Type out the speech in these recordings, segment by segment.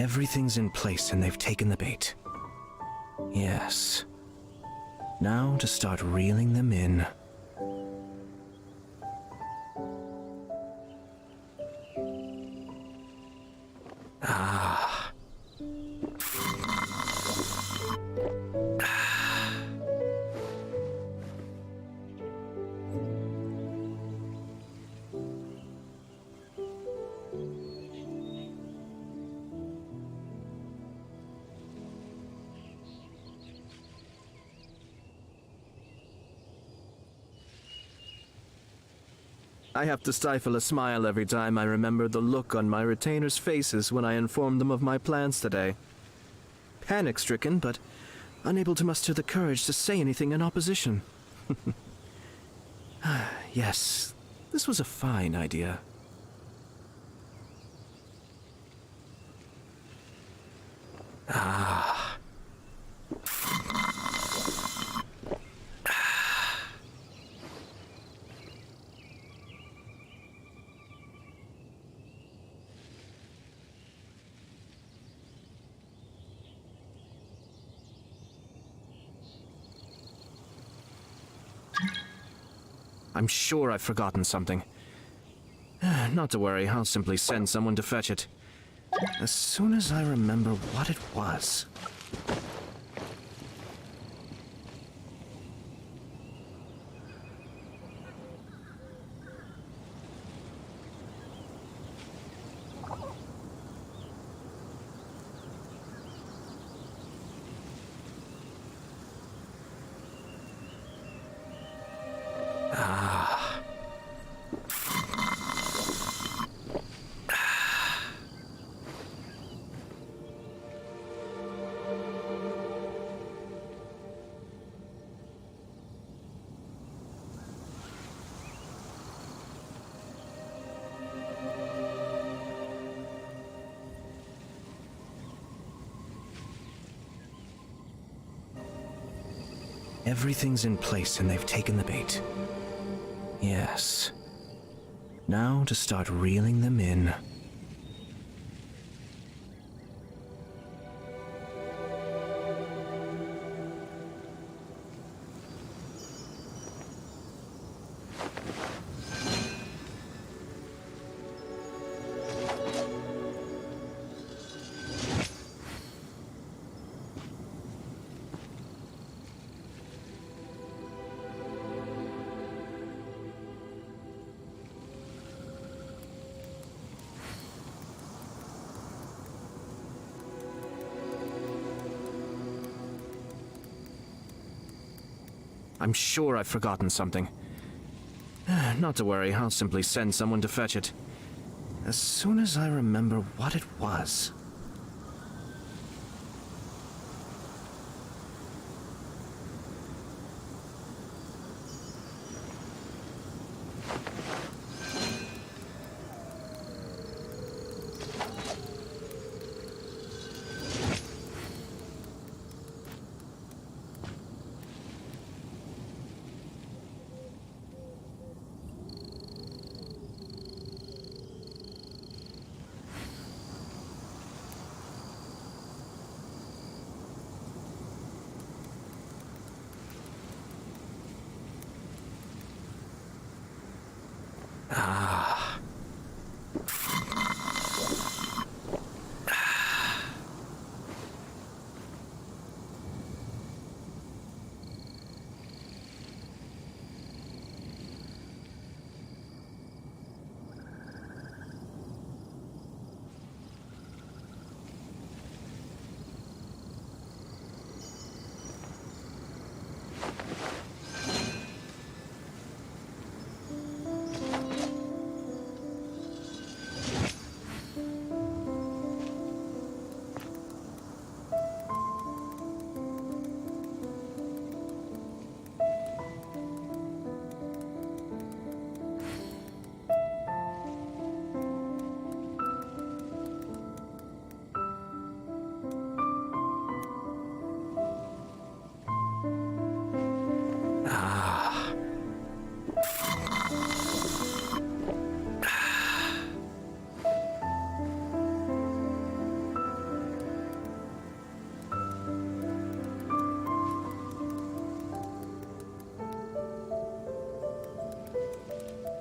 Everything's in place and they've taken the bait. Yes. Now to start reeling them in. Ah. I have to stifle a smile every time I remember the look on my retainers' faces when I informed them of my plans today. Panic-stricken, but unable to muster the courage to say anything in opposition. Yes, this was a fine idea. Ah. I'm sure I've forgotten something. Not to worry, I'll simply send someone to fetch it. As soon as I remember what it was. Everything's in place and they've taken the bait. Yes. Now to start reeling them in. I'm sure I've forgotten something. Not to worry, I'll simply send someone to fetch it. As soon as I remember what it was.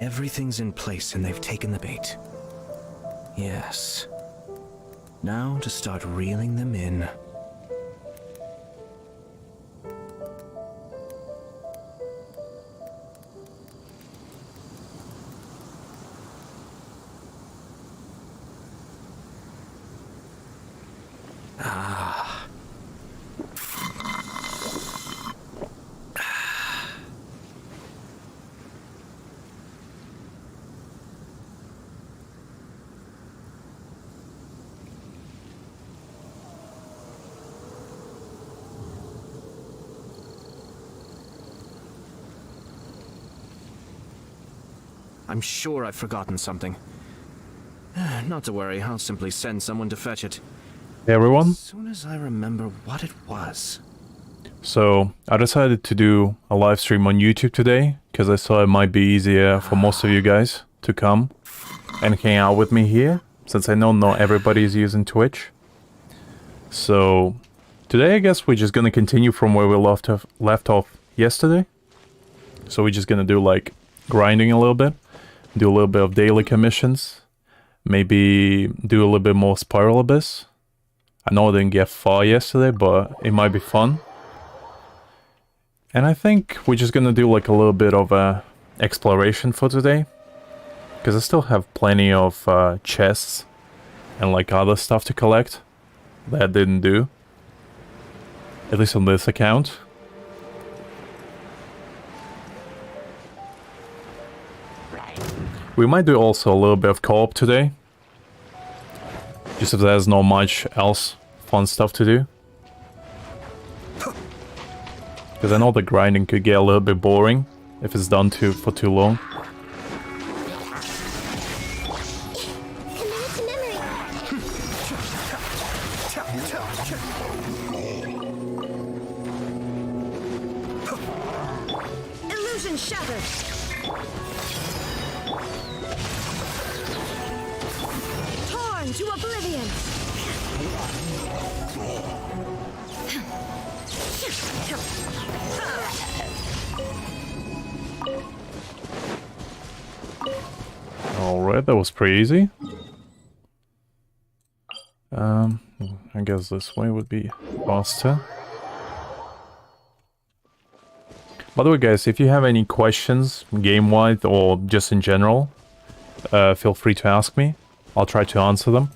Everything's in place and they've taken the bait. Yes. Now to start reeling them in. I'm sure I've forgotten something. Not to worry, I'll simply send someone to fetch it. Hey everyone. As soon as I remember what it was. So, I decided to do a live stream on YouTube today, because I thought it might be easier for most of you guys to come and hang out with me here, since I know not everybody is using Twitch. So, today I guess we're just gonna continue from where we left off yesterday. So we're just gonna do like grinding a little bit. Do a little bit of daily commissions. Maybe do a little bit more Spiral Abyss. I know I didn't get far yesterday, but it might be fun. And I think we're just gonna do like a little bit of exploration for today. Because I still have plenty of chests and like other stuff to collect that I didn't do. At least on this account. We might do also a little bit of co-op today. Just if there's not much else fun stuff to do. Because I know the grinding could get a little bit boring if it's done for too long. Illusion shattered. To oblivion. Alright, that was pretty easy. I guess this way would be faster. By the way guys, if you have any questions, game-wide or just in general, feel free to ask me. I'll try to answer them.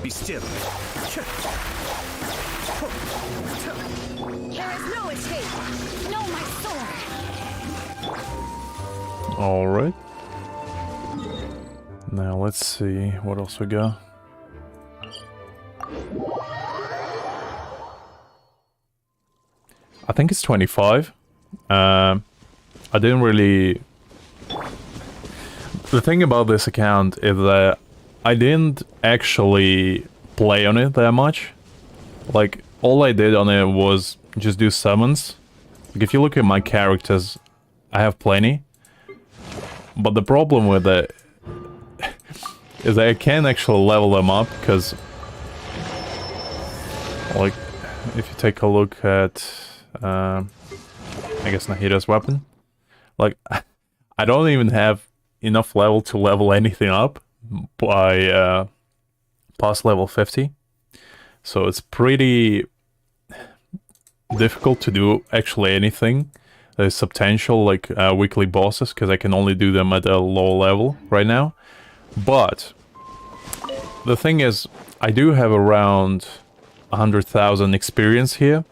Be still. There is no escape. No, my sword. Alright. Now let's see what else we got. I think it's 25. I didn't really... The thing about this account is that I didn't actually play on it that much. Like, all I did on it was just do summons. Like, if you look at my characters, I have plenty. But the problem with it is that I can't actually level them up, because... Like, if you take a look at... I guess Nahida's weapon. Like, I don't even have enough level to level anything up by past level 50. So it's pretty difficult to do actually anything that is substantial, like weekly bosses, because I can only do them at a low level right now. But the thing is, I do have around 100,000 experience here.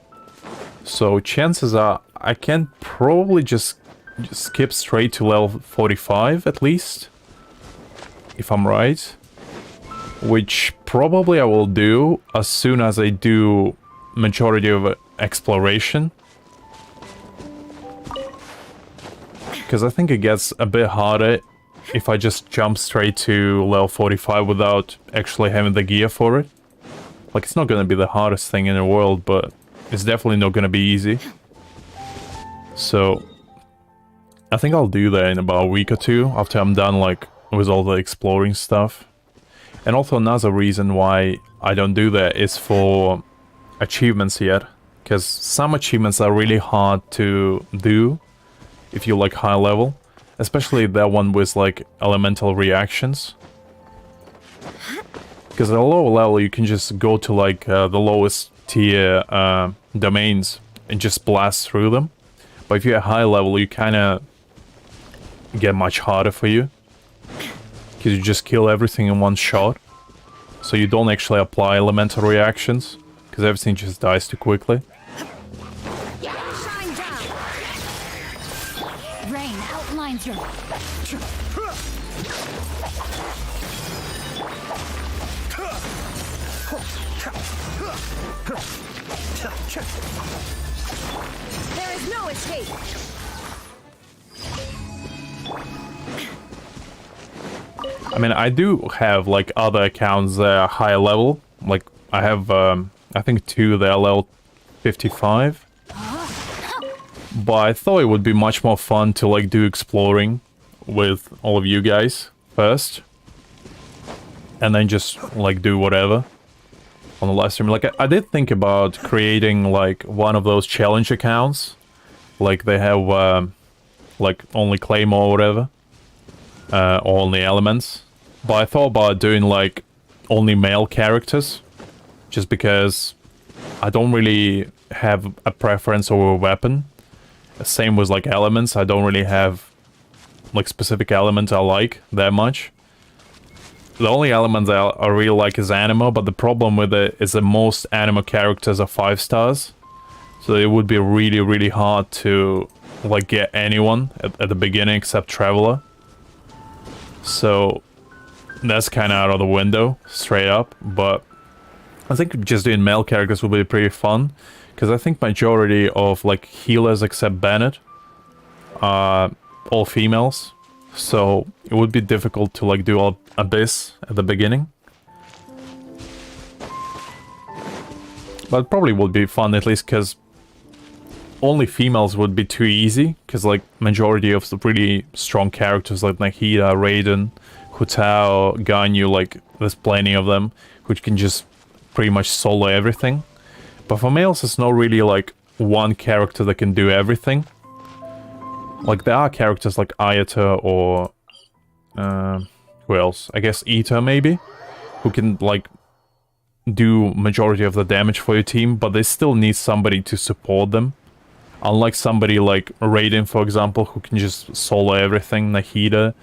So chances are I can probably just skip straight to level 45 at least, if I'm right. Which probably I will do as soon as I do majority of exploration. Because I think it gets a bit harder if I just jump straight to level 45 without actually having the gear for it. Like, it's not gonna be the hardest thing in the world, but it's definitely not gonna be easy. So, I think I'll do that in about a week or two after I'm done, like, with all the exploring stuff. And also another reason why I don't do that is for achievements yet. Because some achievements are really hard to do if you like high level. Especially that one with like elemental reactions. Because at a lower level you can just go to like the lowest tier domains and just blast through them. But if you're at high level you kinda get much harder for you. Because you just kill everything in one shot. So you don't actually apply elemental reactions. Because everything just dies too quickly. Shine down. Rain outlines your. There is no escape. I mean, I do have like other accounts that are higher level. Like I have, I think 2 that are level 55. But I thought it would be much more fun to like do exploring with all of you guys first. And then just like do whatever on the live stream. Like I did think about creating like one of those challenge accounts. Like they have like only Claymore or whatever. Or only elements. But I thought about doing like only male characters. Just because I don't really have a preference over a weapon. Same with like elements. I don't really have like specific elements I like that much. The only element that I really like is anima, but the problem with it is that most anima characters are 5 stars. So it would be really, really hard to like get anyone at the beginning except Traveler. So that's kind of out of the window, straight up. But I think just doing male characters will be pretty fun. Because I think majority of like healers except Bennett are all females. So it would be difficult to like do all Abyss at the beginning. But it probably would be fun at least because only females would be too easy. Because like majority of the really strong characters like Nahida, Raiden, Hutao, Ganyu, like there's plenty of them which can just pretty much solo everything. But for males, it's not really like one character that can do everything. Like there are characters like Ayata or who else? I guess Ita maybe, who can like do majority of the damage for your team, but they still need somebody to support them. Unlike somebody like Raiden, for example, who can just solo everything. Nahida,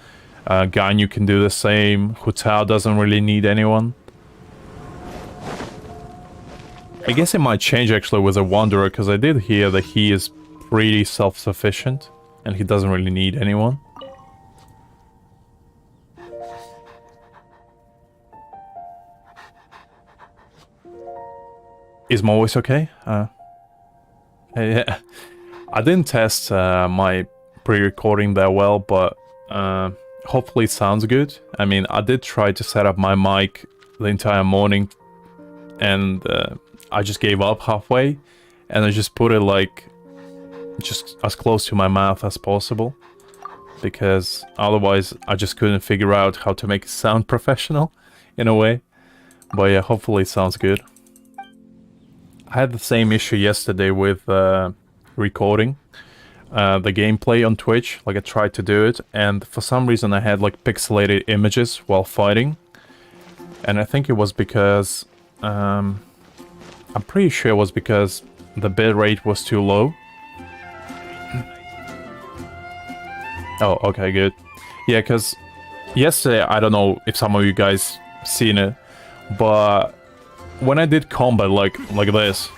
Ganyu can do the same. Hutao doesn't really need anyone. I guess it might change actually with a Wanderer, because I did hear that he is pretty self-sufficient and he doesn't really need anyone. Is my voice okay? Yeah. I didn't test my pre-recording that well, but hopefully it sounds good. I mean, I did try to set up my mic the entire morning and I just gave up halfway and I just put it like just as close to my mouth as possible because otherwise I just couldn't figure out how to make it sound professional in a way. But yeah, hopefully it sounds good. I had the same issue yesterday with recording the gameplay on Twitch. Like I tried to do it and for some reason I had like pixelated images while fighting. And I think it was because I'm pretty sure it was because the bitrate was too low. Oh, okay, good. Yeah, because yesterday, I don't know if some of you guys seen it, but when I did combat like this,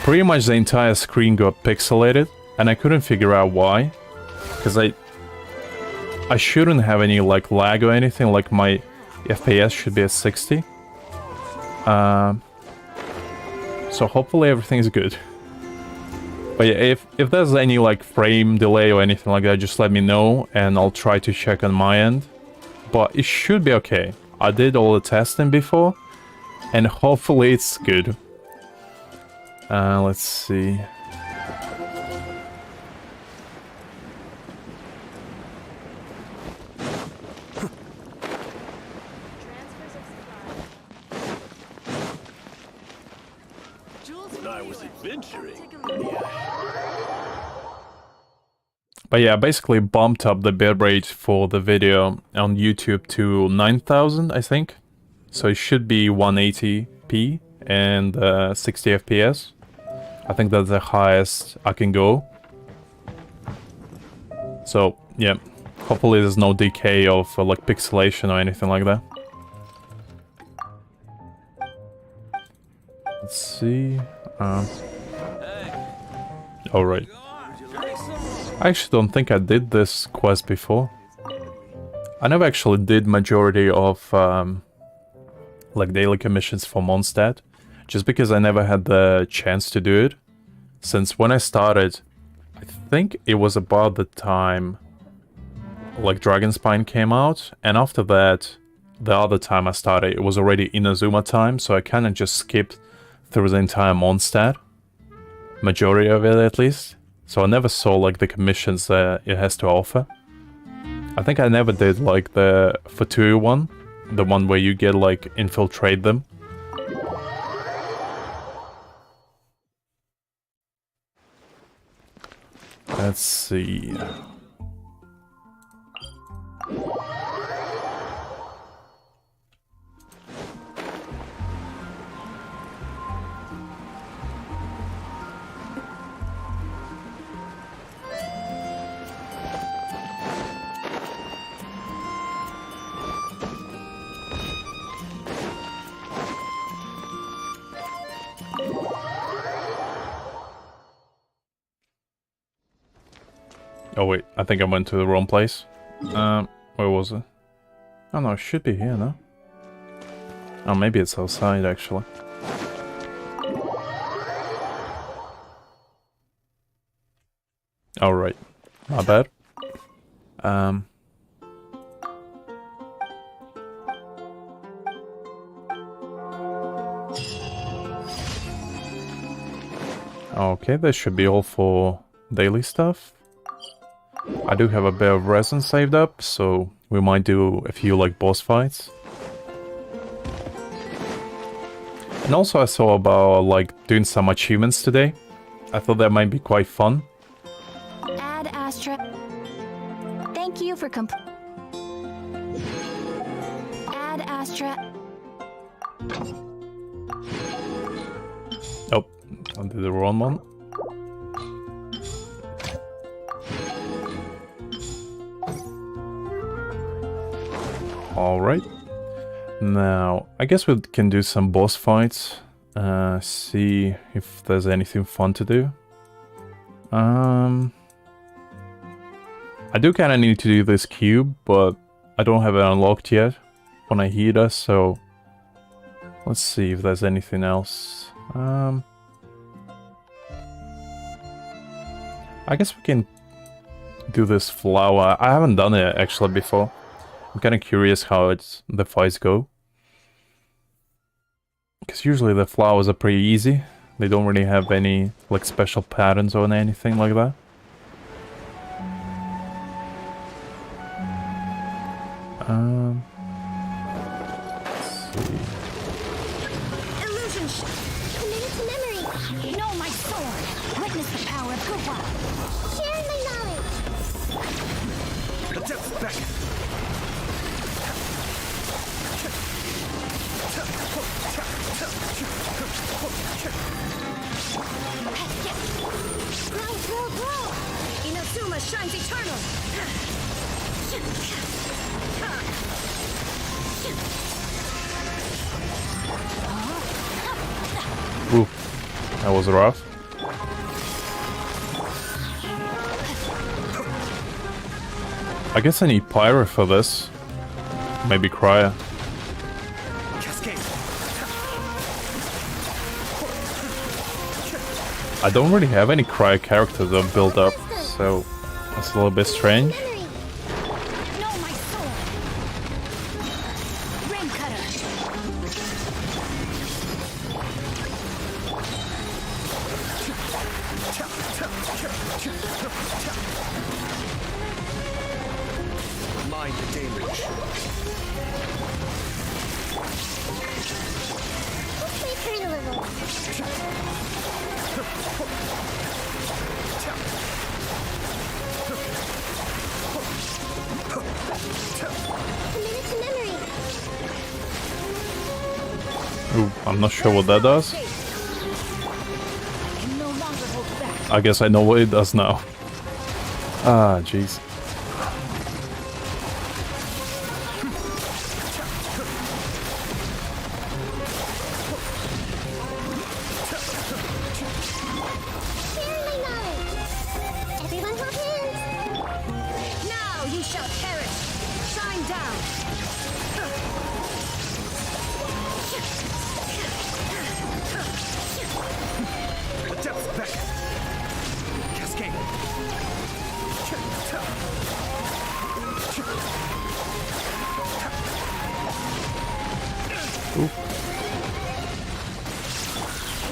pretty much the entire screen got pixelated, and I couldn't figure out why. Because I shouldn't have any like lag or anything, like my FPS should be at 60. So hopefully everything's good. But yeah, if there's any like frame delay or anything like that, just let me know and I'll try to check on my end. But it should be okay. I did all the testing before and hopefully it's good. Let's see. I was adventuring. But yeah, I basically bumped up the bitrate for the video on YouTube to 9000, I think. So it should be 180p and 60 FPS. I think that's the highest I can go. So yeah, hopefully there's no decay of like pixelation or anything like that. Let's see. Alright. I actually don't think I did this quest before. I never actually did majority of like daily commissions for Mondstadt, just because I never had the chance to do it. Since when I started, I think it was about the time like Dragonspine came out, and after that, the other time I started, it was already Inazuma time, so I kind of just skipped through the entire Mondstadt, majority of it at least. So I never saw like the commissions that it has to offer. I think I never did like the Fatui one, the one where you get like infiltrate them. Let's see. Oh wait, I think I went to the wrong place. Where was it? Oh no, it should be here, no? Oh, maybe it's outside, actually. Alright, not bad. Okay, that should be all for daily stuff. I do have a bit of resin saved up, so we might do a few like boss fights. And also I saw about like doing some achievements today. I thought that might be quite fun. Ad Astra. Thank you for Ad Astra. Oh, I did the wrong one. Alright. Now, I guess we can do some boss fights. See if there's anything fun to do. I do kind of need to do this cube, but I don't have it unlocked yet for Nahida, so let's see if there's anything else. I guess we can do this flower. I haven't done it actually before. I'm kind of curious how the fights go. Because usually the flowers are pretty easy. They don't really have any like special patterns or anything like that. Let's see. Illusion committed to memory. Know my sword. Witness the power of good luck. Share my knowledge. Just back. Grow, grow, grow. Inazuma shines eternal. Ooh, that was rough. I guess I need Pyro for this. Maybe Cryer. I don't really have any Cryer characters that built up, so that's a little bit strange. No, my sword. Rim cutter. Mind the deluge. Let's turn a little. Commit to memory. Ooh, I'm not sure what that does. Can no longer hold back. I guess I know what it does now. Ah, jeez. Share my knowledge. Everyone hold hands. Now you shall perish. Shine down. Depth back. Cascade.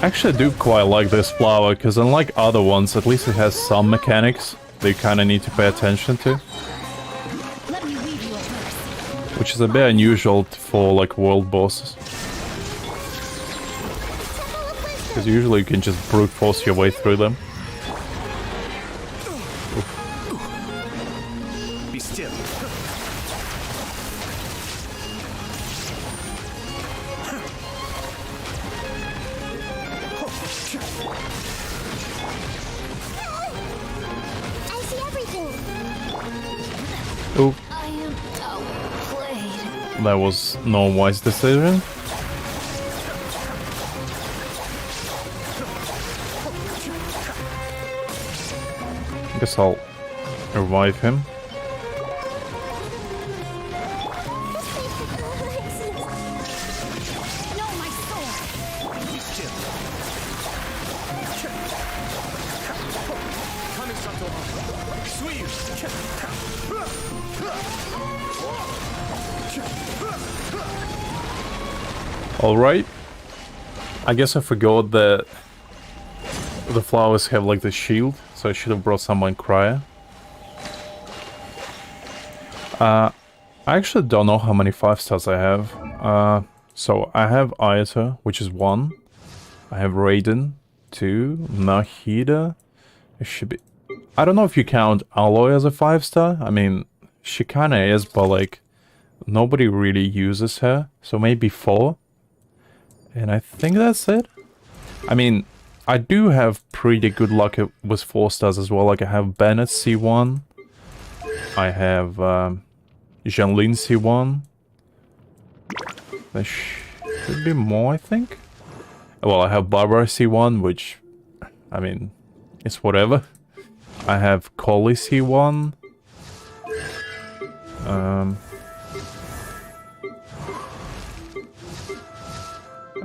Actually, I do quite like this flower, because unlike other ones, at least it has some mechanics that you kind of need to pay attention to. Let me weave you a verse. Which is a bit unusual for, like, world bosses. Because usually you can just brute force your way through them. Be still. I see everything. Ooh, I am outplayed. that was no wise decision. Guess I'll revive him. No, my sword. Be still. Coming, Sato. Alright. I guess I forgot that the flowers have like the shield, so I should have brought someone Cryer. I actually don't know how many 5 stars I have. So I have Ayata, which is 1. I have Raiden, 2. Nahida. It should be... I don't know if you count Aloy as a 5 star. I mean, she kinda is, but like, nobody really uses her. So maybe 4. And I think that's it. I mean, I do have pretty good luck with 4 stars as well. Like, I have Bennett C1. I have Jeanlin C1. There should be more, I think. Well, I have Barbara C1, which, I mean, it's whatever. I have Collie C1.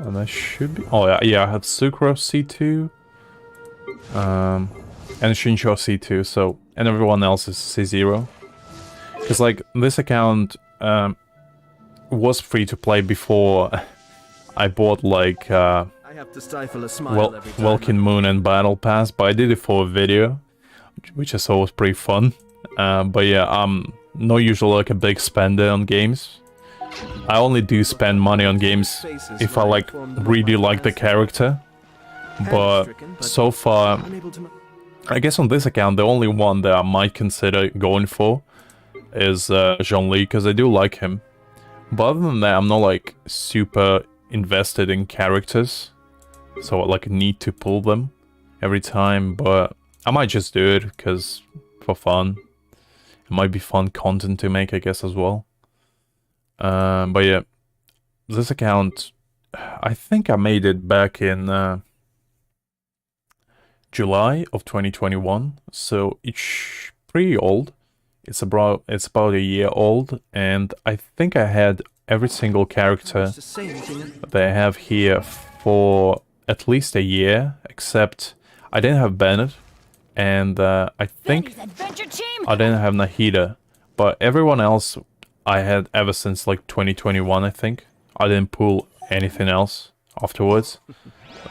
And I should be... Oh, yeah, I have Sucro C2. And Shincho C2, so... And everyone else is C0. Because, like, this account was free to play before I bought, like, I have to stifle a smile every time. Welkin Moon and Battle Pass, but I did it for a video, which I saw was pretty fun. But yeah, I'm not usually, like, a big spender on games. I only do spend money on games if I, like, really like the character. But so far, I guess on this account, the only one that I might consider going for is Zhongli, because I do like him. But other than that, I'm not, like, super invested in characters. So I, like, need to pull them every time. But I might just do it, because for fun. It might be fun content to make, I guess, as well. But yeah, this account, I think I made it back in July of 2021, so it's pretty old. it's about a year old, and I think I had every single character To say anything. that I have here for at least a year, except I didn't have Bennett, and I think Benny's adventure team. I didn't have Nahida, but everyone else I had ever since like 2021, I think. I didn't pull anything else afterwards.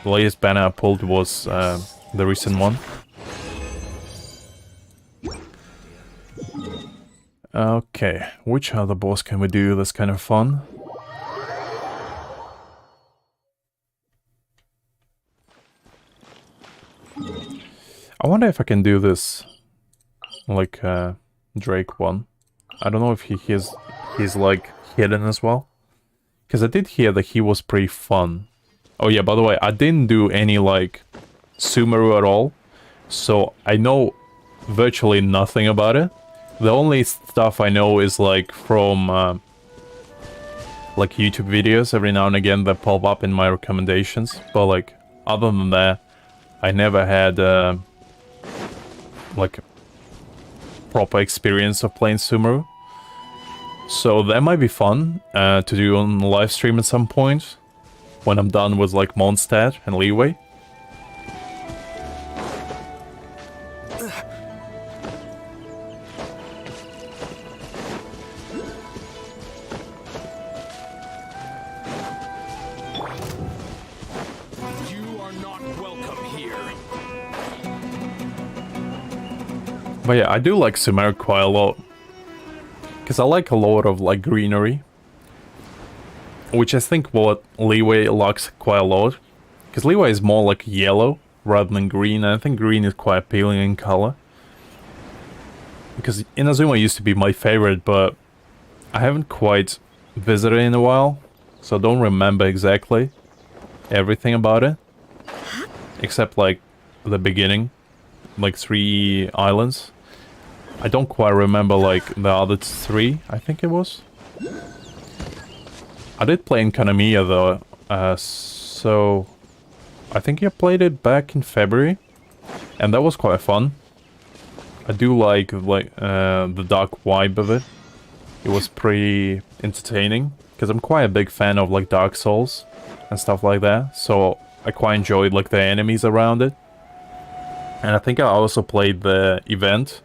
The latest banner I pulled was the recent one. Okay, which other boss can we do that's kind of fun? I wonder if I can do this like Drake one. I don't know if he's like hidden as well. Because I did hear that he was pretty fun. Oh yeah, by the way, I didn't do any like Sumeru at all. So I know virtually nothing about it. The only stuff I know is like from like YouTube videos every now and again that pop up in my recommendations. But like other than that, I never had like proper experience of playing Sumeru. So that might be fun to do on the live stream at some point when I'm done with like Mondstadt and Leeway. But yeah, I do like Sumeru quite a lot. Because I like a lot of like greenery. Which I think what Leeway lacks quite a lot. Because Leeway is more like yellow rather than green. And I think green is quite appealing in color. Because Inazuma used to be my favorite, but I haven't quite visited in a while. So I don't remember exactly everything about it. Except like the beginning. Like 3 islands. I don't quite remember like the other 3, I think it was. I did play in Kanamiya though, so I think I played it back in February, and that was quite fun. I do like the dark vibe of it. It was pretty entertaining, because I'm quite a big fan of like Dark Souls and stuff like that, so I quite enjoyed like the enemies around it. And I think I also played the event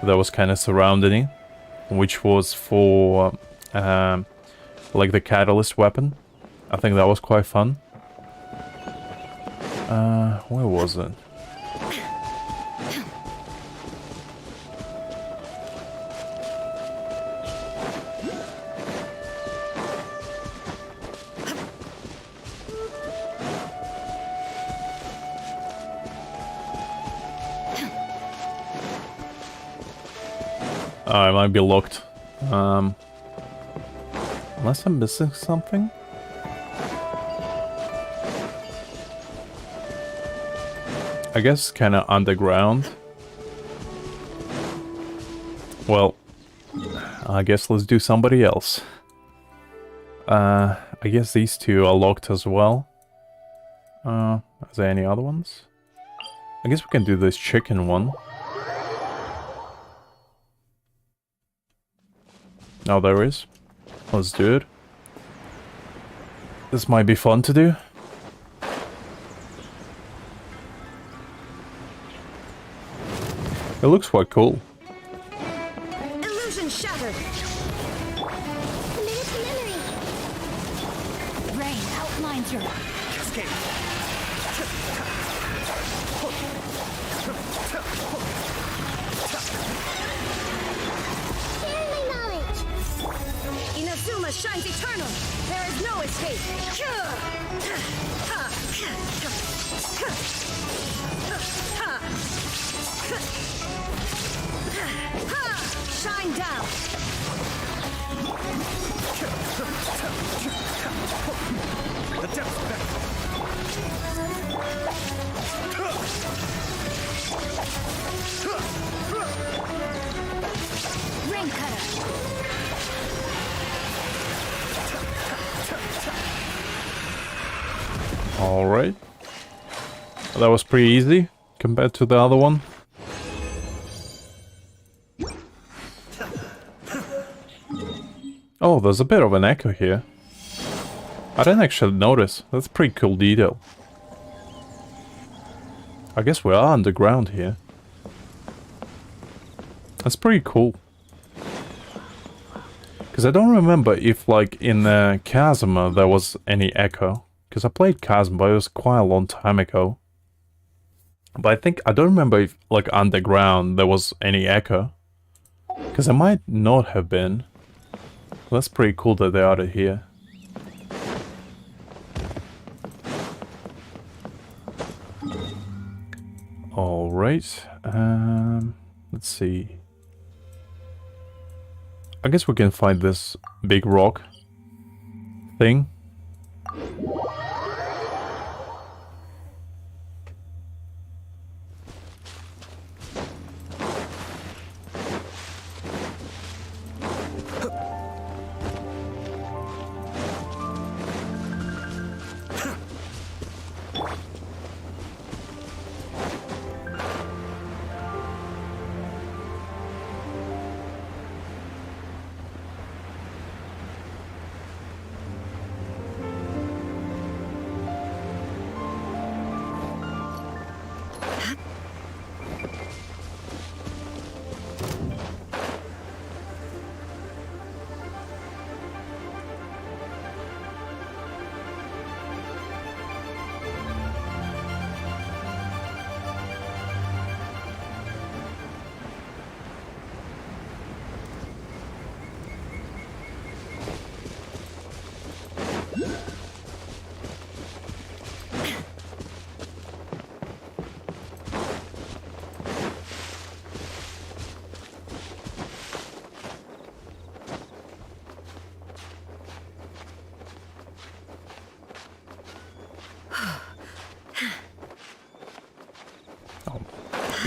that was kind of surrounding it, which was for like the catalyst weapon. I think that was quite fun. Where was it? Oh, it might be locked. Unless I'm missing something? I guess kind of underground. Well, I guess let's do somebody else. I guess these 2 are locked as well. Are there any other ones? I guess we can do this chicken one. Oh, there is. Let's do it. This might be fun to do. It looks quite cool. Illusion shattered. Committed to memory. Rain outlines your Cascade. Share my knowledge. Inazuma shines eternal. There is no escape. Shine down. The depths back. Rain cutter. Alright. That was pretty easy compared to the other one. Oh, there's a bit of an echo here. I didn't actually notice. That's pretty cool detail. I guess we are underground here. That's pretty cool. Because I don't remember if, like, in Chasm there was any echo. Because I played Chasm, but it was quite a long time ago. But I don't remember if, like, underground there was any echo. Because there might not have been. So that's pretty cool that they added here. Alright. Let's see. I guess we can find this big rock thing.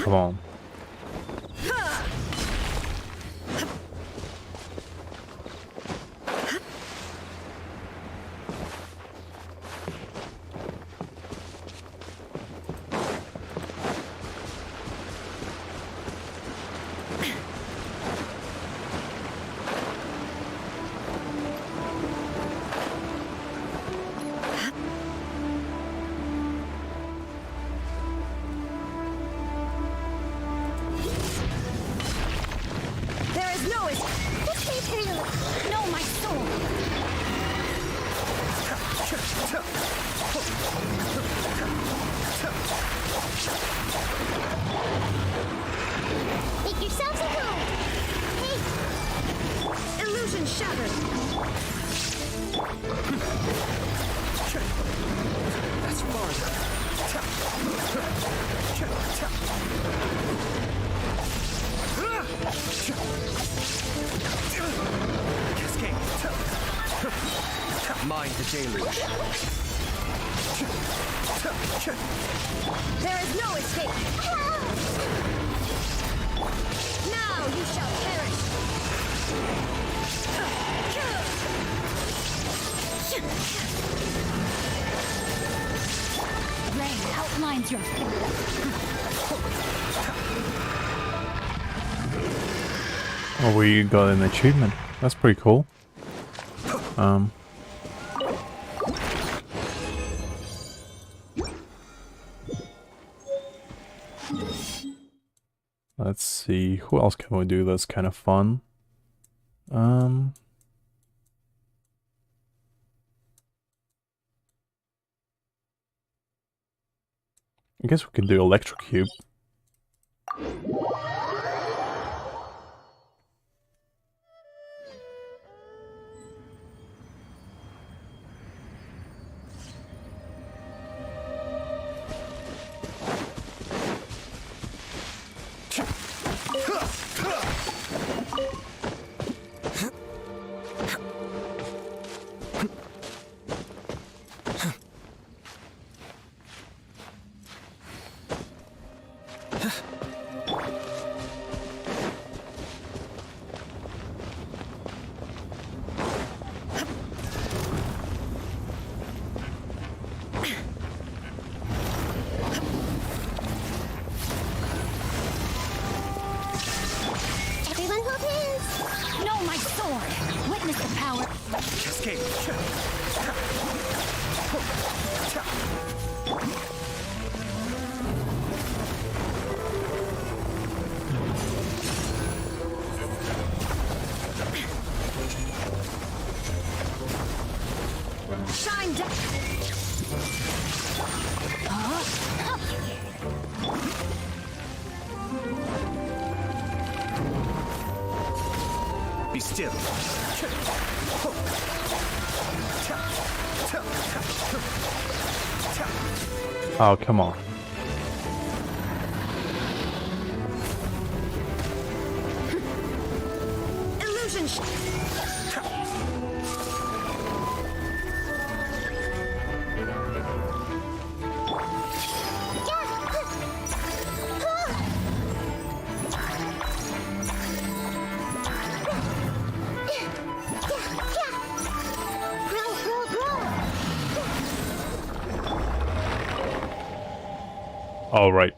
Come on. No, my soul. Make yourselves at home. Hey. Illusion shattered. That's farther. Cascade. Mind the deluge. There is no escape. Now you shall perish. Ray outlines your Oh, we got an achievement. That's pretty cool. Let's see, who else can we do that's kind of fun? I guess we can do Electrocube. shine down. Be still. Oh, come on. Illusion All right.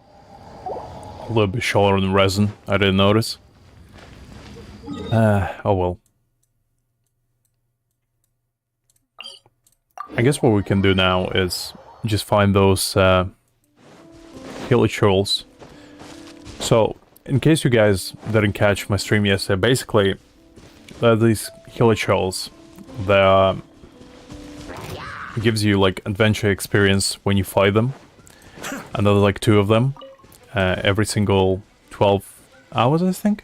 A little bit shorter than resin. I didn't notice. Oh well. I guess what we can do now is just find those hilly trolls. So, in case you guys didn't catch my stream yesterday, basically, there are these hilly trolls that gives you like adventure experience when you fight them. And there's like 2 of them every single 12 hours, I think.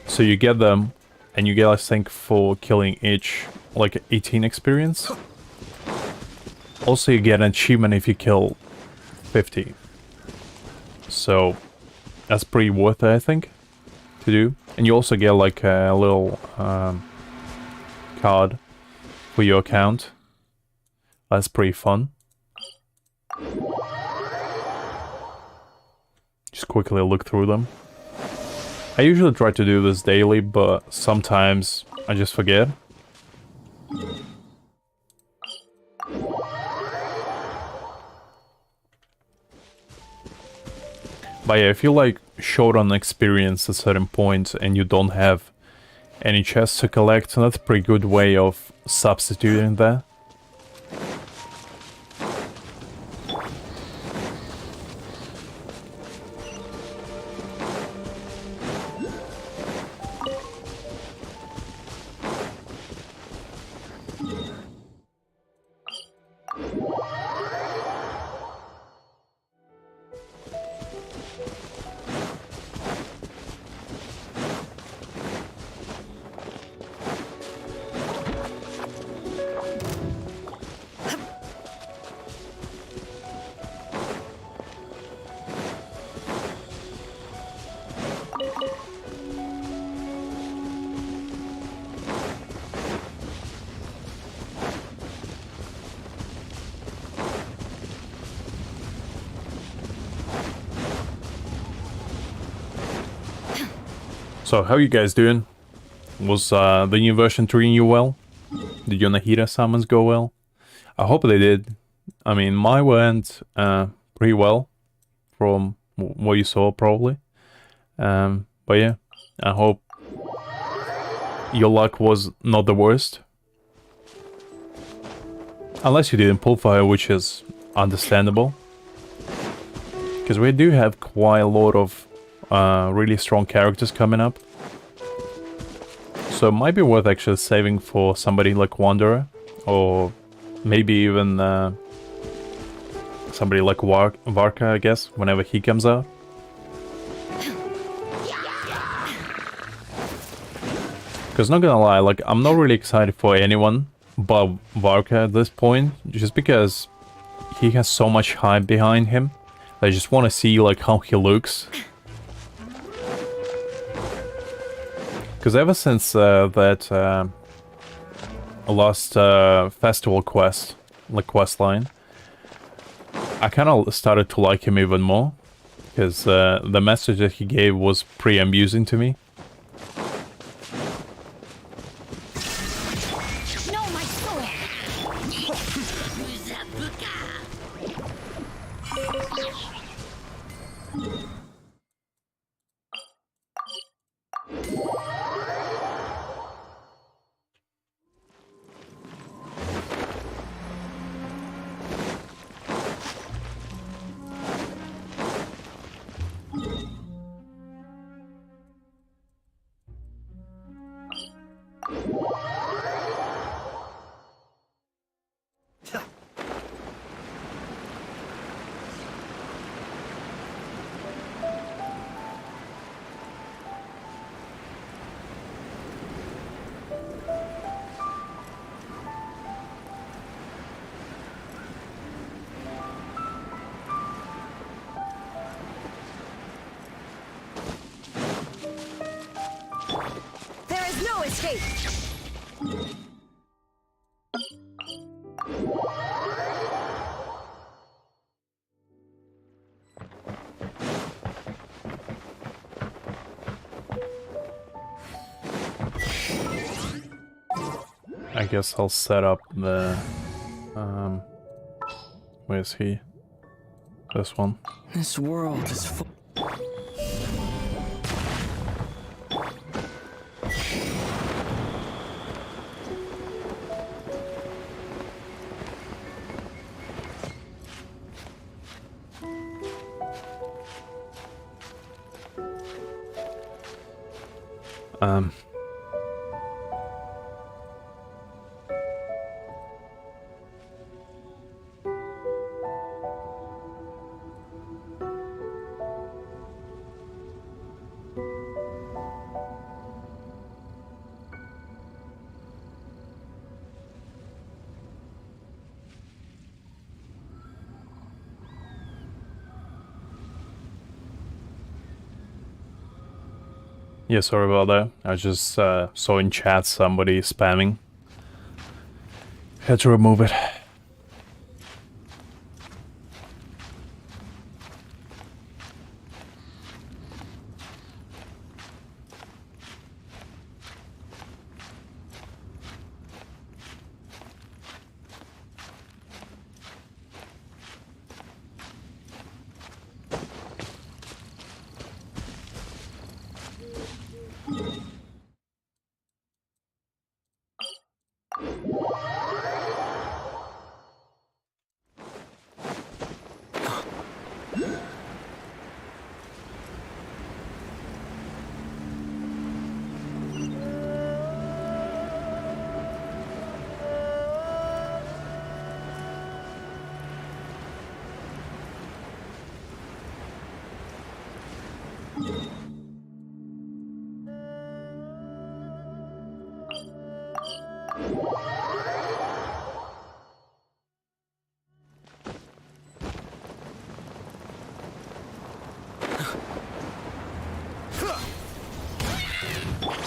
So you get them, and you get, I think, for killing each, like 18 experience. Also, you get an achievement if you kill 50. So that's pretty worth it, I think, to do. And you also get like a little card for your account. That's pretty fun. Just quickly look through them. I usually try to do this daily, but sometimes I just forget. But yeah, if you like short on experience at certain points and you don't have any chests to collect, that's a pretty good way of substituting that. So, how you guys doing? Was the new version treating you well? Did your Nahida summons go well? I hope they did. I mean, mine went pretty well from what you saw, probably. But yeah, I hope your luck was not the worst. Unless you didn't pull fire, which is understandable. Because we do have quite a lot of really strong characters coming up. So it might be worth actually saving for somebody like Wanderer. Or maybe even somebody like Varka, I guess, whenever he comes out. Because not gonna lie, like, I'm not really excited for anyone but Varka at this point. Just because he has so much hype behind him. I just want to see like how he looks. Because ever since that last festival quest, like quest line, I kind of started to like him even more. Because the message that he gave was pretty amusing to me. No, my sword. Cascade! I guess I'll set up the... where's he? This one. This world is full. Yeah, sorry about that. I just saw in chat somebody spamming. Had to remove it.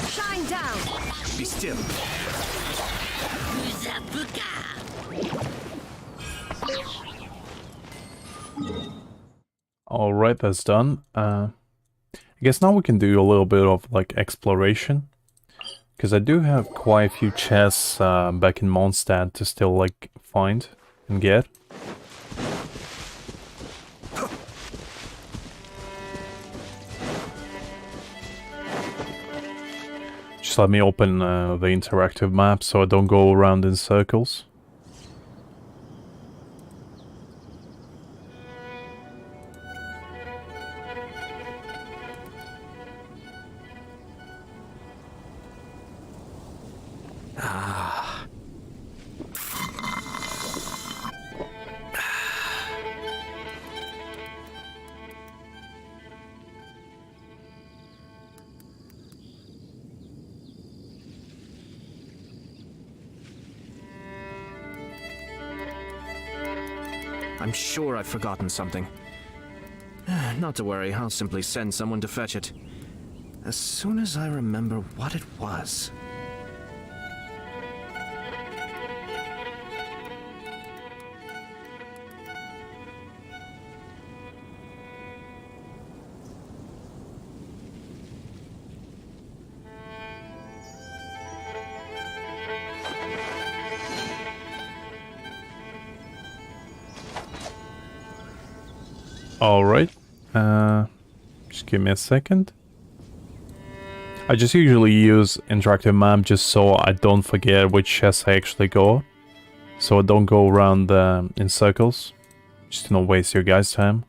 Shine down! Be still. Alright, that's done. I guess now we can do a little bit of like exploration. Because I do have quite a few chests back in Mondstadt to still like find and get. Just let me open the interactive map so I don't go around in circles. I'm sure I've forgotten something. Not to worry, I'll simply send someone to fetch it. As soon as I remember what it was. Alright, just give me a second. I just usually use interactive map just so I don't forget which chests I actually go. So I don't go around in circles, just to not waste your guys' time.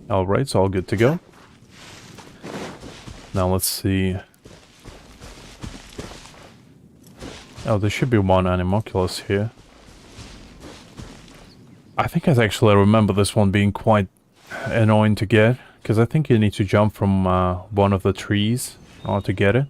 Alright, it's all good to go. Now let's see. Oh, there should be one Animoculus here. I think I actually remember this one being quite annoying to get, because I think you need to jump from one of the trees in order to get it.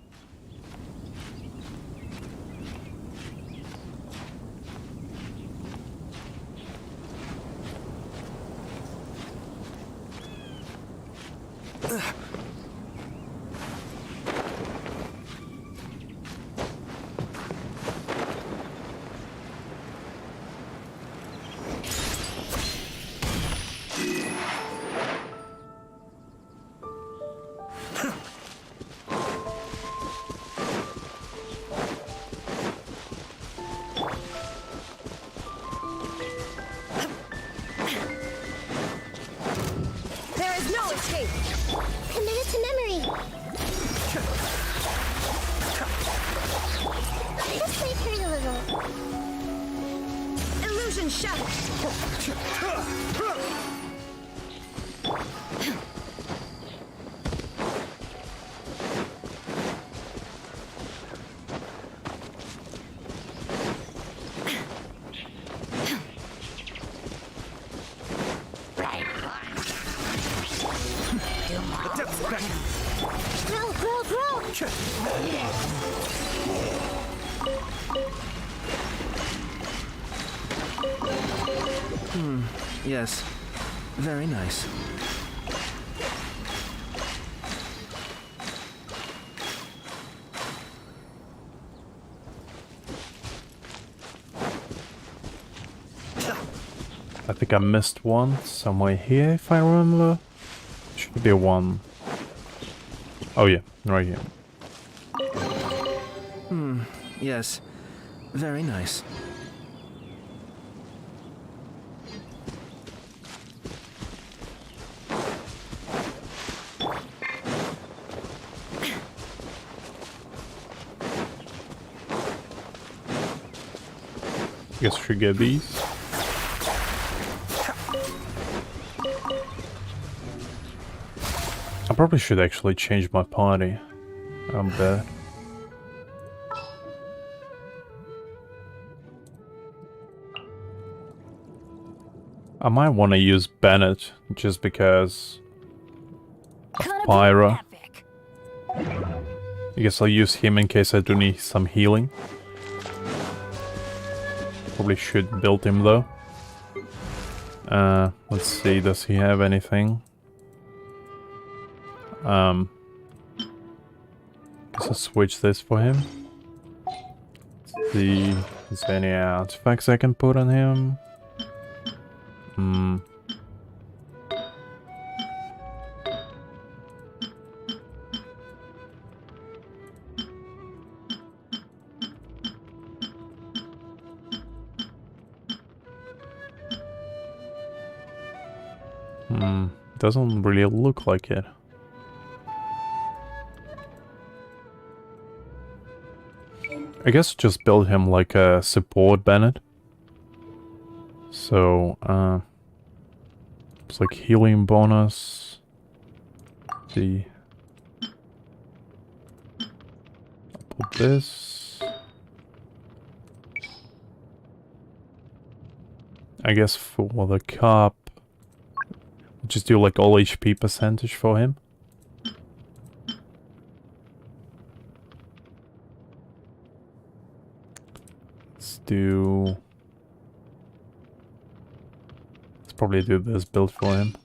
There is no escape. Commit it to memory. Let's play turn a little. Illusion shattered. Grow, grow, grow. Yes. Very nice. I think I missed one somewhere here, if I remember. Should be one. Oh yeah, right here. Yes. Very nice. Guess we should get these. I probably should actually change my party. I'm bad. I might want to use Bennett just because of Pyra. I guess I'll use him in case I do need some healing. Probably should build him though. Let's see, does he have anything? Guess I'll switch this for him. Let's see, is there any artifacts I can put on him? Doesn't really look like it. I guess just build him like a support Bennett. So, it's like healing bonus. See. I'll put this. I guess for the cup, just do like all HP percentage for him. Let's do... Let's probably do this build for him.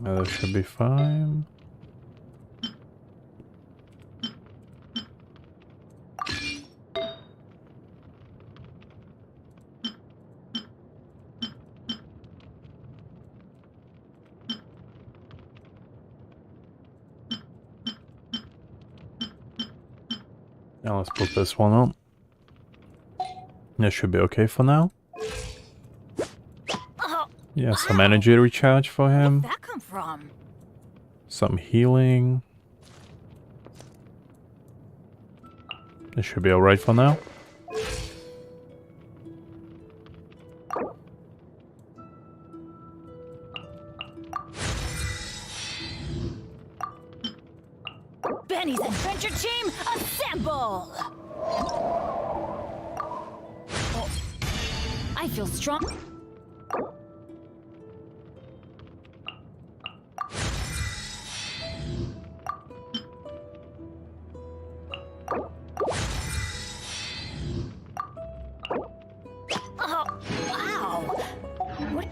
That should be fine. Now let's put this one on. That should be okay for now. Yeah, some energy recharge for him. Where'd that come from? Some healing. This should be alright for now. Benny's adventure team, assemble! Oh, I feel strong. Oh, wow! What?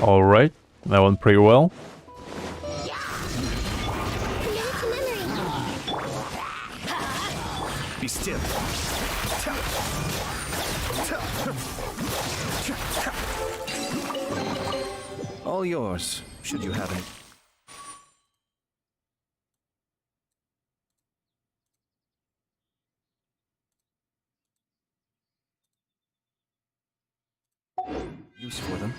Alright, that went pretty well. Be still. All yours, should you have any. Use for them.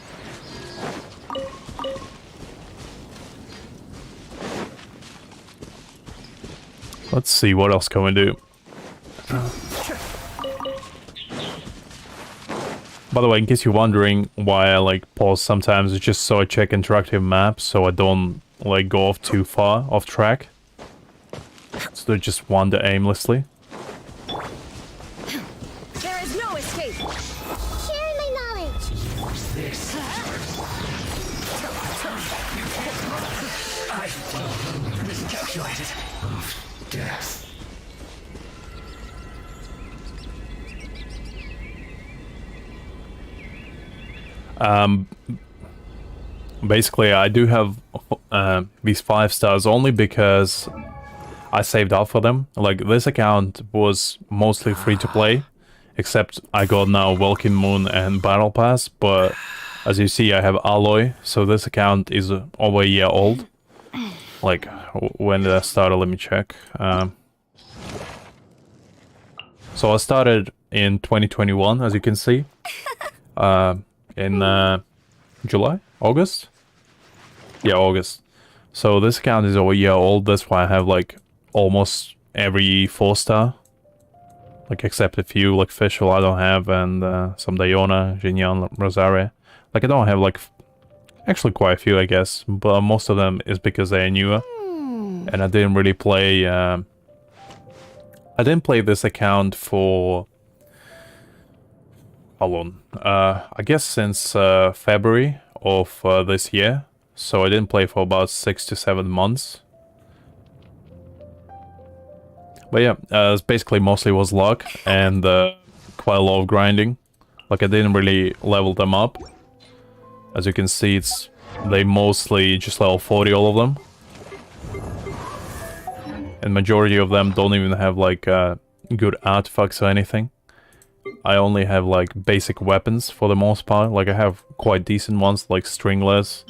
Let's see, what else can we do? By the way, in case you're wondering why I like pause sometimes, it's just so I check interactive maps so I don't like go off too far off track. So I just wander aimlessly. There is no escape! Sharing my knowledge! I miscalculated. Death. Basically, I do have these 5 stars only because I saved up for them. Like, this account was mostly free to play, except I got now Welkin Moon and Battle Pass, but as you see, I have Alloy, so this account is over a year old. Like, when did I start? Let me check. So I started in 2021, as you can see. In July? August? Yeah, August. So this account is over a year old, that's why I have like almost every 4-star. Like except a few, like Fischl I don't have, and some Diona, Jinyan, Rosaria. Like I don't have like, actually quite a few I guess, but most of them is because they are newer. And I didn't really play, I didn't play this account for... How long? I guess since February of this year. So I didn't play for about 6 to 7 months. But yeah, it basically mostly was luck and quite a lot of grinding. Like I didn't really level them up. As you can see, they mostly just level 40, all of them. And majority of them don't even have like good artifacts or anything. I only have like basic weapons for the most part. Like I have quite decent ones like stringless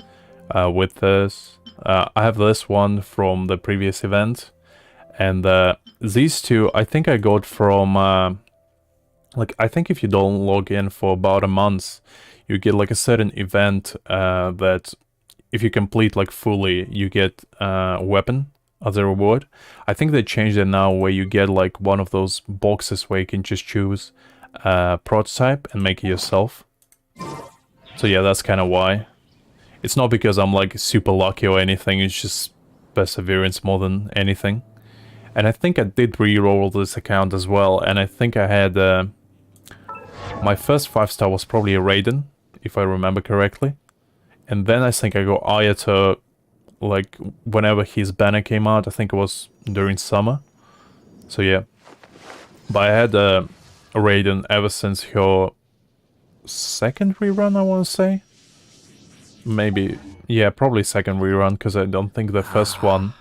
with this. I have this one from the previous event. And these two I think I got from like I think if you don't log in for about a month, you get like a certain event that if you complete like fully, you get a weapon as a reward. I think they changed it now where you get like one of those boxes where you can just choose prototype and make it yourself. So yeah, that's kind of why. It's not because I'm like super lucky or anything, it's just perseverance more than anything. And I think I did re-roll this account as well, and I think I had my first 5-star was probably a Raiden, if I remember correctly. And then I think I got Ayato like whenever his banner came out. I think it was during summer. So yeah. But I had Raiden ever since her second rerun, I want to say. Maybe, yeah, probably second rerun, because I don't think the first one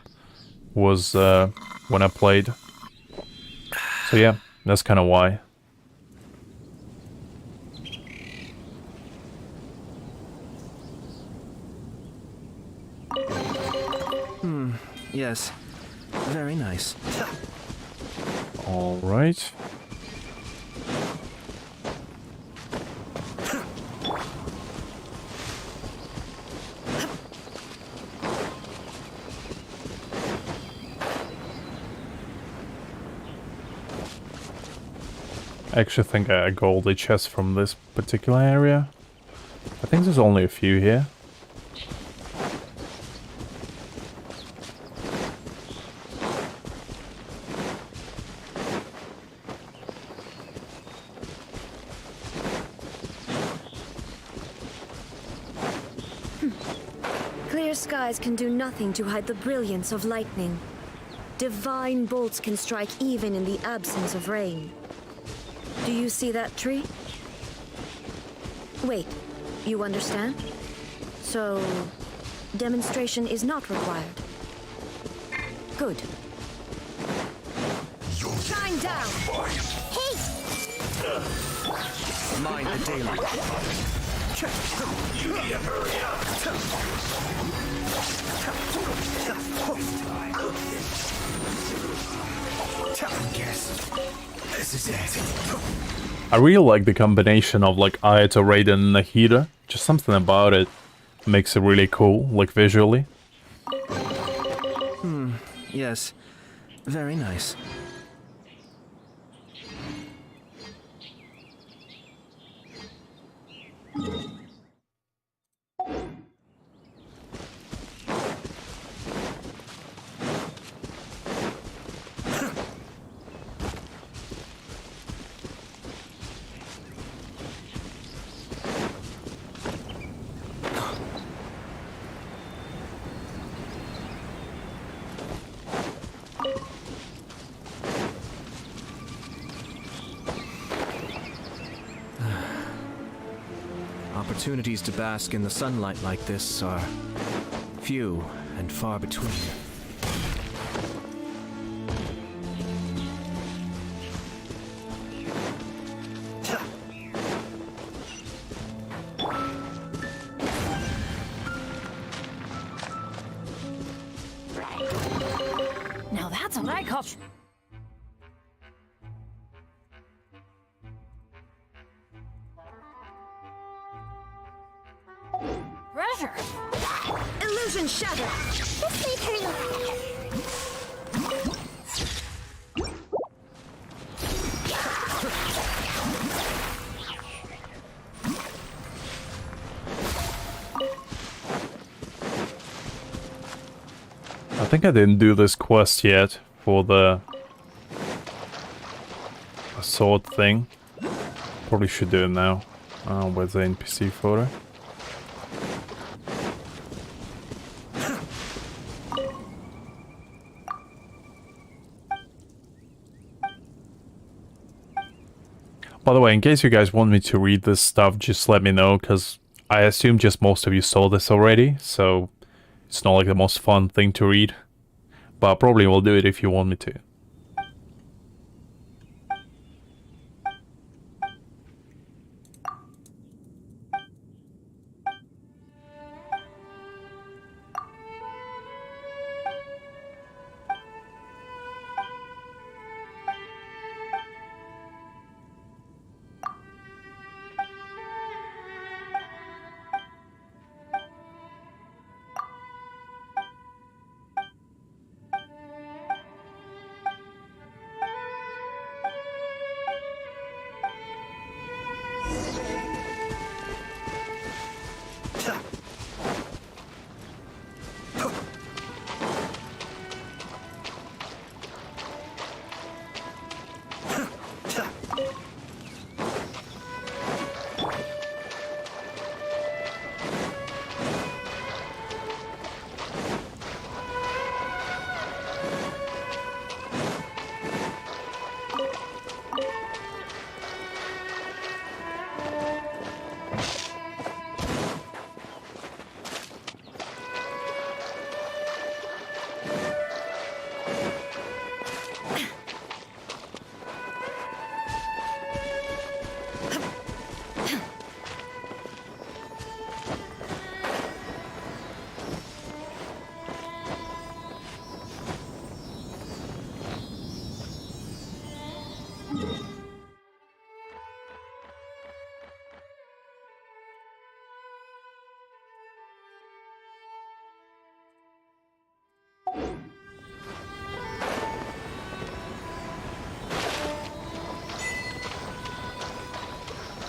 was when I played. So yeah, that's kind of why. Yes, very nice. All right. I actually think I got all the chests from this particular area. I think there's only a few here. clear skies can do nothing to hide the brilliance of lightning. Divine bolts can strike even in the absence of rain. Do you see that tree? Wait, you understand? So, demonstration is not required. Good. Shine down! Hey! Mind the daylight. You need to hurry up. Guess this is it. I really like the combination of like Ayato, Raiden, and Nahida. Just something about it makes it really cool, like visually. Yes, very nice. Opportunities to bask in the sunlight like this are few and far between. Now that's what I call... Treasure! Illusion shattered! This may hurry. I think I didn't do this quest yet for the sword thing. Probably should do it now. Where's the NPC photo? By the way, in case you guys want me to read this stuff, just let me know, because I assume just most of you saw this already, so it's not like the most fun thing to read. But I probably will do it if you want me to.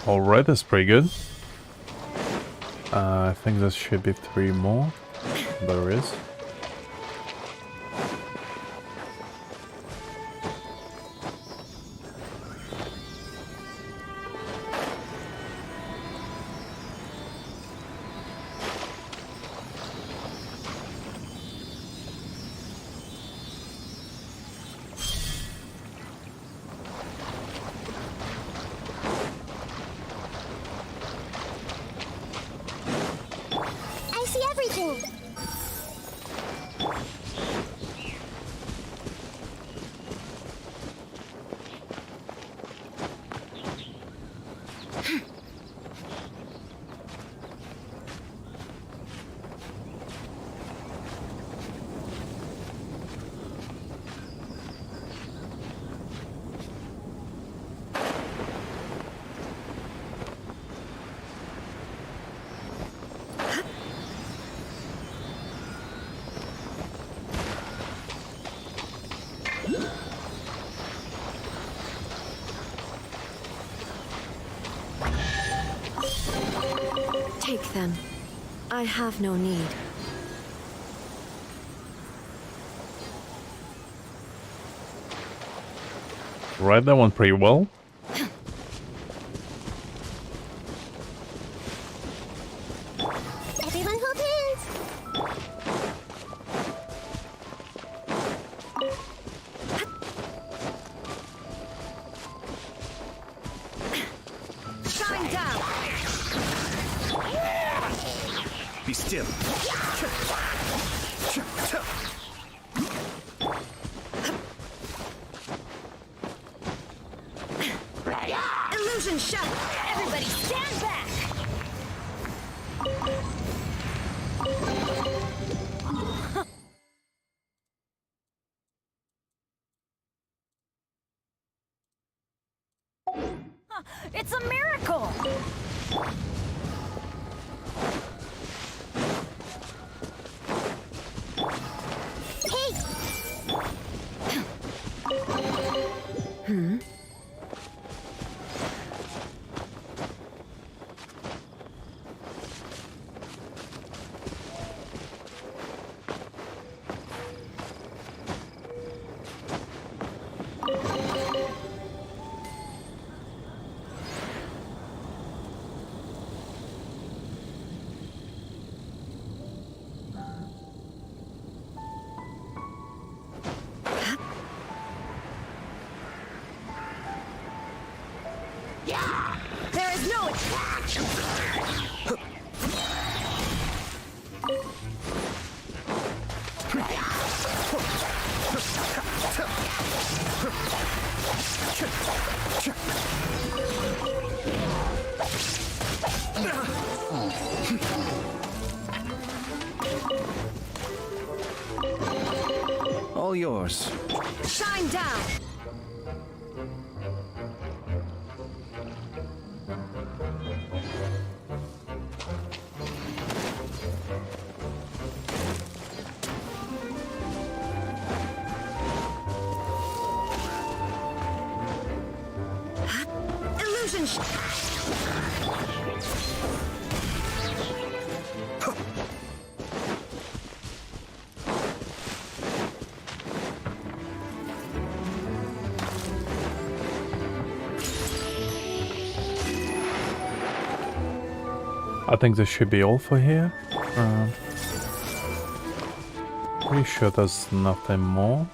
Alright, that's pretty good. I think there should be 3 more. There is. them. I have no need. Read that one pretty well. Everyone hold hands. Shine down! Be still. Illusion shot! Everybody stand back. It's a miracle. Hey. There is no... All yours. Shine down! Illusion I think this should be all for here. Pretty sure there's nothing more.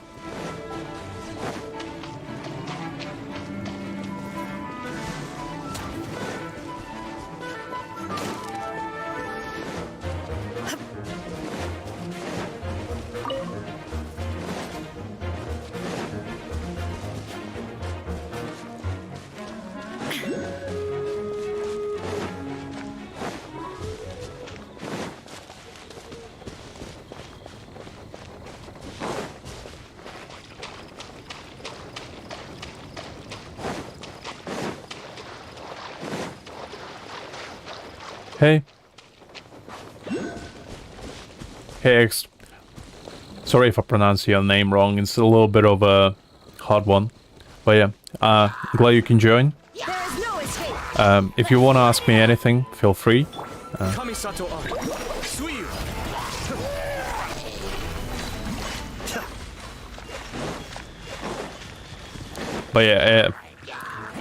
Hey. Hey, X. Sorry if I pronounce your name wrong. It's a little bit of a hard one. But yeah, glad you can join. There is no escape! If you want to ask me anything, feel free. Kamisato Ari. Suiyu. But yeah,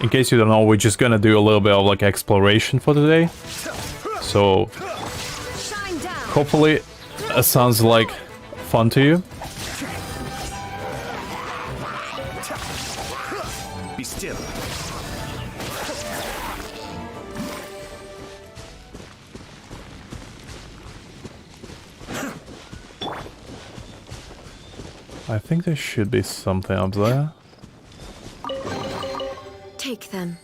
in case you don't know, we're just gonna do a little bit of like exploration for today. So Shine down! hopefully it sounds like fun to you. Be still. I think there should be something up there. Take them.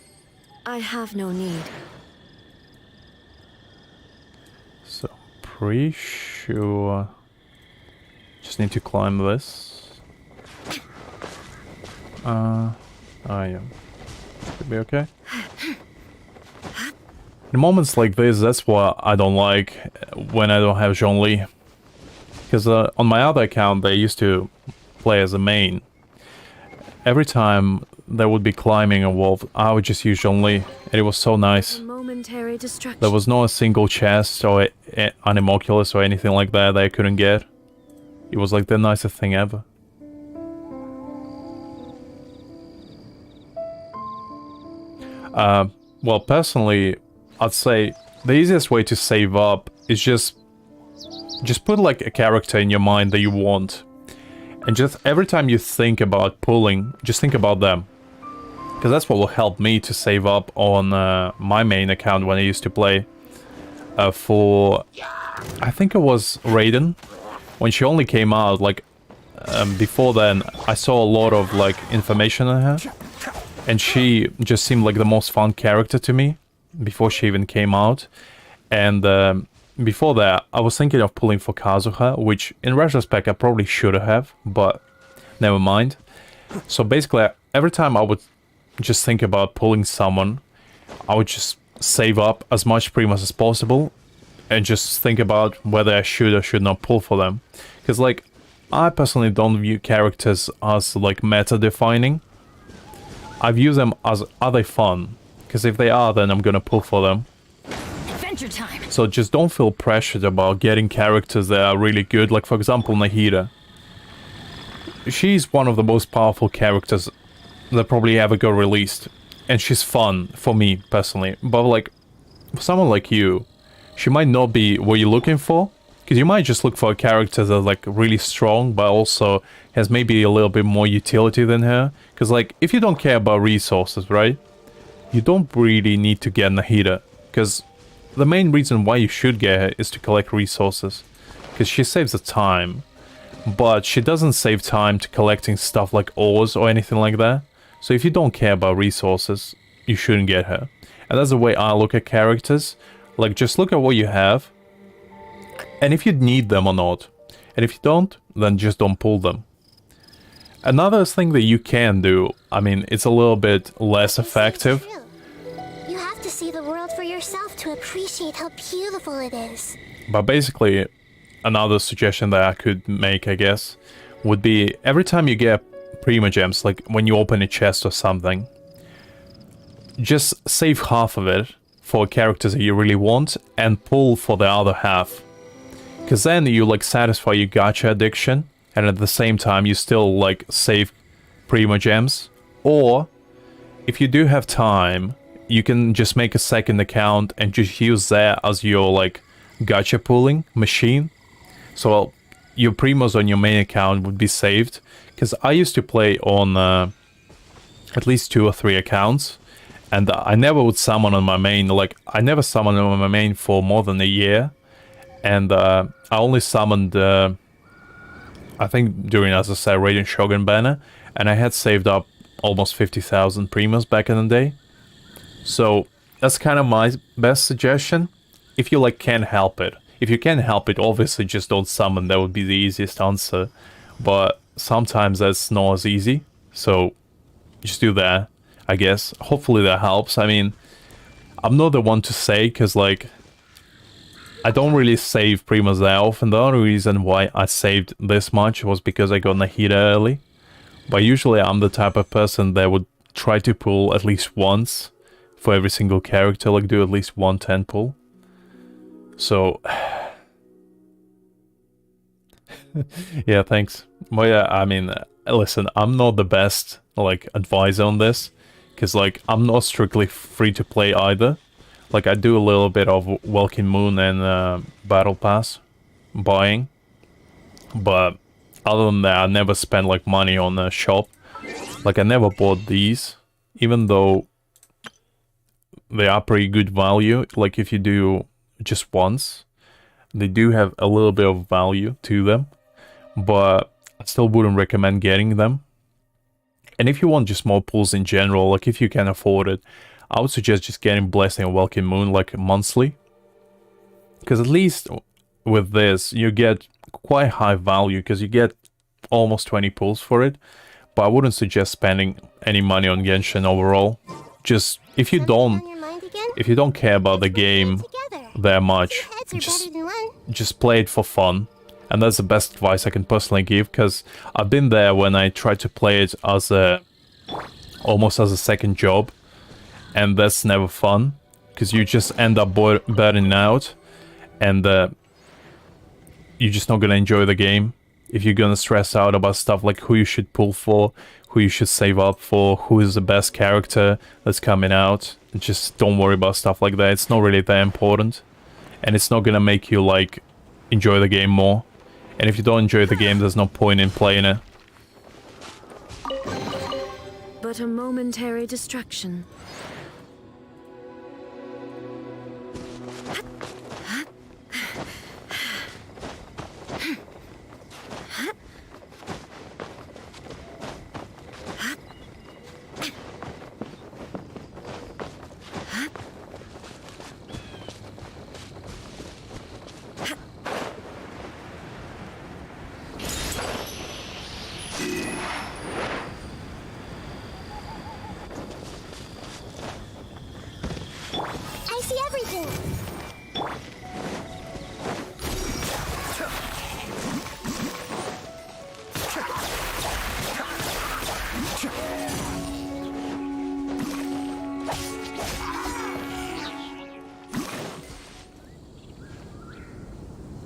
I have no need. So pretty sure just need to climb this. Yeah. Should be okay. In moments like this, that's what I don't like when I don't have Zhongli. Because on my other account, I used to play as a main. Every time there would be climbing involved, I would just use Zhongli, and it was so nice. The momentary distraction. There was no single chest or Animoculus or anything like that I couldn't get. It was like the nicest thing ever. Well, personally, I'd say the easiest way to save up is just put like a character in your mind that you want. And just every time you think about pulling, just think about them. Because that's what will help me to save up on my main account when I used to play. For, I think it was Raiden. When she only came out, like, before then, I saw a lot of, like, information on her. And she just seemed like the most fun character to me, before she even came out. And before that, I was thinking of pulling for Kazuha, which, in retrospect, I probably should have, but never mind. So basically, every time I would just think about pulling someone, I would just save up as much Primus as possible and just think about whether I should or should not pull for them. Because, like, I personally don't view characters as, like, meta-defining. I view them as, are they fun? Because if they are, then I'm gonna pull for them. Adventure time. So just don't feel pressured about getting characters that are really good. Like, for example, Nahida. She's one of the most powerful characters that probably ever got released. And she's fun, for me, personally. But, like, for someone like you, she might not be what you're looking for. Because you might just look for a character that's, like, really strong, but also has maybe a little bit more utility than her. Because, like, if you don't care about resources, right? You don't really need to get Nahida. Because the main reason why you should get her is to collect resources. Because she saves the time. But she doesn't save time to collecting stuff like ores or anything like that. So if you don't care about resources, you shouldn't get her. And that's the way I look at characters. Like, just look at what you have. And if you need them or not. And if you don't, then just don't pull them. Another thing that you can do, I mean, it's a little bit less effective. You have to see the world for yourself to appreciate how beautiful it is. But basically, another suggestion that I could make, I guess, would be every time you get Prima Gems, like when you open a chest or something, just save half of it for characters that you really want and pull for the other half. Because then you like satisfy your gacha addiction and at the same time you still like save Prima Gems. Or if you do have time, you can just make a second account and just use that as your like gacha pulling machine. So your Primos on your main account would be saved. Because I used to play on at least 2 or 3 accounts. And I never would summon on my main. Like, I never summoned on my main for more than a year. And I only summoned, I think, during, as I said, Radiant Shogun banner. And I had saved up almost 50,000 Primos back in the day. So, that's kind of my best suggestion. If you, like, can't help it. If you can't help it, obviously just don't summon. That would be the easiest answer. But sometimes that's not as easy. So, just do that, I guess. Hopefully that helps. I mean, I'm not the one to say, because, like, I don't really save Primas that often. The only reason why I saved this much was because I got Nahida early. But usually I'm the type of person that would try to pull at least once for every single character, like do at least 1 10 pull. So, yeah, thanks. But yeah, I mean, listen, I'm not the best, like, advisor on this. Because, like, I'm not strictly free to play either. Like, I do a little bit of Welkin Moon and Battle Pass buying. But other than that, I never spend, like, money on the shop. Like, I never bought these. Even though they are pretty good value. Like, if you do just once, they do have a little bit of value to them. But I still wouldn't recommend getting them. And if you want just more pulls in general, like if you can afford it, I would suggest just getting Blessing and Welkin Moon like monthly. Because at least with this, you get quite high value because you get almost 20 pulls for it. But I wouldn't suggest spending any money on Genshin overall. Just if you don't care about the game that much, just play it for fun. And that's the best advice I can personally give, because I've been there when I tried to play it as almost as a second job, and that's never fun. because you just end up burning out, and you're just not gonna enjoy the game if you're gonna stress out about stuff like who you should pull for, who you should save up for, who is the best character that's coming out. Just don't worry about stuff like that. It's not really that important, and it's not gonna make you like enjoy the game more. And if you don't enjoy the game, there's no point in playing it. But a momentary distraction. I see everything.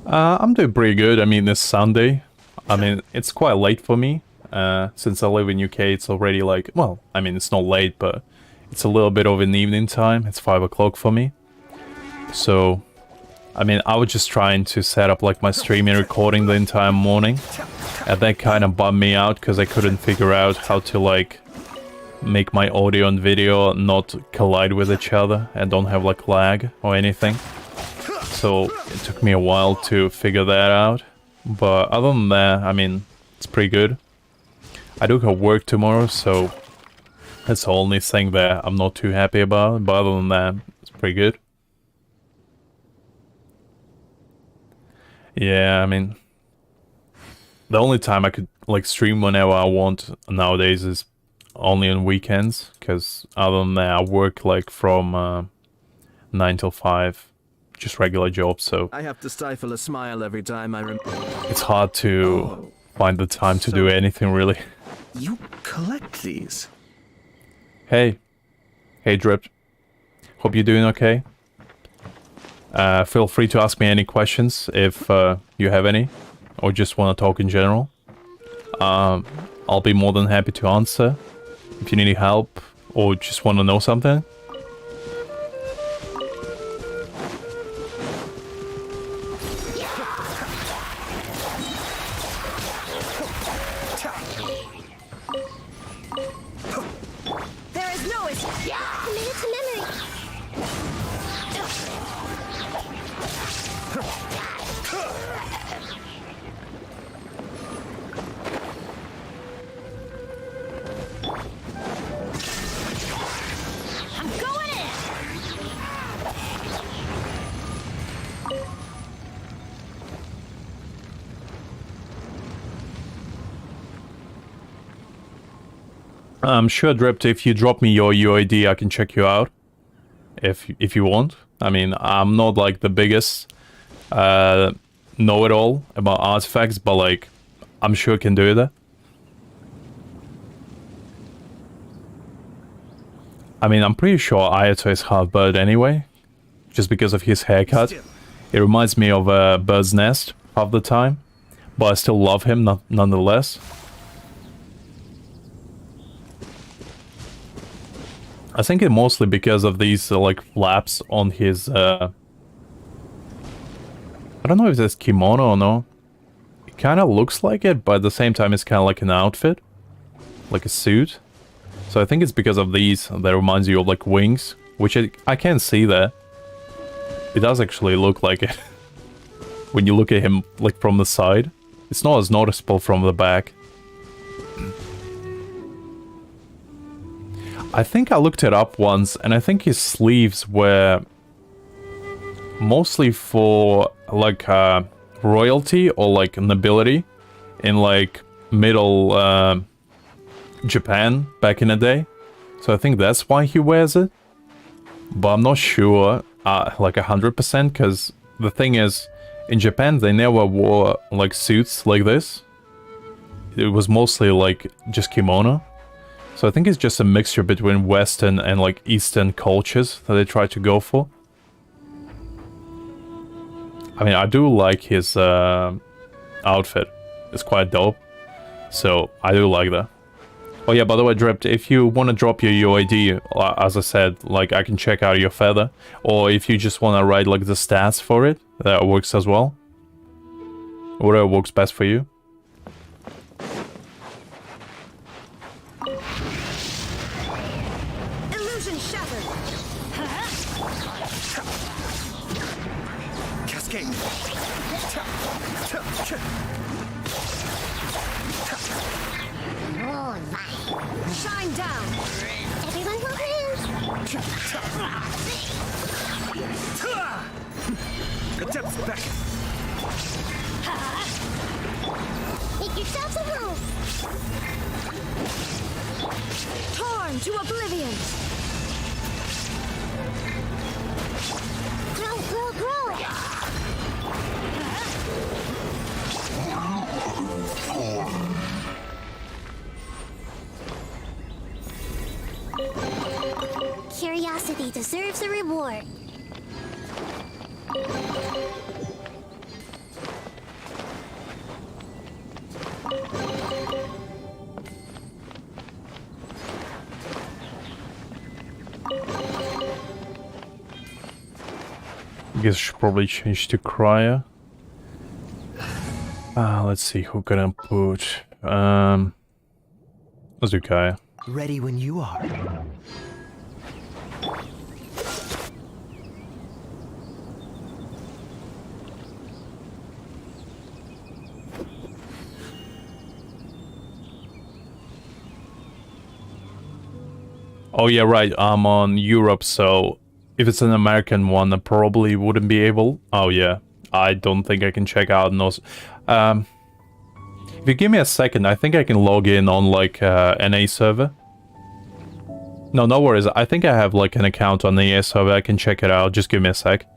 I'm doing pretty good. I mean, it's Sunday. I mean, it's quite late for me. Since I live in UK, it's already like, well, I mean, it's not late, but it's a little bit of an evening time. It's 5 o'clock for me. So, I mean, I was just trying to set up like my streaming recording the entire morning. And that kind of bummed me out because I couldn't figure out how to like make my audio and video not collide with each other and don't have like lag or anything. So it took me a while to figure that out. But other than that, I mean, it's pretty good. I do have work tomorrow, so that's the only thing that I'm not too happy about. But other than that, it's pretty good. Yeah, I mean, the only time I could like stream whenever I want nowadays is only on weekends. Because other than that, I work like from 9 till 5. Just regular job, so I have to stifle a smile every time I it's hard to find the time to do anything really. You collect these? Hey Drip, hope you're doing okay. Feel free to ask me any questions if you have any, or just want to talk in general. I'll be more than happy to answer if you need help or just want to know something. I'm sure, Drept, if you drop me your UID, I can check you out. If you want. I mean, I'm not like the biggest know-it-all about artifacts, but like, I'm sure I can do that. I mean, I'm pretty sure Ayato is half-bird anyway, just because of his haircut. It reminds me of a bird's nest half the time, but I still love him nonetheless. I think it mostly because of these like flaps on his I don't know if that's kimono or no. It kind of looks like it, but at the same time it's kind of like an outfit, like a suit. So I think it's because of these that reminds you of like wings, which I can see that. It does actually look like it when you look at him like from the side. It's not as noticeable from the back. I think I looked it up once, and I think his sleeves were mostly for like royalty or like nobility in like middle Japan back in the day. So I think that's why he wears it. But I'm not sure like 100%, because the thing is, in Japan they never wore like suits like this. It was mostly like just kimono. So I think it's just a mixture between Western and like Eastern cultures that they try to go for. I mean, I do like his outfit. It's quite dope. So I do like that. Oh yeah, by the way, Dripped, if you want to drop your UID, as I said, like I can check out your feather. Or if you just want to write like the stats for it, that works as well. Whatever works best for you. Illusion shattered. Cascade. Shine down. Everyone hold hands. The depths back. Make yourselves at home. Torn to oblivion. Grow, grow, grow. Curiosity deserves a reward. I guess I should probably change to Cryer. Let's see, who can I put? Let's do Kaya. Ready when you are. Oh yeah, right, I'm on Europe, so if it's an American one, I probably wouldn't be able. Oh yeah, I don't think I can check out those. If you give me a second, I think I can log in on like NA server. No, no worries. I think I have like an account on the NA server. I can check it out. Just give me a sec.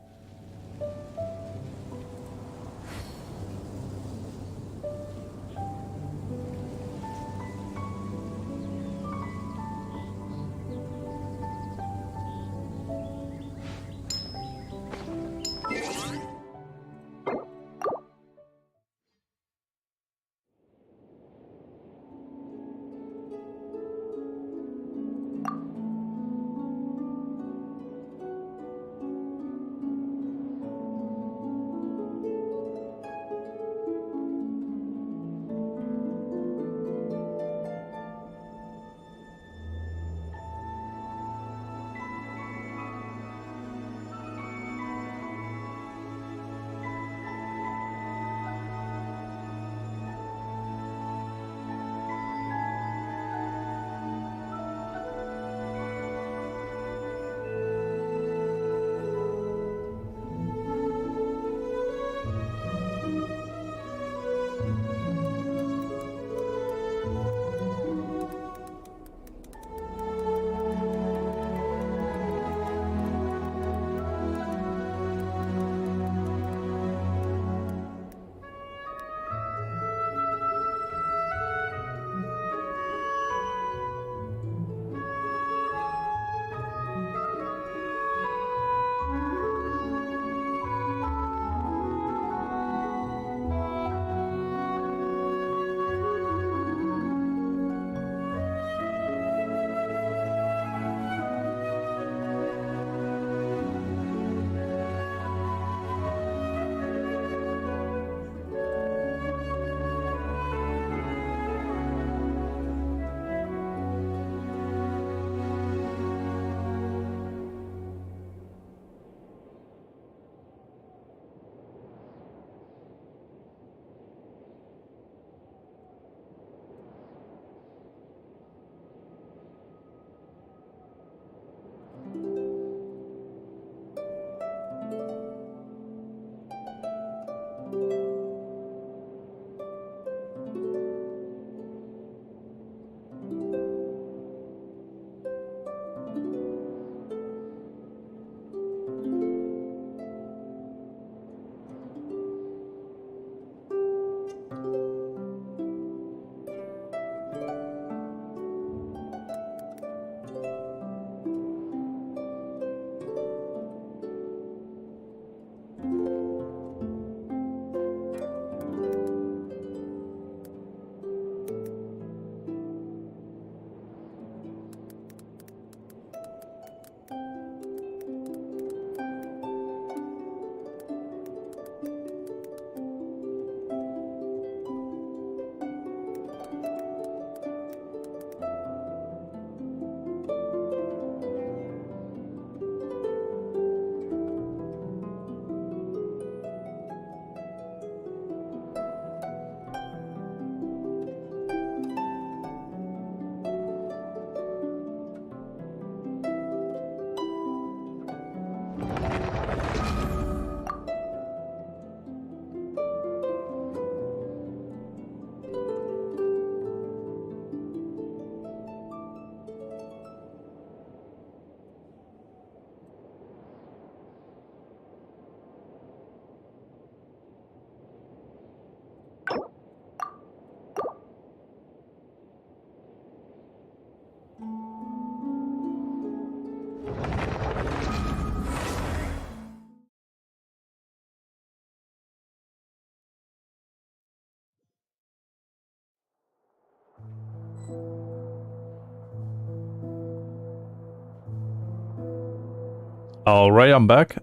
Alright, I'm back.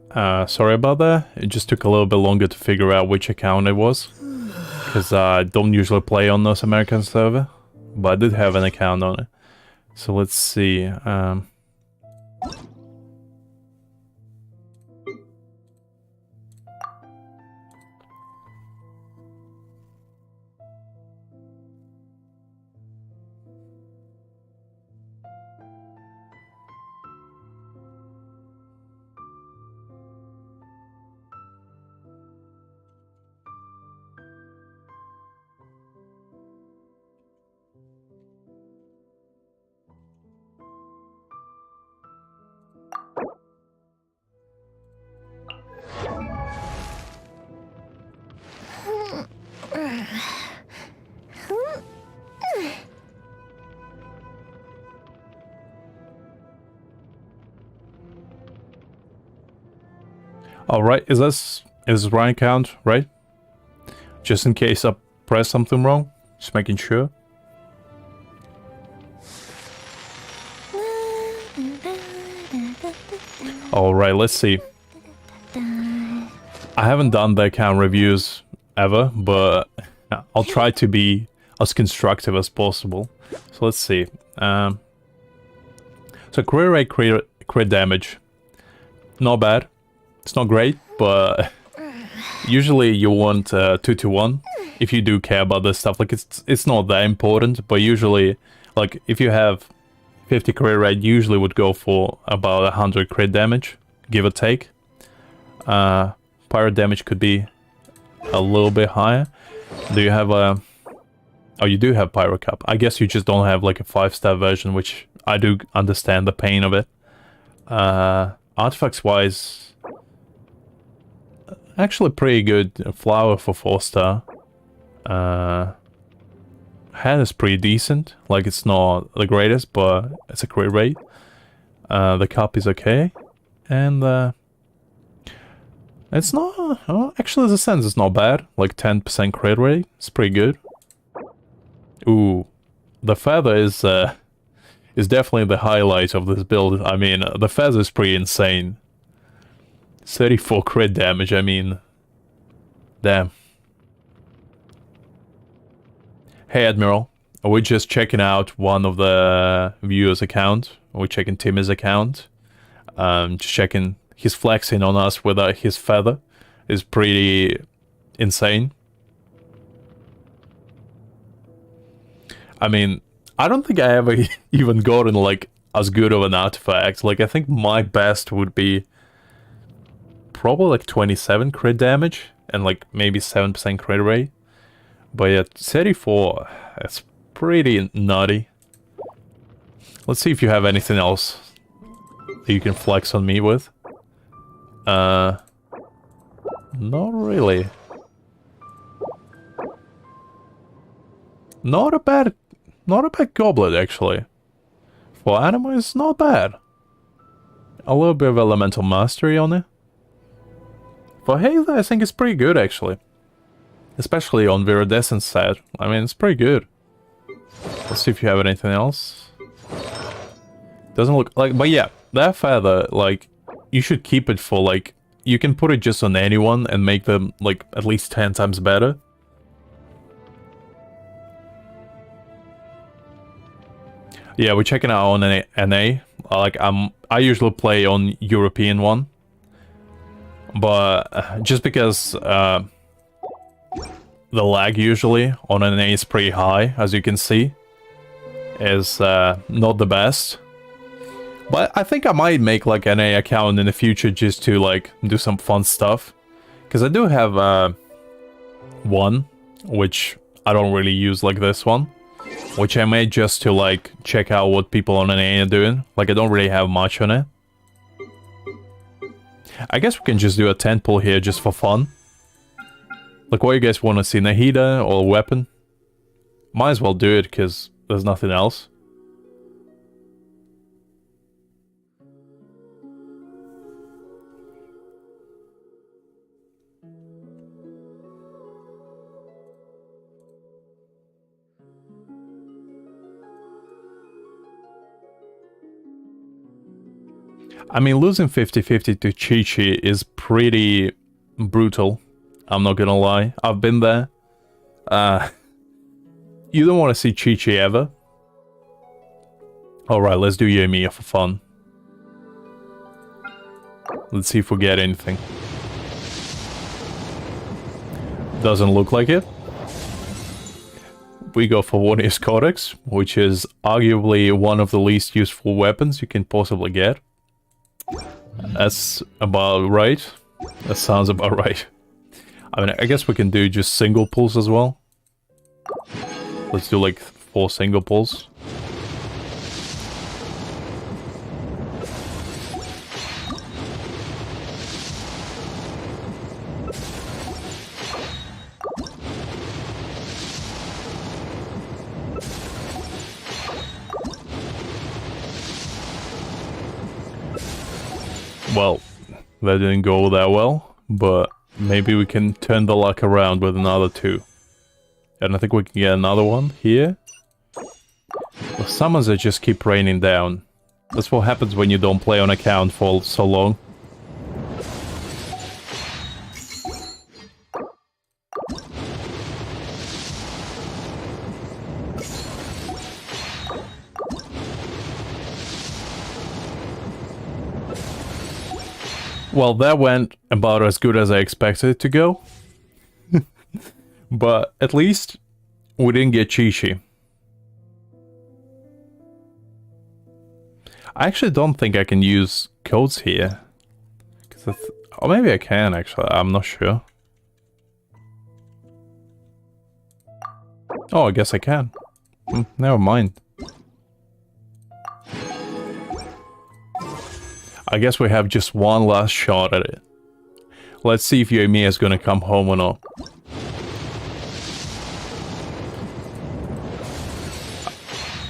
Sorry about that. It just took a little bit longer to figure out which account it was. Because I don't usually play on North American server. But I did have an account on it. So let's see. Alright, is this right account, right? Just in case I press something wrong. Just making sure. Alright, let's see. I haven't done the account reviews ever, but I'll try to be as constructive as possible. So let's see. So crit rate, crit damage. Not bad. It's not great, but usually you want 2 to 1 if you do care about this stuff. Like it's not that important, but usually, like if you have 50 crit rate, usually would go for about 100 crit damage, give or take. Pirate damage could be a little bit higher. Do you have a... Oh, you do have Pyro Cup. I guess you just don't have like a 5-star version, which I do understand the pain of it. Artifacts wise, actually pretty good. Flower for 4-star. Head is pretty decent. Like it's not the greatest, but it's a crit rate. The cup is okay. And it's not... Oh, actually the sense is not bad. Like 10% crit rate. It's pretty good. Ooh. The feather is definitely the highlight of this build. I mean, the feather is pretty insane. 34 crit damage, I mean... Damn. Hey Admiral, we're just checking out one of the viewers' account. We're checking Timmy's account. Just checking, he's flexing on us with his feather. Is pretty insane. I mean, I don't think I ever even gotten like as good of an artifact. Like I think my best would be probably like 27 crit damage and like maybe 7% crit rate. But yeah, 34, that's pretty nutty. Let's see if you have anything else that you can flex on me with. Not really. Not a bad goblet, actually. For anima, it's not bad. A little bit of elemental mastery on it. For Haze, I think it's pretty good, actually. Especially on Viridescent set. I mean, it's pretty good. Let's see if you have anything else. Doesn't look like... But yeah, that feather, like, you should keep it for, like... You can put it just on anyone and make them, like, at least 10 times better. Yeah, we're checking out on NA. Like, I usually play on European one. But just because... the lag usually on NA is pretty high, as you can see. Is not the best. But I think I might make like an NA account in the future just to like do some fun stuff. Because I do have one, which I don't really use like this one. Which I made just to like check out what people on NA are doing. Like I don't really have much on it. I guess we can just do a 10 pull here just for fun. Like, what you guys want to see? Nahida or weapon? Might as well do it, because there's nothing else. I mean, losing 50-50 to Chi-Chi is pretty brutal. I'm not gonna lie. I've been there. You don't want to see Chi-Chi ever. Alright, let's do Yoimiya for fun. Let's see if we get anything. Doesn't look like it. We go for Warrior's Codex, which is arguably one of the least useful weapons you can possibly get. That's about right. That sounds about right. I mean, I guess we can do just single pulls as well. Let's do like 4 single pulls. Well, that didn't go that well, but maybe we can turn the luck around with another 2. And I think we can get another one here. The summons that just keep raining down. That's what happens when you don't play on account for so long. Well, that went about as good as I expected it to go. But at least we didn't get Chi-Chi. I actually don't think I can use codes here. Or maybe I can, actually. I'm not sure. Oh, I guess I can. Never mind. I guess we have just one last shot at it. Let's see if Yoimiya is gonna come home or not.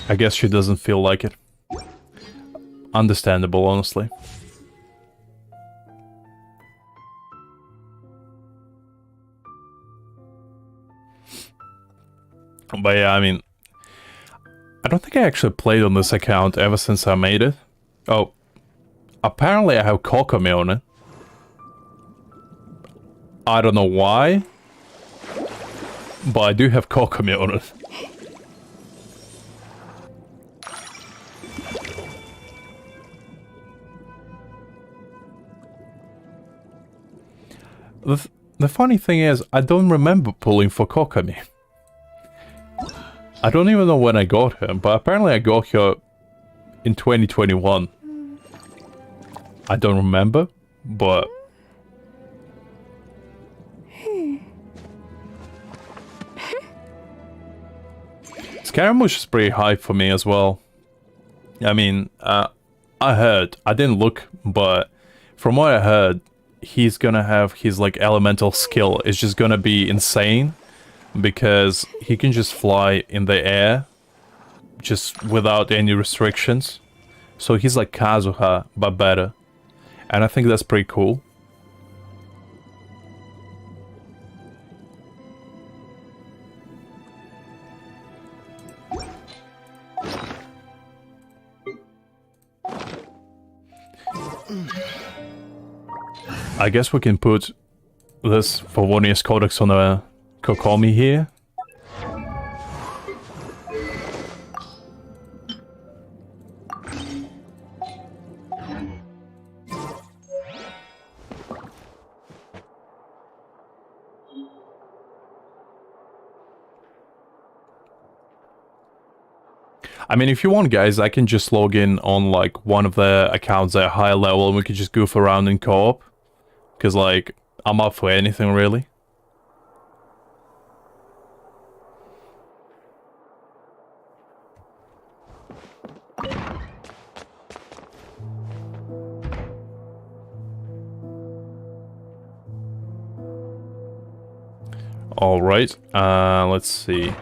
I guess she doesn't feel like it. Understandable, honestly. But yeah, I mean, I don't think I actually played on this account ever since I made it. Oh, apparently I have Kokomi on it. I don't know why, but I do have Kokomi on it. The funny thing is, I don't remember pulling for Kokomi. I don't even know when I got her, but apparently I got her in 2021. I don't remember, but... Scaramouche is pretty hype for me as well. I mean, I heard, I didn't look, but from what I heard, he's gonna have his like elemental skill. It's just gonna be insane because he can just fly in the air just without any restrictions. So he's like Kazuha, but better. And I think that's pretty cool. I guess we can put this Favonius Codex on a Kokomi here. I mean, if you want, guys, I can just log in on, like, one of the accounts at a higher level and we could just goof around in co-op. Because, like, I'm up for anything, really. Alright, let's see.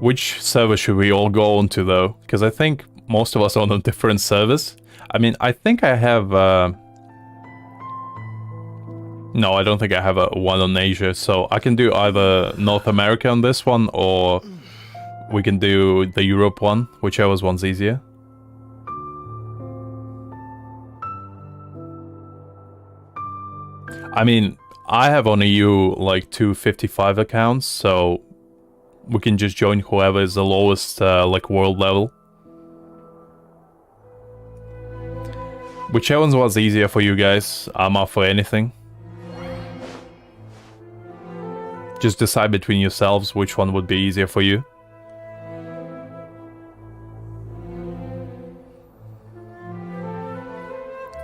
Which server should we all go onto, though? Because I think most of us are on different servers. I mean, I think I have No, I don't think I have a one on Asia, so I can do either North America on this one, or we can do the Europe one, whichever one's easier. I mean, I have on EU like 255 accounts, so we can just join whoever is the lowest like world level. Whichever one's easier for you guys, I'm up for anything. Just decide between yourselves which one would be easier for you.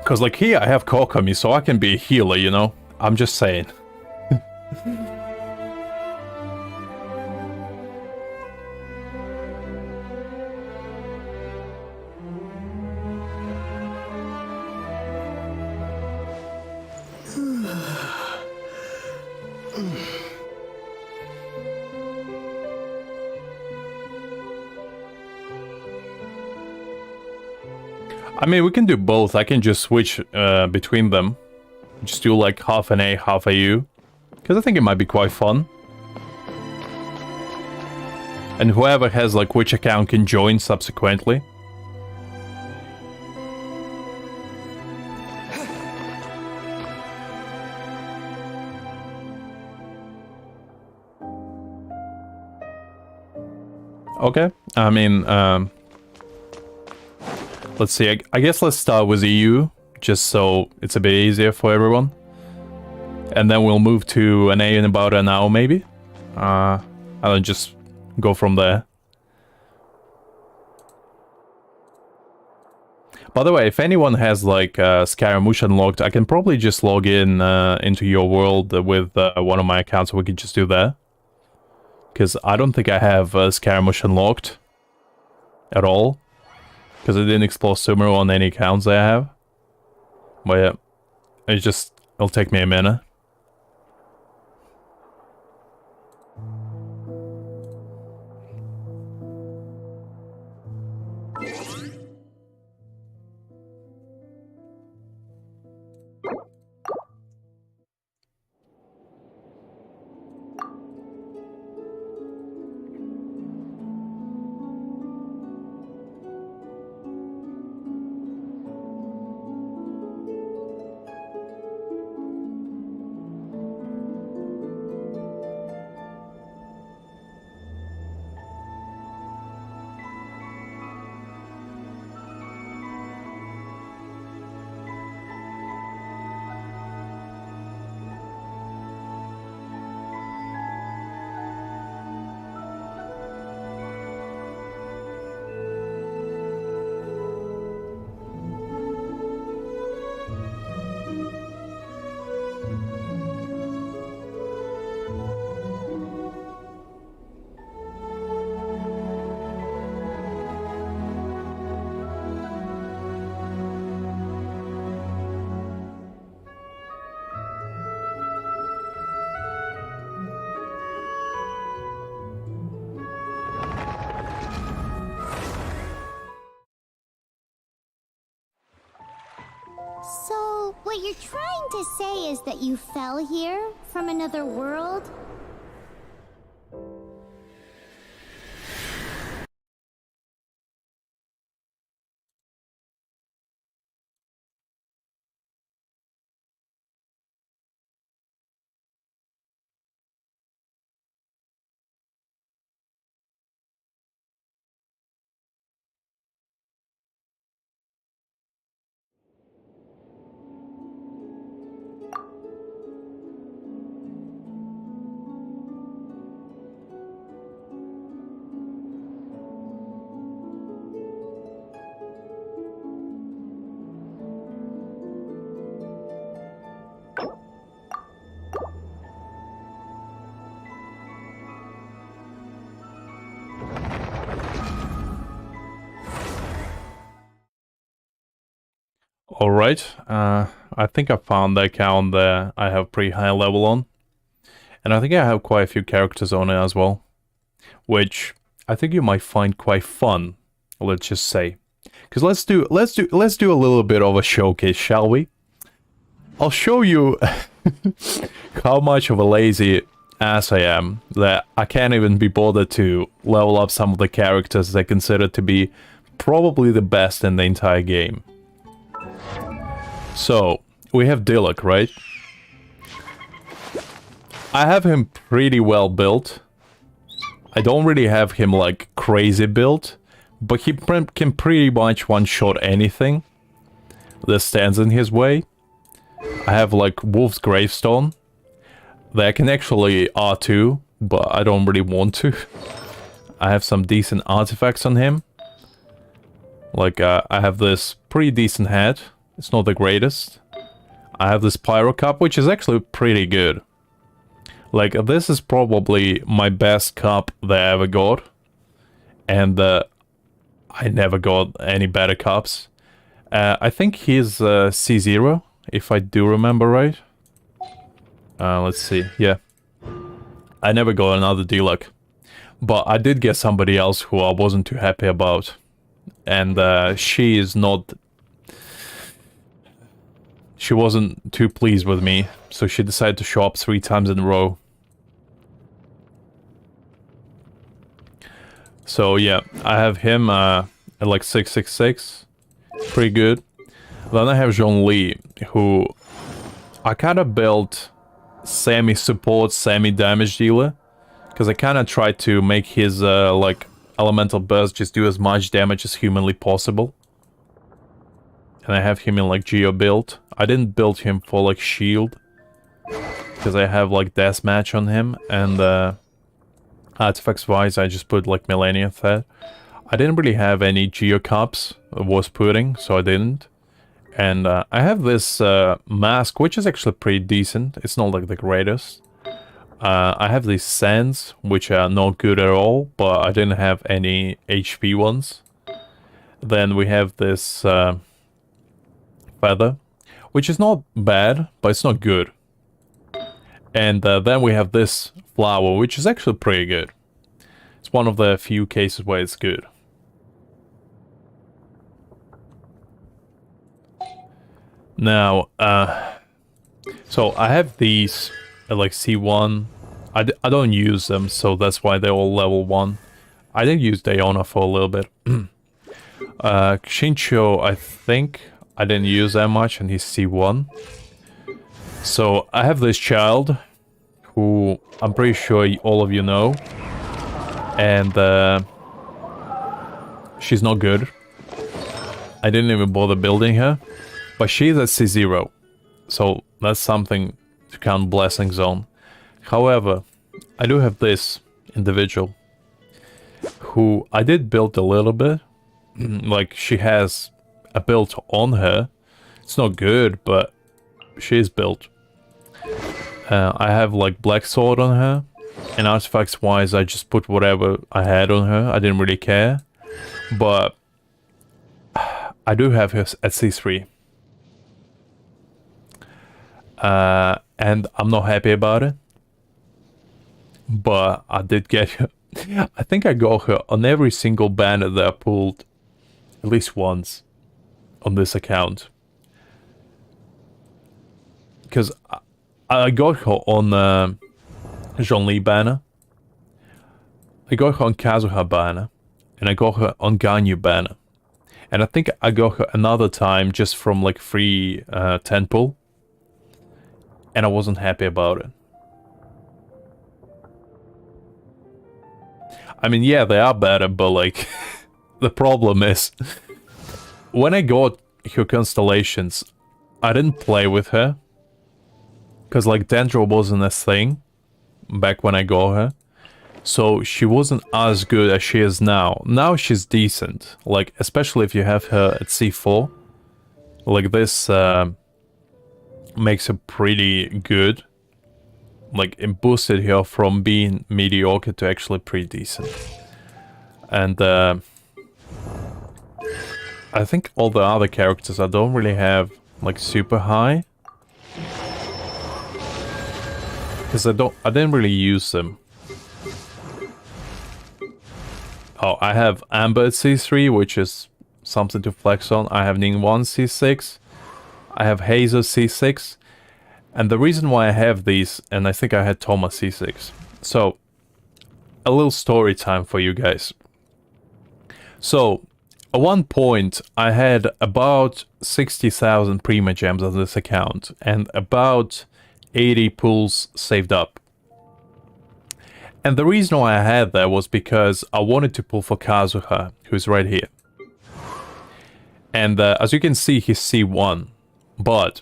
Cause like here I have Kokami, so I can be a healer, you know? I'm just saying. I mean, we can do both. I can just switch between them. Just do like half an A, half a U. Because I think it might be quite fun. And whoever has like which account can join subsequently. Okay, I mean, let's see, I guess let's start with EU, just so it's a bit easier for everyone. And then we'll move to an A in about an hour, maybe? And then just go from there. By the way, if anyone has, like, Scaramouche unlocked, I can probably just log in into your world with one of my accounts, so we can just do that. Because I don't think I have Scaramouche unlocked at all. Because I didn't explore Sumeru on any accounts I have. But yeah, it'll take me a minute. So, what you're trying to say is that you fell here from another world? Alright, I think I found the account that I have pretty high level on. And I think I have quite a few characters on it as well. Which I think you might find quite fun, let's just say. Because let's do a little bit of a showcase, shall we? I'll show you how much of a lazy ass I am that I can't even be bothered to level up some of the characters I consider to be probably the best in the entire game. So, we have Diluc, right? I have him pretty well built. I don't really have him like crazy built, but he can pretty much one-shot anything that stands in his way. I have like Wolf's Gravestone that can actually R2, but I don't really want to. I have some decent artifacts on him. Like I have this pretty decent hat. It's not the greatest. I have this Pyro Cup, which is actually pretty good. Like, this is probably my best cup that I ever got. And I never got any better cups. I think he's C0, if I do remember right. Let's see, yeah. I never got another Diluc. But I did get somebody else who I wasn't too happy about. And she is not... She wasn't too pleased with me, so she decided to show up 3 times in a row. So yeah, I have him at like 666, pretty good. Then I have Zhongli, who I kind of built semi-support, semi-damage dealer, because I kind of tried to make his like elemental burst just do as much damage as humanly possible. And I have him in like Geo build. I didn't build him for like shield, because I have like deathmatch on him, and artifacts wise I just put like Millennium Thread. I didn't really have any Geo cups worth putting, so I didn't. And I have this mask, which is actually pretty decent. It's not like the greatest. I have these sands, which are not good at all, but I didn't have any HP ones. Then we have this feather, which is not bad, but it's not good. And then we have this flower, which is actually pretty good. It's one of the few cases where it's good. Now, so I have these at like C1. I don't use them, so that's why they're all level 1. I did use Diona for a little bit. Shincho, I think I didn't use that much, and he's C1. So I have this child, who I'm pretty sure all of you know. And she's not good. I didn't even bother building her. But she's at C0. So that's something to count blessings on. However, I do have this individual who I did build a little bit. Like, she has a build on her. It's not good, but she is built. I have like Black Sword on her. And artifacts wise, I just put whatever I had on her. I didn't really care. But I do have her at C3. And I'm not happy about it. But I did get her. I think I got her on every single banner that I pulled at least once on this account. Because I got her on Zhongli banner. I got her on Kazuha banner. And I got her on Ganyu banner. And I think I got her another time just from like free 10 pull. And I wasn't happy about it. I mean, yeah, they are better, but like, the problem is, when I got her constellations, I didn't play with her. Because like, Dendro wasn't a thing back when I got her. So she wasn't as good as she is now. Now she's decent. Like, especially if you have her at C4. Like, this makes her pretty good. Like, it boosted her from being mediocre to actually pretty decent. And I think all the other characters I don't really have like super high. Because I didn't really use them. Oh, I have Amber at C3, which is something to flex on. I have Ningguang C6. I have Hazel C6. And the reason why I have these, and I think I had Thomas C6. So, a little story time for you guys. So, at one point, I had about 60,000 Prima Gems on this account, and about 80 pools saved up. And the reason why I had that was because I wanted to pull for Kazuha, who's right here. And as you can see, he's C1. But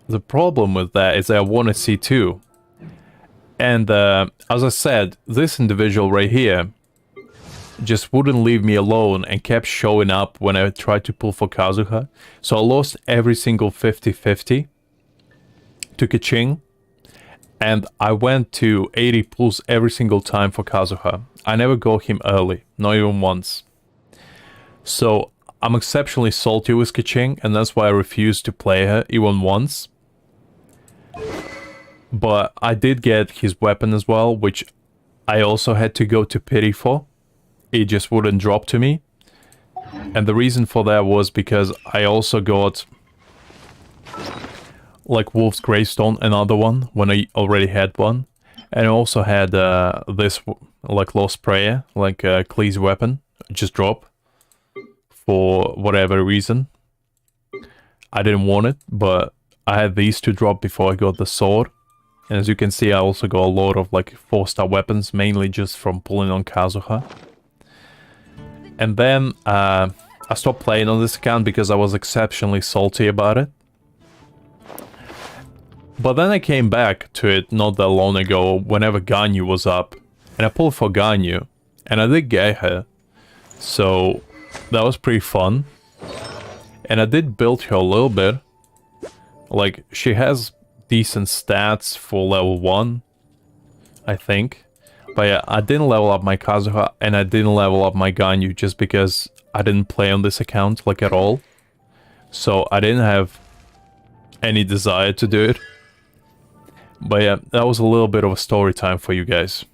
the problem with that is that I wanted C2. And as I said, this individual right here just wouldn't leave me alone and kept showing up when I tried to pull for Kazuha. So I lost every single 50-50 to Kaching. And I went to 80 pulls every single time for Kazuha. I never got him early, not even once. So I'm exceptionally salty with Kaching, and that's why I refused to play her even once. But I did get his weapon as well, which I also had to go to pity for. It just wouldn't drop to me. And the reason for that was because I also got like Wolf's Greystone, another one, when I already had one. And I also had this, like, Lost Prayer, like Klee's weapon, just drop. For whatever reason. I didn't want it, but I had these two drop before I got the sword. And as you can see, I also got a lot of, like, 4-star weapons, mainly just from pulling on Kazuha. And then, I stopped playing on this account because I was exceptionally salty about it. But then I came back to it not that long ago, whenever Ganyu was up. And I pulled for Ganyu, and I did get her. So that was pretty fun. And I did build her a little bit. Like, she has decent stats for level 1, I think. But yeah, I didn't level up my Kazuha, and I didn't level up my Ganyu just because I didn't play on this account, like, at all. So I didn't have any desire to do it. But yeah, that was a little bit of a story time for you guys.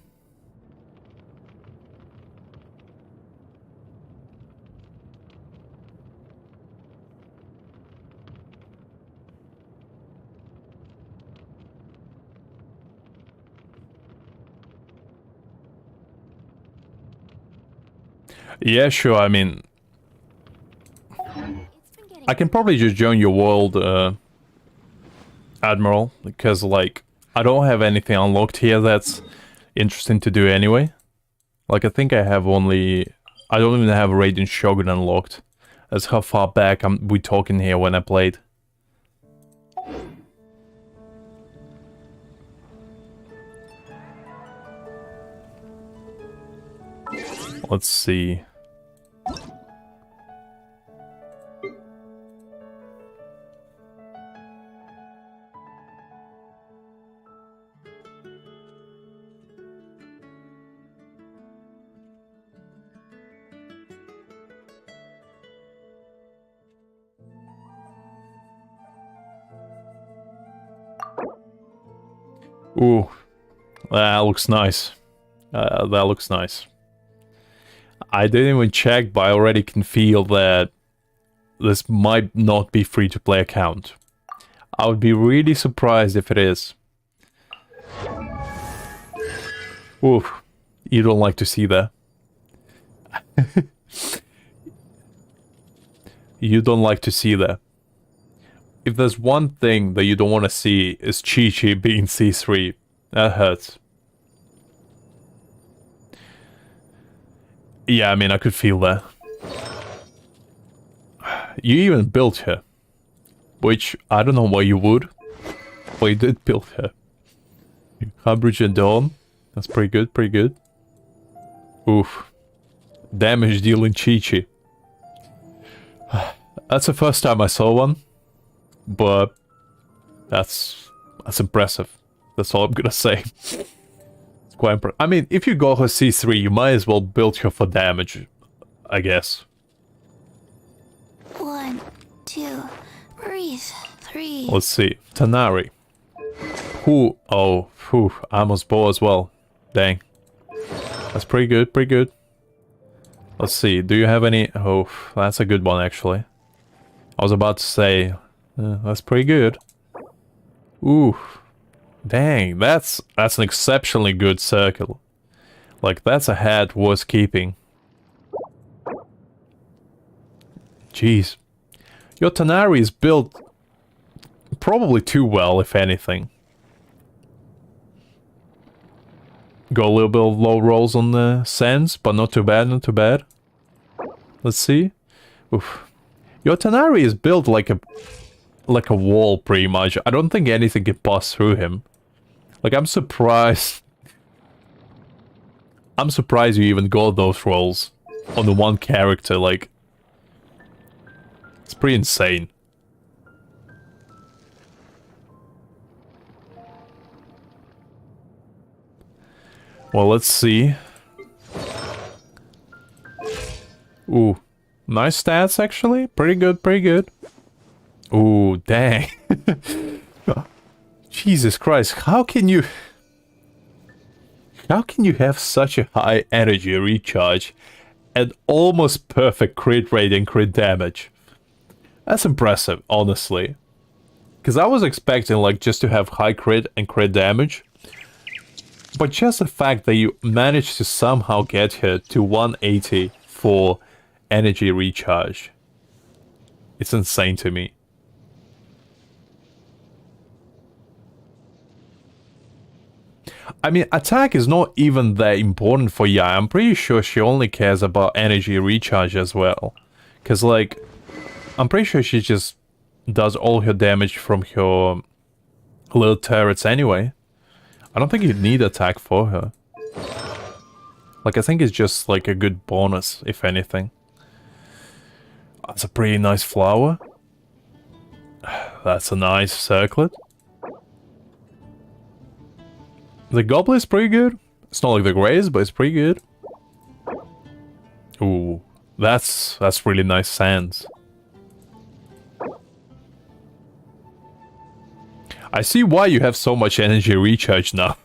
Yeah, sure, I mean, I can probably just join your world, Admiral, because, like, I don't have anything unlocked here that's interesting to do anyway. Like, I think I have only... I don't even have Radiant Shogun unlocked. That's how far back we talking here when I played. Let's see. Ooh, that looks nice. That looks nice. I didn't even check, but I already can feel that this might not be free-to-play account. I would be really surprised if it is. Ooh, you don't like to see that. You don't like to see that. If there's one thing that you don't want to see is Chi-Chi being C3. That hurts. Yeah, I mean, I could feel that. You even built her. Which, I don't know why you would. But you did build her. Coverage and Dawn. That's pretty good, pretty good. Oof. Damage dealing Chi-Chi. That's the first time I saw one. But that's impressive. That's all I'm gonna say. It's quite impressive. I mean, if you go her C3, you might as well build her for damage, I guess. 1, 2, breathe. 3. Let's see. Tanari. Who? Oh, whew. Amos Bow as well. Dang. That's pretty good, pretty good. Let's see. Do you have any? Oh, that's a good one, actually. I was about to say, that's pretty good. Ooh. Dang, that's an exceptionally good circle. Like, that's a hat worth keeping. Jeez. Your Tanari is built probably too well, if anything. Got a little bit of low rolls on the sense, but not too bad, not too bad. Let's see. Oof. Your Tanari is built like a wall, pretty much. I don't think anything can pass through him. Like, I'm surprised. I'm surprised you even got those rolls on the one character, like... It's pretty insane. Well, let's see. Ooh. Nice stats, actually. Pretty good, pretty good. Ooh, dang. Jesus Christ, how can you have such a high energy recharge and almost perfect crit rate and crit damage? That's impressive, honestly. Because I was expecting, like, just to have high crit and crit damage. But just the fact that you managed to somehow get her to 180 for energy recharge. It's insane to me. I mean, attack is not even that important for Yai. I'm pretty sure she only cares about energy recharge as well. Because, like, I'm pretty sure she just does all her damage from her little turrets anyway. I don't think you need attack for her. Like, I think it's just, like, a good bonus, if anything. That's a pretty nice flower. That's a nice circlet. The goblet is pretty good. It's not like the greatest, but it's pretty good. Ooh, that's really nice sands. I see why you have so much energy recharge now.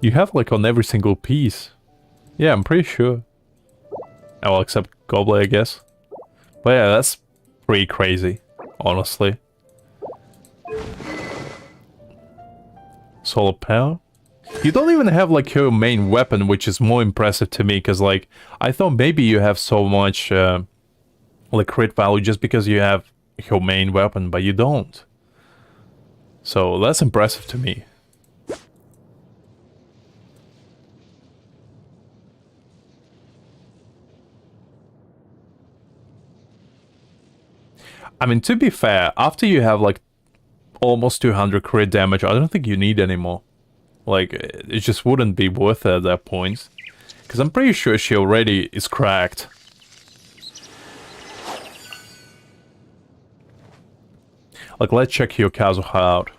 You have like on every single piece. Yeah, I'm pretty sure. Oh, well, except goblet, I guess. But yeah, that's pretty crazy, honestly. Solar power. You don't even have like your main weapon, which is more impressive to me, because like I thought maybe you have so much like crit value just because you have your main weapon, but you don't. So that's impressive to me. I mean, to be fair, after you have like almost 200 crit damage, I don't think you need any more. Like, it just wouldn't be worth it at that point. Because I'm pretty sure she already is cracked. Like, let's check your Kazuha out.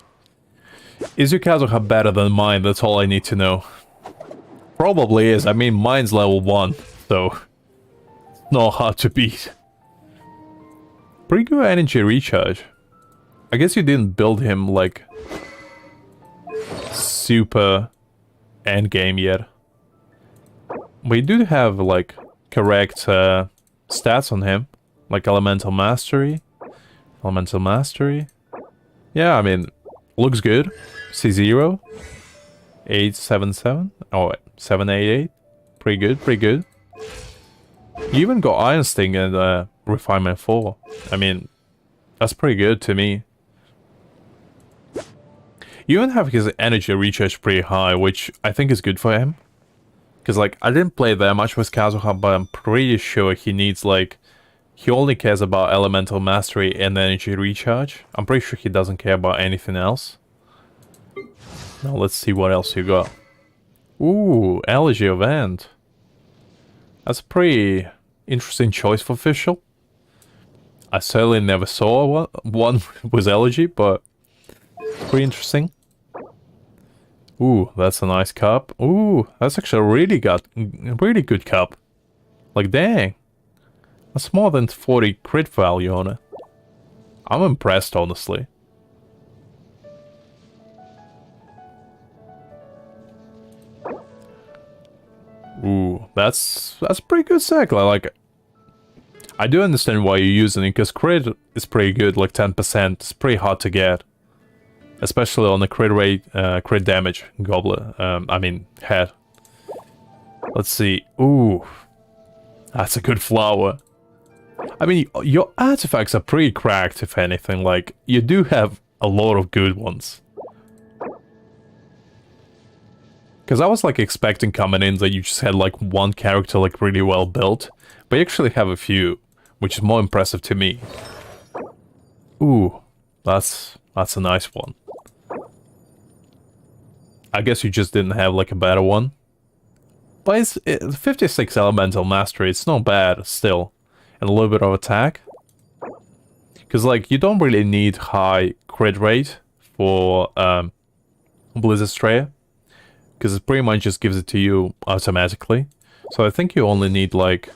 Is your Kazuha better than mine? That's all I need to know. Probably is. I mean, mine's level 1, so... not hard to beat. Pretty good energy recharge. I guess you didn't build him, like... super endgame yet. But you do have, like, correct stats on him. Like Elemental Mastery. Elemental Mastery. Yeah, I mean, looks good. C0. 877. Oh, 788. Pretty good, pretty good. You even got Iron Sting and Refinement 4. I mean, that's pretty good to me. You even have his energy recharge pretty high, which I think is good for him. Because, like, I didn't play that much with Kazuha, but I'm pretty sure he needs, like... He only cares about Elemental Mastery and energy recharge. I'm pretty sure he doesn't care about anything else. Now let's see what else you got. Ooh, Elegy Event. That's a pretty interesting choice for Official. I certainly never saw one with Elegy, but... pretty interesting. Ooh, that's a nice cup. Ooh, that's actually a really good cup. Like, dang. That's more than 40 crit value on it. I'm impressed, honestly. Ooh, that's pretty good cycle. I like it. I do understand why you're using it, because crit is pretty good, like 10%. It's pretty hard to get. Especially on the crit rate, crit damage goblet. I mean, head. Let's see. Ooh. That's a good flower. I mean, your artifacts are pretty cracked, if anything. Like, you do have a lot of good ones. Because I was, like, expecting coming in that you just had, like, one character, like, really well built. But you actually have a few, which is more impressive to me. Ooh, that's a nice one. I guess you just didn't have, like, a better one. But it's 56 elemental mastery, it's not bad, still. And a little bit of attack. Because, like, you don't really need high crit rate for Blizzard Strayer. Because it pretty much just gives it to you automatically. So I think you only need, like,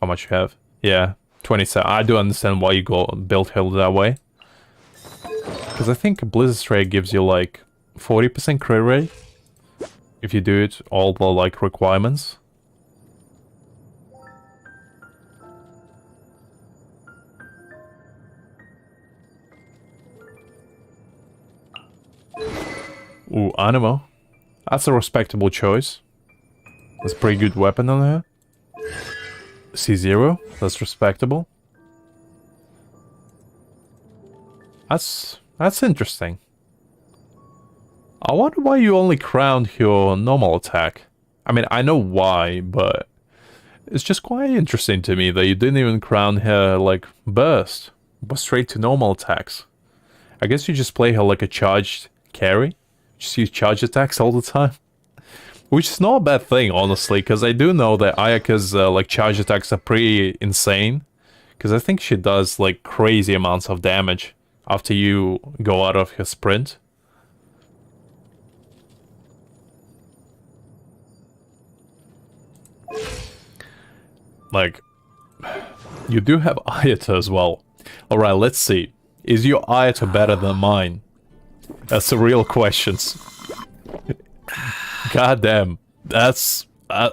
how much you have? Yeah, 27. I do understand why you build her that way. Because I think Blizzard Strayer gives you, like, 40% crit rate. If you do it, all the, like, requirements. Ooh, Animo. That's a respectable choice. That's a pretty good weapon on her. C0, that's respectable. That's interesting. I wonder why you only crowned your normal attack. I mean, I know why, but it's just quite interesting to me that you didn't even crown her, like, burst. But straight to normal attacks. I guess you just play her like a charged carry. Just use charge attacks all the time. Which is not a bad thing, honestly, because I do know that Ayaka's, like, charge attacks are pretty insane. Because I think she does, like, crazy amounts of damage after you go out of her sprint. Like, you do have Ayata as well. Alright, let's see. Is your Ayata better than mine? That's the real questions. God damn. That's... I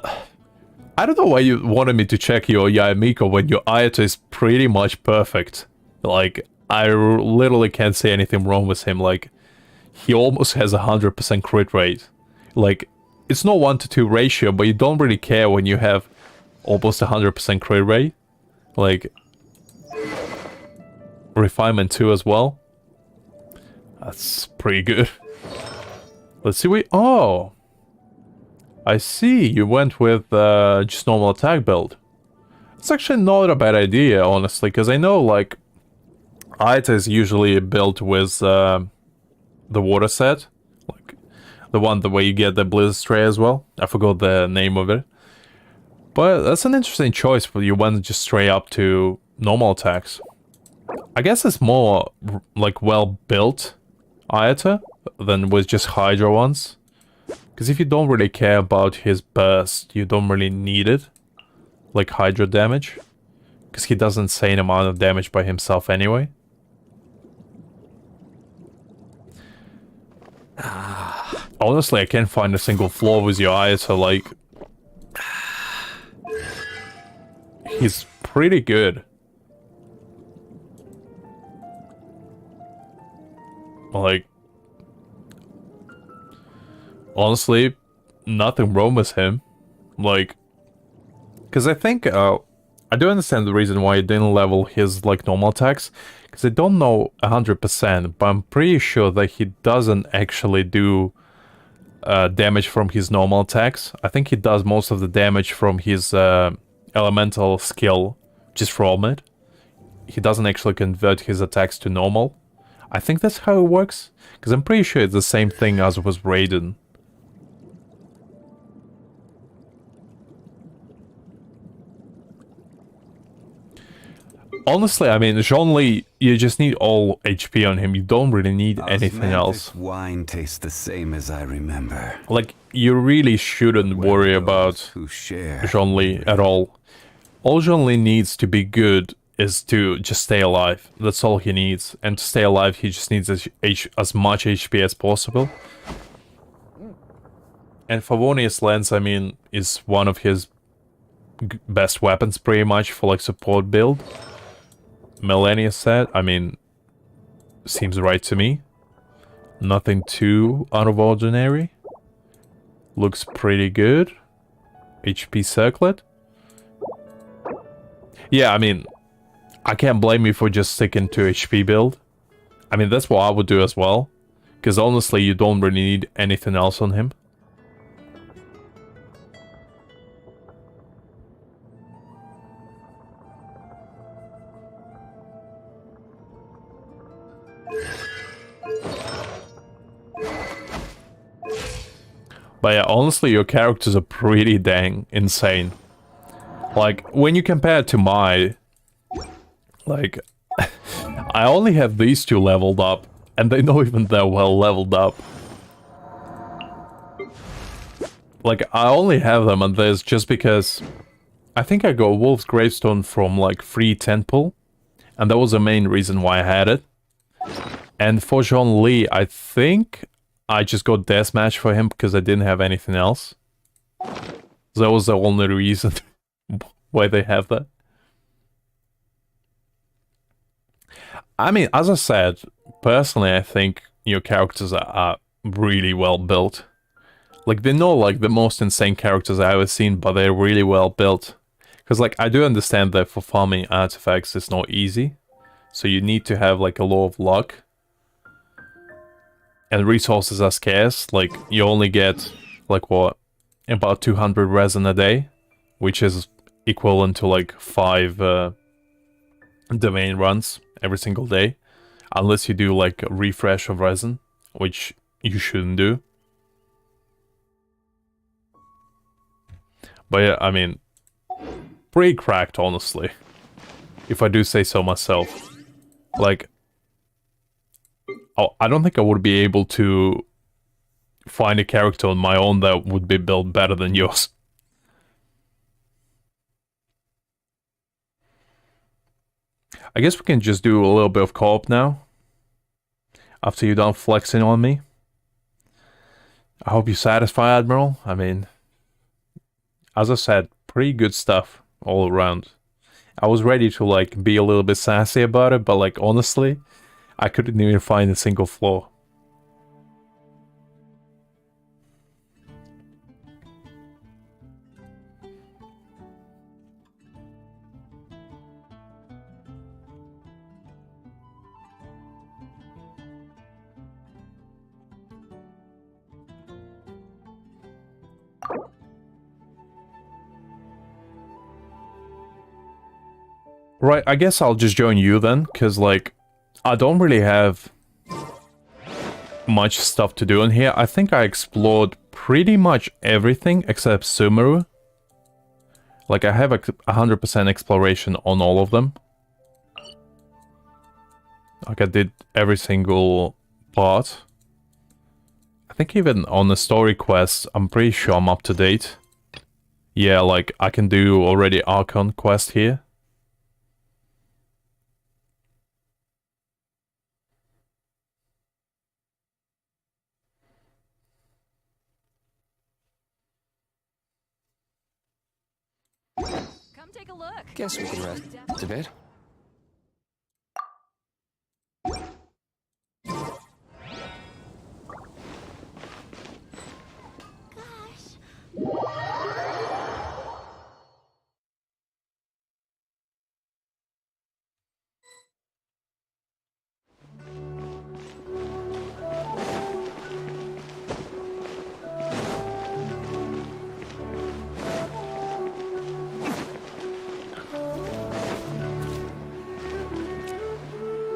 don't know why you wanted me to check your Yamiko when your Ayata is pretty much perfect. Like, I literally can't say anything wrong with him. Like, he almost has 100% crit rate. Like, it's not 1 to 2 ratio, but you don't really care when you have almost 100% crit rate. Like, refinement 2 as well. That's pretty good. Let's see, oh! I see, you went with just normal attack build. It's actually not a bad idea, honestly, because I know, like, Ayata is usually built with the water set. Like, the one the way you get the Blizzard Stray as well. I forgot the name of it. But that's an interesting choice, but you went just straight up to normal attacks. I guess it's more, like, well-built Ayata than with just Hydra ones. Because if you don't really care about his burst, you don't really need it. Like Hydra damage. Because he does an insane amount of damage by himself anyway. Honestly, I can't find a single flaw with your Ayata, like... He's pretty good. Like... Honestly, nothing wrong with him. Like... Because I think, I do understand the reason why he didn't level his, like, normal attacks. Because I don't know 100%, but I'm pretty sure that he doesn't actually do damage from his normal attacks. I think he does most of the damage from his elemental skill, just from it. He doesn't actually convert his attacks to normal. I think that's how it works. Because I'm pretty sure it's the same thing as with Raiden. Honestly, I mean, Zhongli, you just need all HP on him. You don't really need anything else. Wine tastes the same as I remember. Like, you really shouldn't worry about Zhongli at all. All Zhongli needs to be good is to just stay alive. That's all he needs. And to stay alive, he just needs as much HP as possible. And Favonius Lens, I mean, is one of his best weapons pretty much for, like, support build. Millennia set, I mean, seems right to me. Nothing too out of ordinary. Looks pretty good. HP circlet. Yeah, I mean, I can't blame you for just sticking to HP build. I mean, that's what I would do as well. Because honestly, you don't really need anything else on him. But yeah, honestly, your characters are pretty dang insane. Like, when you compare it to my... Like, I only have these two leveled up, and they're not even that well leveled up. Like, I only have them on this just because... I think I got Wolf's Gravestone from, like, free temple, and that was the main reason why I had it. And for John Lee, I think I just got Deathmatch for him because I didn't have anything else. That was the only reason why they have that. I mean, as I said, personally, I think your characters are really well built. Like, they're not like the most insane characters I've ever seen, but they're really well built. Because, like, I do understand that for farming artifacts, it's not easy. So you need to have, like, a lot of luck. And resources are scarce. Like, you only get, like, what? About 200 resin a day. Which is equivalent to, like, 5 domain runs every single day. Unless you do, like, a refresh of resin. Which you shouldn't do. But yeah, I mean... pretty cracked, honestly. If I do say so myself. Like... oh, I don't think I would be able to find a character on my own that would be built better than yours. I guess we can just do a little bit of co-op now. After you're done flexing on me. I hope you're satisfied, Admiral. I mean, as I said, pretty good stuff all around. I was ready to, like, be a little bit sassy about it, but, like, honestly... I couldn't even find a single flaw. Right, I guess I'll just join you then, because, like... I don't really have much stuff to do in here. I think I explored pretty much everything except Sumeru. Like, I have 100% exploration on all of them. Like, I did every single part. I think even on the story quest, I'm pretty sure I'm up to date. Yeah, like, I can do already Archon quest here. Come take a look. Guess we can rest a bit.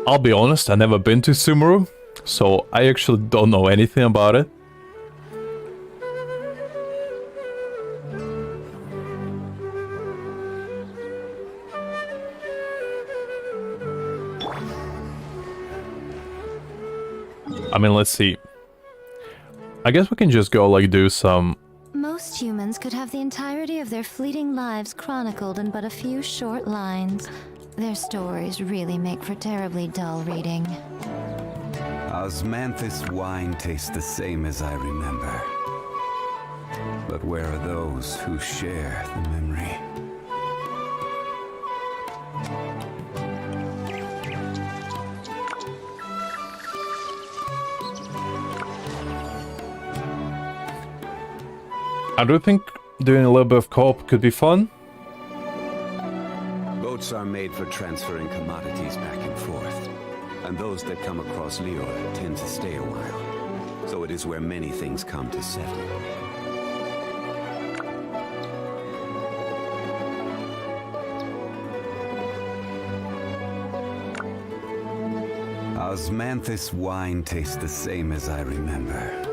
I'll be honest, I've never been to Sumeru, so I actually don't know anything about it. I mean, let's see. I guess we can just go, like, do some... Most humans could have the entirety of their fleeting lives chronicled in but a few short lines. Their stories really make for terribly dull reading. Osmanthus wine tastes the same as I remember. But where are those who share the memory? I do think doing a little bit of co-op could be fun. Boats are made for transferring commodities back and forth. And those that come across Lior tend to stay a while. So it is where many things come to settle. Osmanthus wine tastes the same as I remember.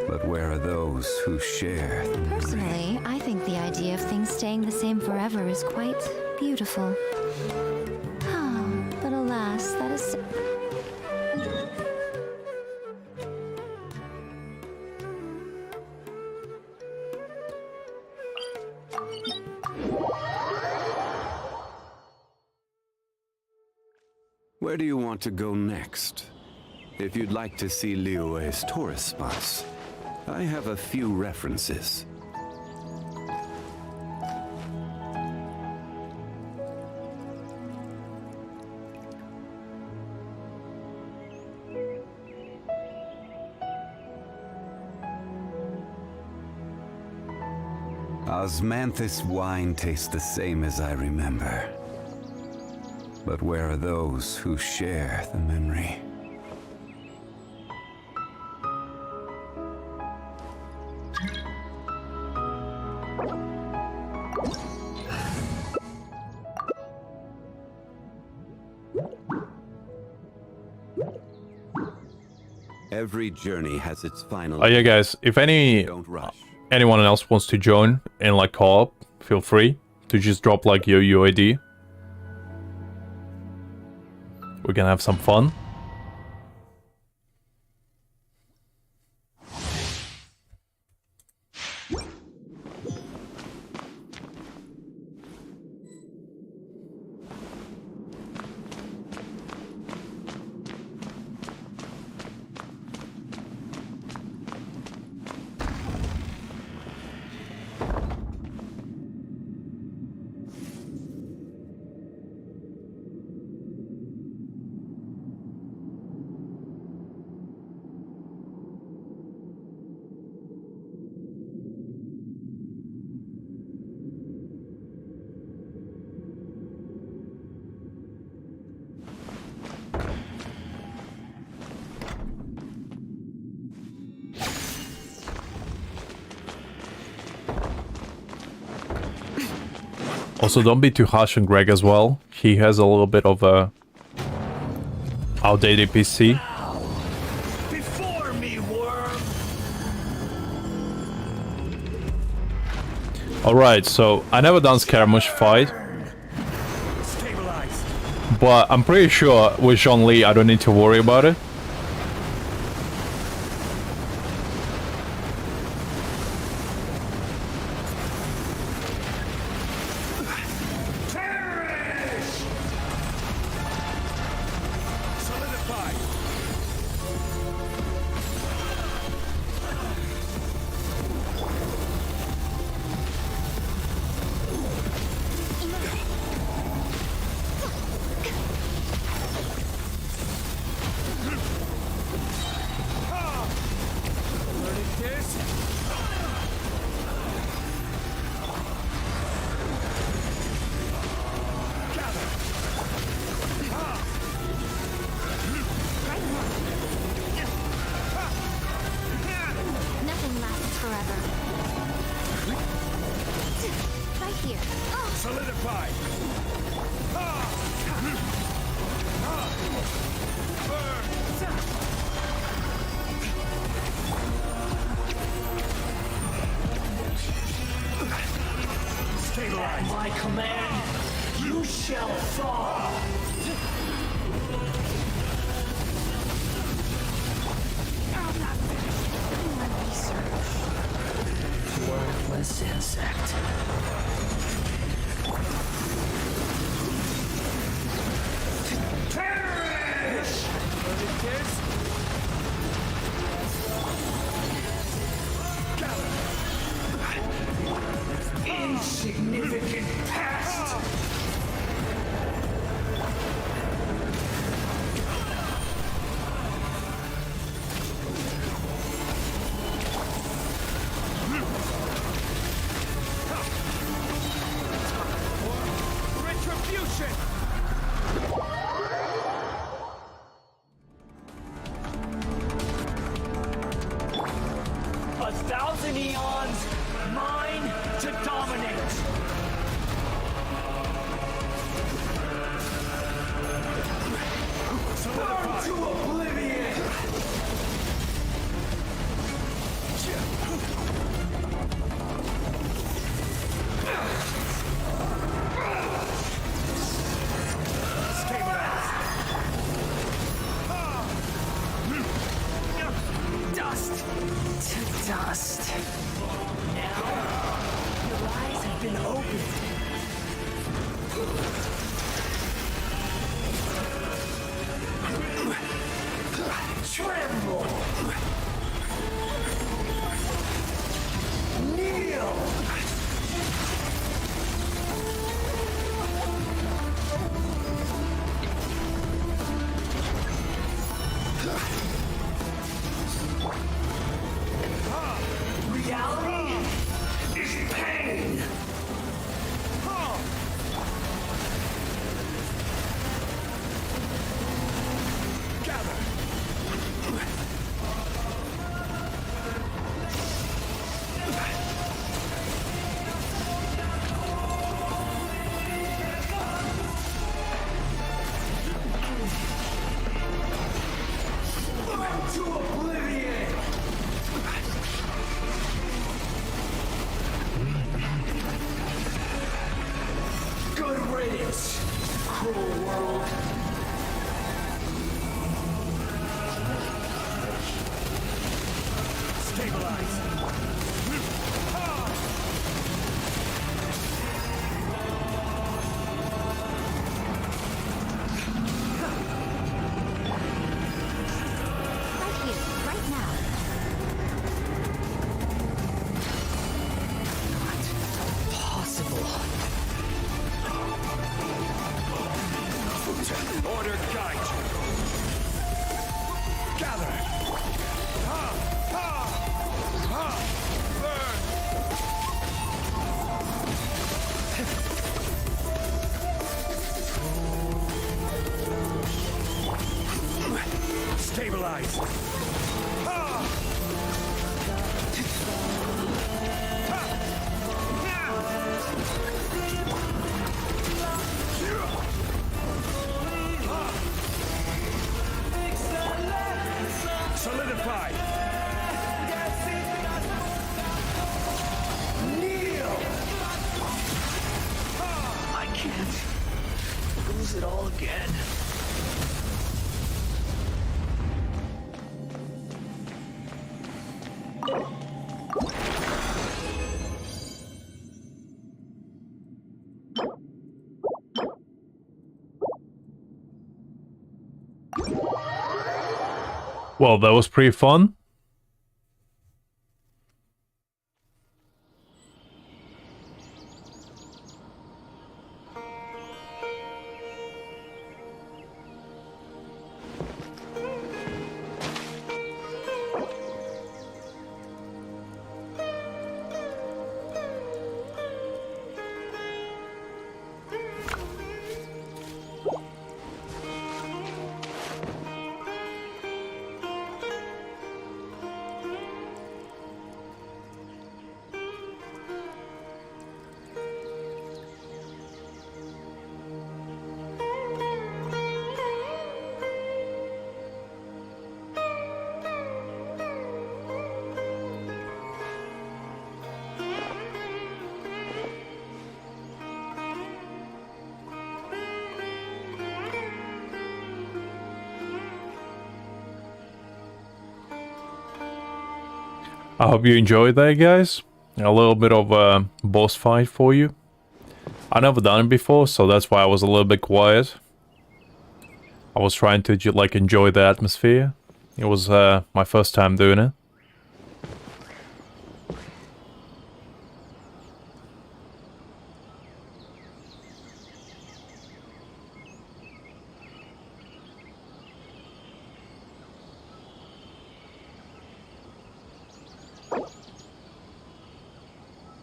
But where are those who share the memory? Personally, I think the idea of things staying the same forever is quite beautiful. But alas, that is... Where do you want to go next? If you'd like to see Liyue's tourist spots, I have a few references. Osmanthus wine tastes the same as I remember. But where are those who share the memory? Every journey has its final. Oh yeah, guys, if Don't rush. anyone else wants to join in like co-op, feel free to just drop like your UID. We can have some fun. Also, don't be too harsh on Greg as well. He has a little bit of a outdated PC. Before me, worm. Alright, so I never done Scaramouche fight, Stabilized. but I'm pretty sure with Zhongli I don't need to worry about it. Solidified. Learning this. Nothing lasts forever. Right here. Solidified. Stabilized. My command, you shall fall. Worthless insect. Perish! Learning this. Insignificant past. 1,000 eons, mine to dominate. Burn to oblivion! Dust to dust. Now, your eyes have been opened. Tremble! Kneel! Reality is pain! To oblivion! Good riddance, cruel world. Stabilize. Right here, right now. Possible. Order guide you. Gather. Burn. Stabilize. Solidify. Kneel. I can't lose it all again. Well, that was pretty fun. I hope you enjoyed that, guys. A little bit of a boss fight for you. I've never done it before, so that's why I was a little bit quiet. I was trying to like enjoy the atmosphere. It was my first time doing it.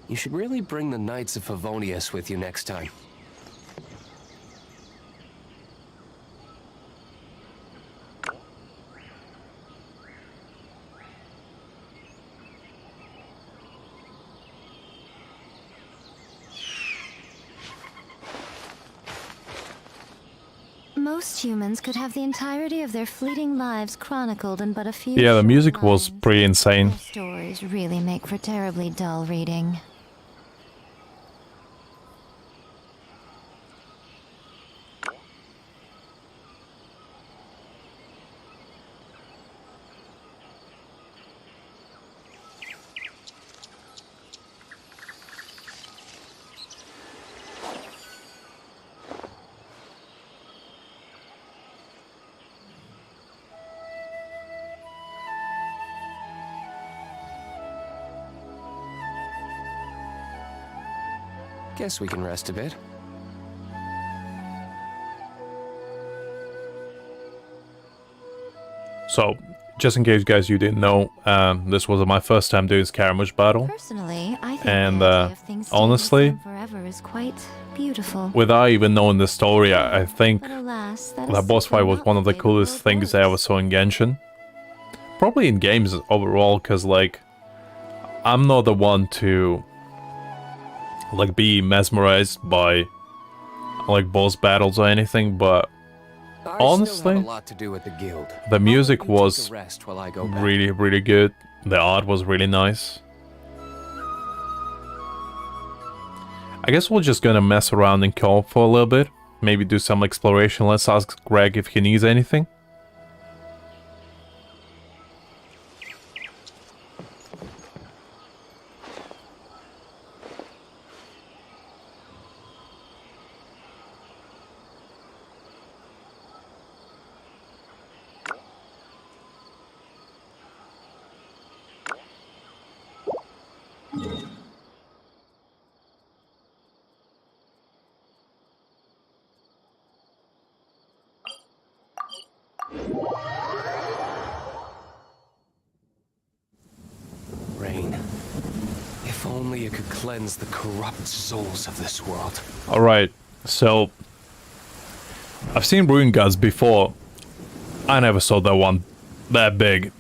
You should really bring the Knights of Favonius with you next time. Most humans could have the entirety of their fleeting lives chronicled in but a few Yeah, the short music was lines. pretty insane. Their stories really make for terribly dull reading. Guess we can rest a bit. So, just in case guys you didn't know, this was my first time doing Scaramouche battle. Personally, I think And, the idea of things staying the honestly, same forever is quite beautiful. Without even knowing the story, I think But alas, that that is boss fight simply was not one of the the fate of coolest both things I ever worlds. saw in Genshin. Probably in games overall, because, like, I'm not the one to, like, be mesmerized by, like, boss battles or anything, but I honestly, still have a lot to do with the guild. the music Why don't you take was a rest while I go back? really, really good. The art was really nice. I guess we're just gonna mess around in co-op for a little bit. Maybe do some exploration. Let's ask Greg if he needs anything. Rain. If only it could cleanse the corrupt souls of this world. Alright, so I've seen ruin gods before. I never saw that one that big.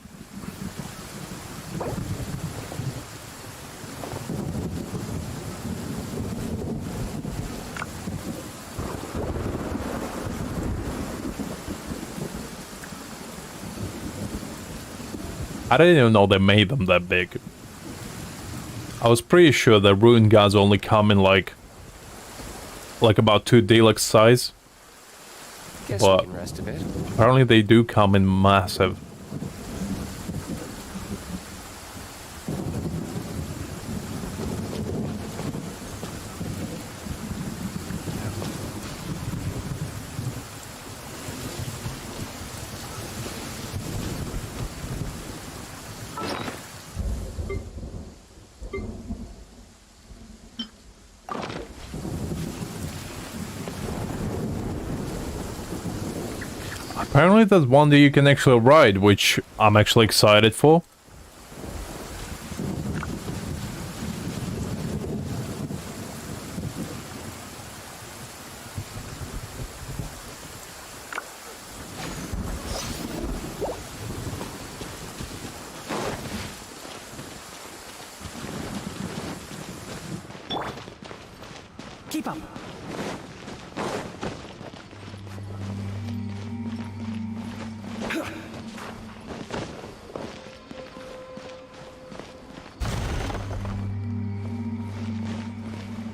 I didn't even know they made them that big. I was pretty sure that ruin gods only come in like about 2 deluxe size. Guess But we can rest a bit. apparently they do come in massive. Apparently there's one that you can actually ride, which I'm actually excited for. Keep up.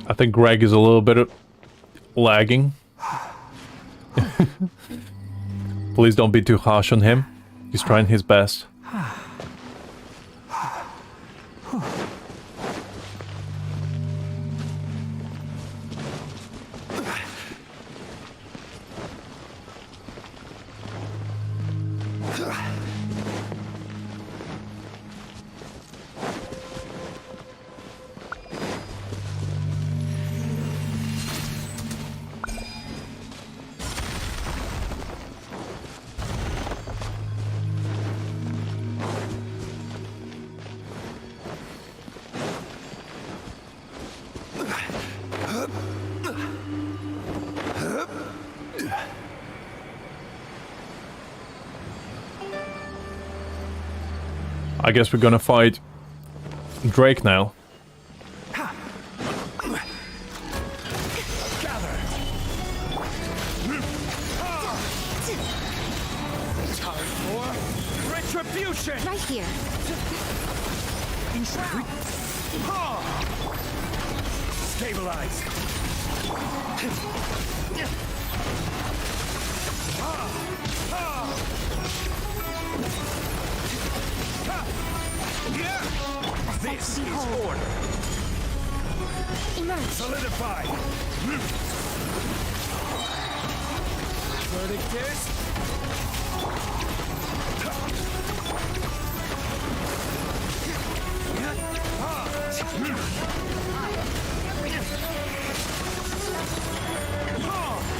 I think Greg is a little bit lagging. Please don't be too harsh on him. He's trying his best. I guess we're gonna fight Drake now. Retribution! Right here. Entrap! Stabilize! This is order! Emerge. Solidify! Verdict is...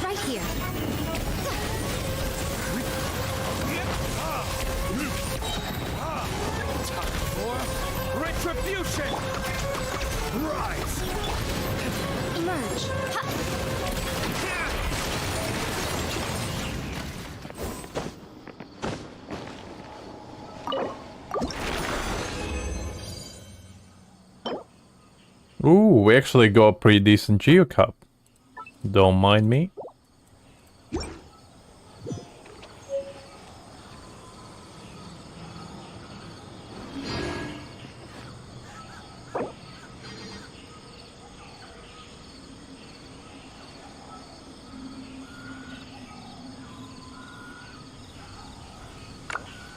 Right here. Retribution! Rise! Emerge. Ha! Ooh, we actually got a pretty decent geocup. Don't mind me.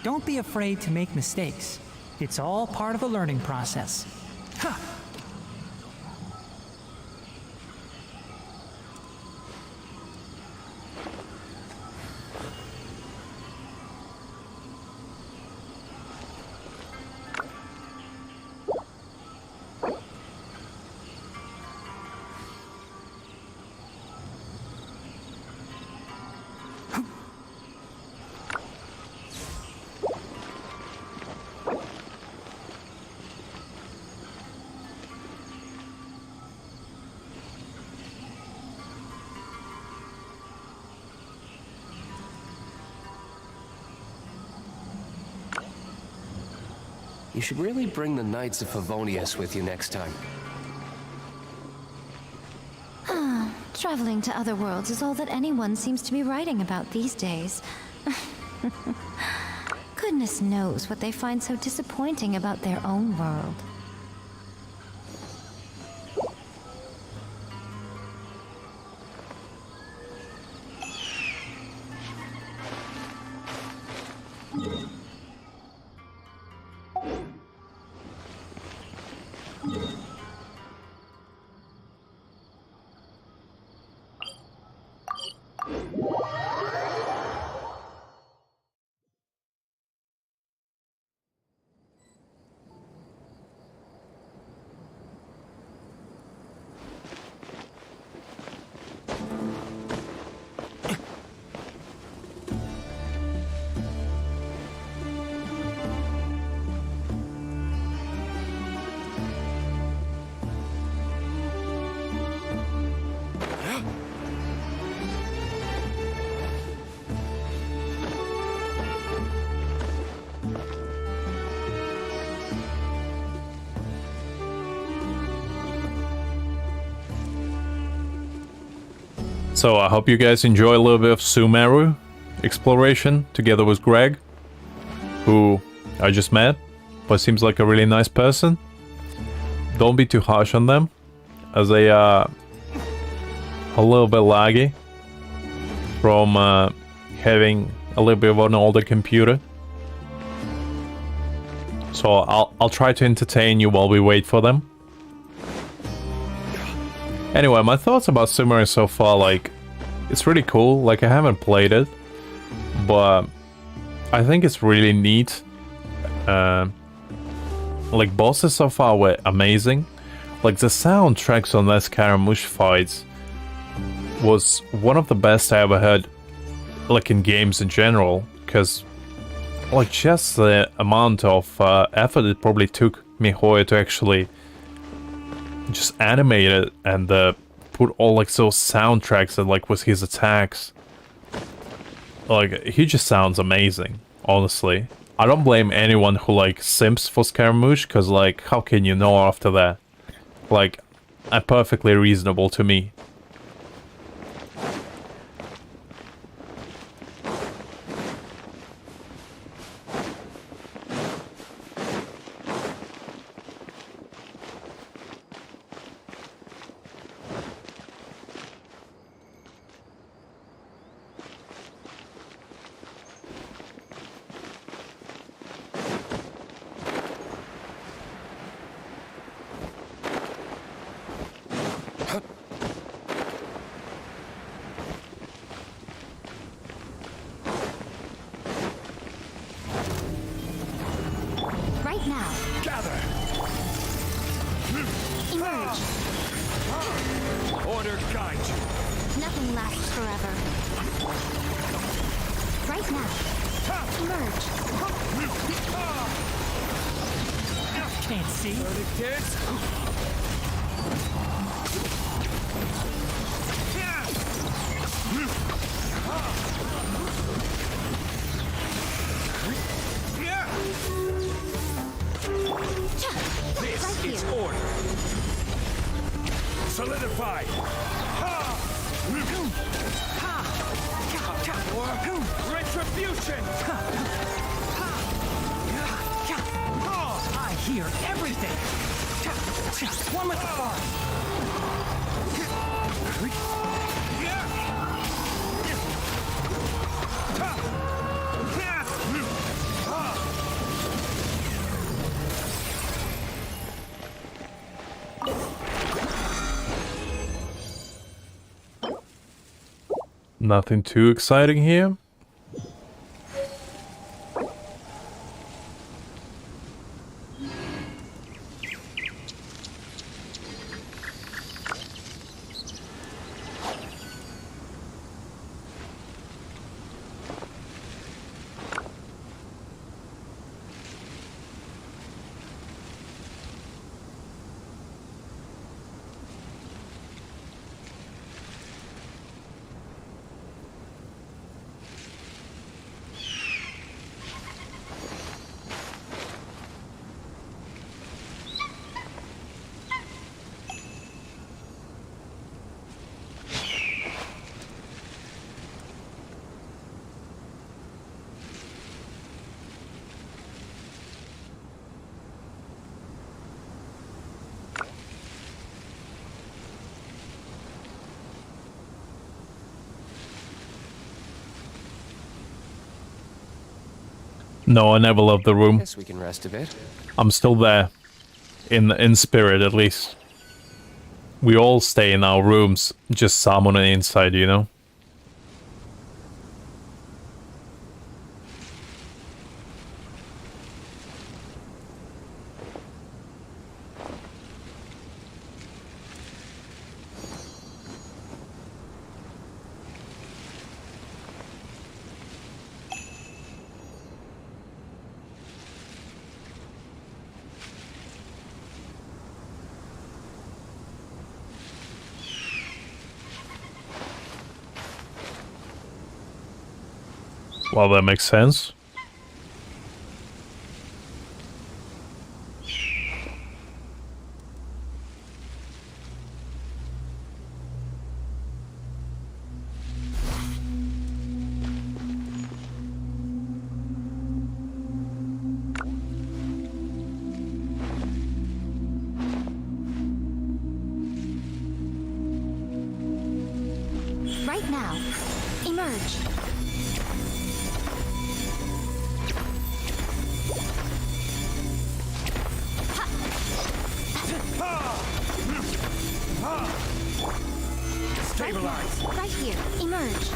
Don't be afraid to make mistakes. It's all part of the learning process. Ha! You should really bring the Knights of Favonius with you next time. Traveling to other worlds is all that anyone seems to be writing about these days. Goodness knows what they find so disappointing about their own world. So I hope you guys enjoy a little bit of Sumeru exploration together with Greg, who I just met, but seems like a really nice person. Don't be too harsh on them, as they are a little bit laggy from having a little bit of an older computer. So I'll try to entertain you while we wait for them. Anyway, my thoughts about Sumeru so far, like, it's really cool. Like, I haven't played it, but I think it's really neat. Like, bosses so far were amazing. Like, the soundtracks on those Scaramouche fights was one of the best I ever heard, like, in games in general, because, like, just the amount of effort it probably took Mihoyo to actually just animate it and put all like those soundtracks and like with his attacks. Like, he just sounds amazing, honestly. I don't blame anyone who like simps for Scaramouche, because like, how can you know after that? Like, perfectly reasonable to me. Emerge! Order guide you. Nothing lasts forever. Right now. Emerge. Can't see. This is order. Solidify. Retribution. I hear everything. One with the bar. Nothing too exciting here. No, I never left the room. Guess we can rest a bit. I'm still there. In spirit, at least. We all stay in our rooms, just some on the inside, you know? Well, that makes sense. Right now. Emerge. Stabilize. Right here. Emerge.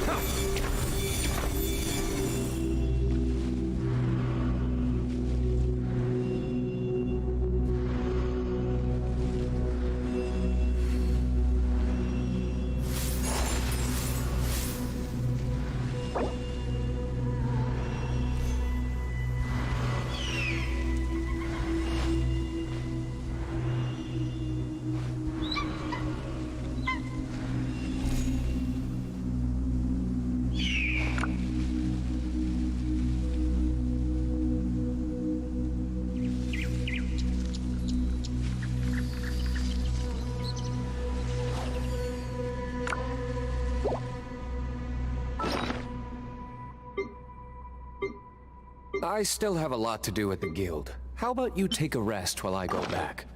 I still have a lot to do at the guild. How about you take a rest while I go back?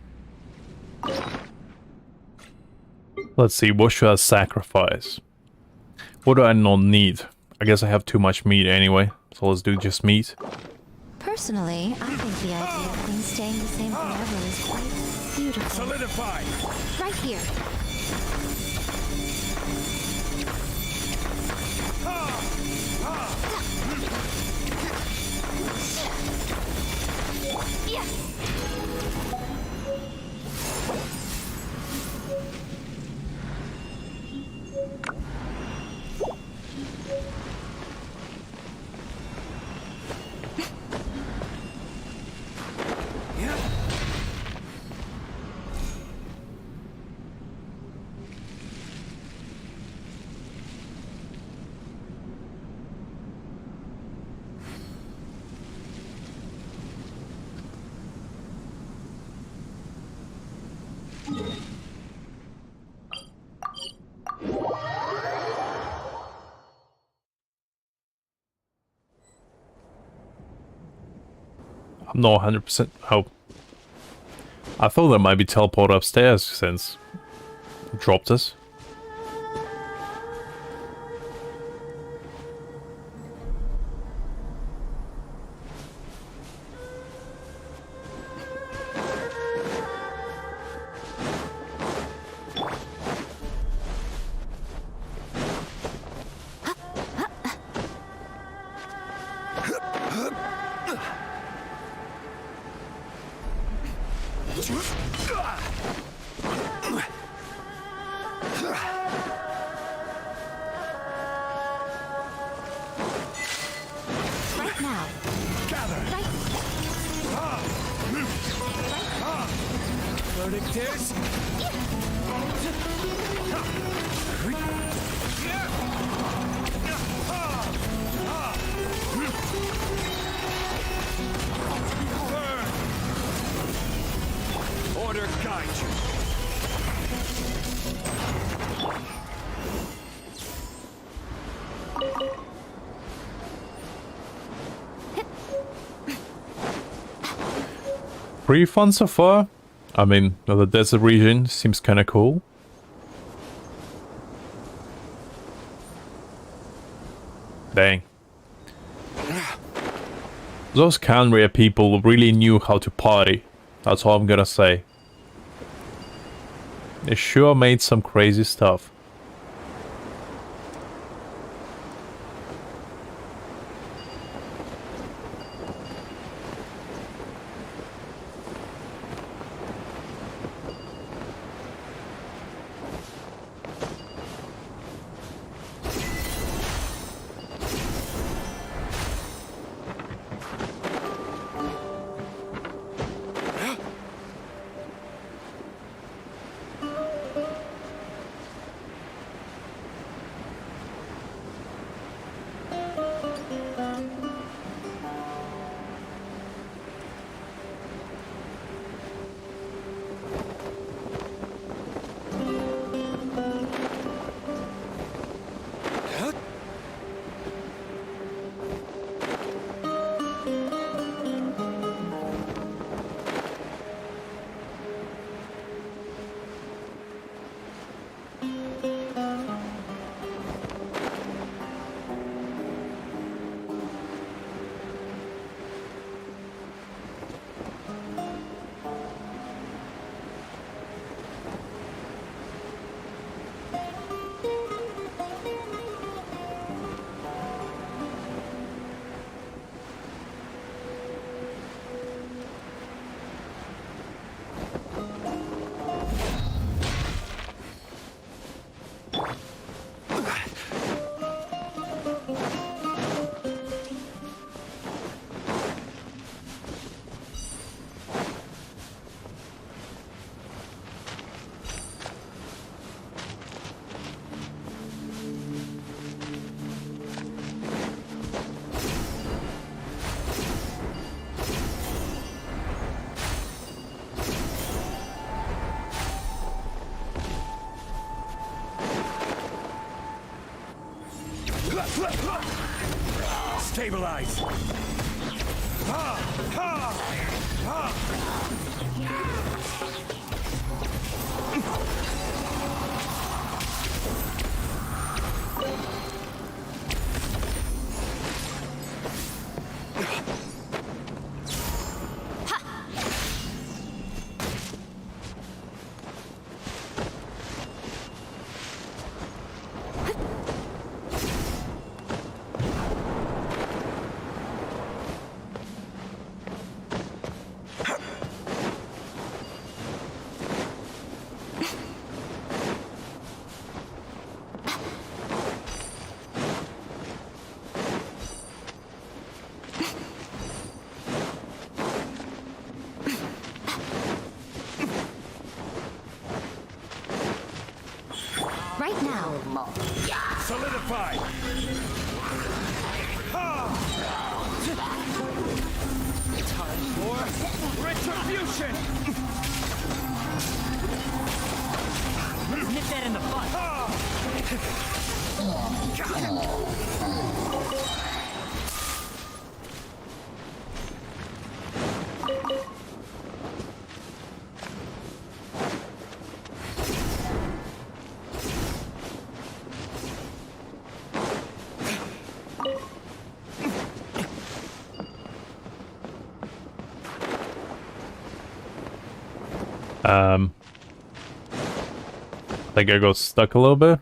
Let's see, what should I sacrifice? What do I not need? I guess I have too much meat anyway, so let's do just meat. Personally, I think the idea of things staying the same forever is quite beautiful. Solidify! Right here. I'm not 100%. Oh. I thought there might be teleport upstairs since it dropped us. Order guide you. Pretty fun so far. I mean, the desert region seems kinda cool. Dang. Those Canria people really knew how to party. That's all I'm gonna say. They sure made some crazy stuff. Stabilize. Right now. Solidify. Time for retribution. the butt. I think I got stuck a little bit.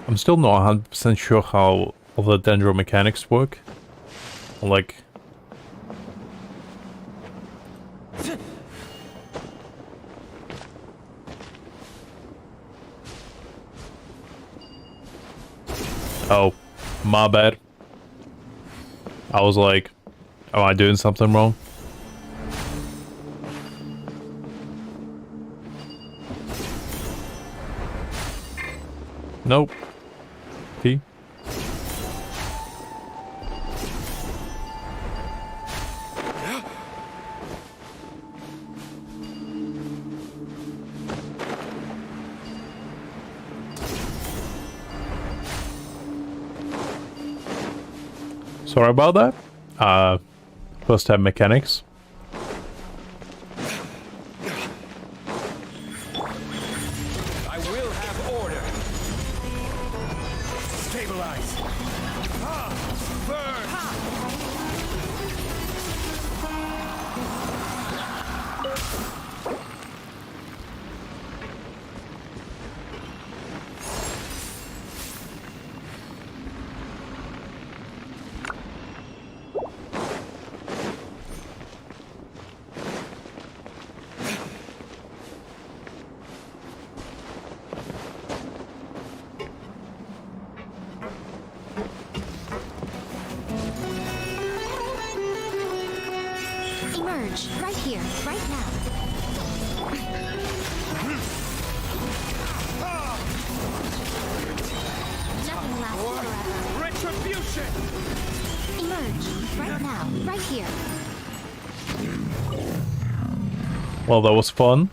I'm still not 100% sure how all the dendro mechanics work. Like... Oh, my bad. I was like, am I doing something wrong? Nope. P. Sorry about that. First time mechanics. I will have order. Stabilize. Burn. Emerge, right here, right now. Nothing lasts forever. Retribution. Emerge, right now, right here. Well, that was fun.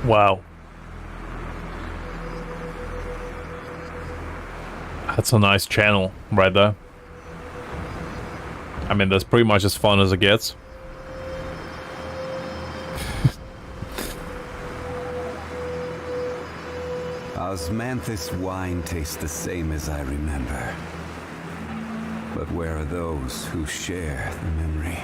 Wow. That's a nice channel right there. I mean, that's pretty much as fun as it gets. Osmanthus wine tastes the same as I remember. But where are those who share the memory?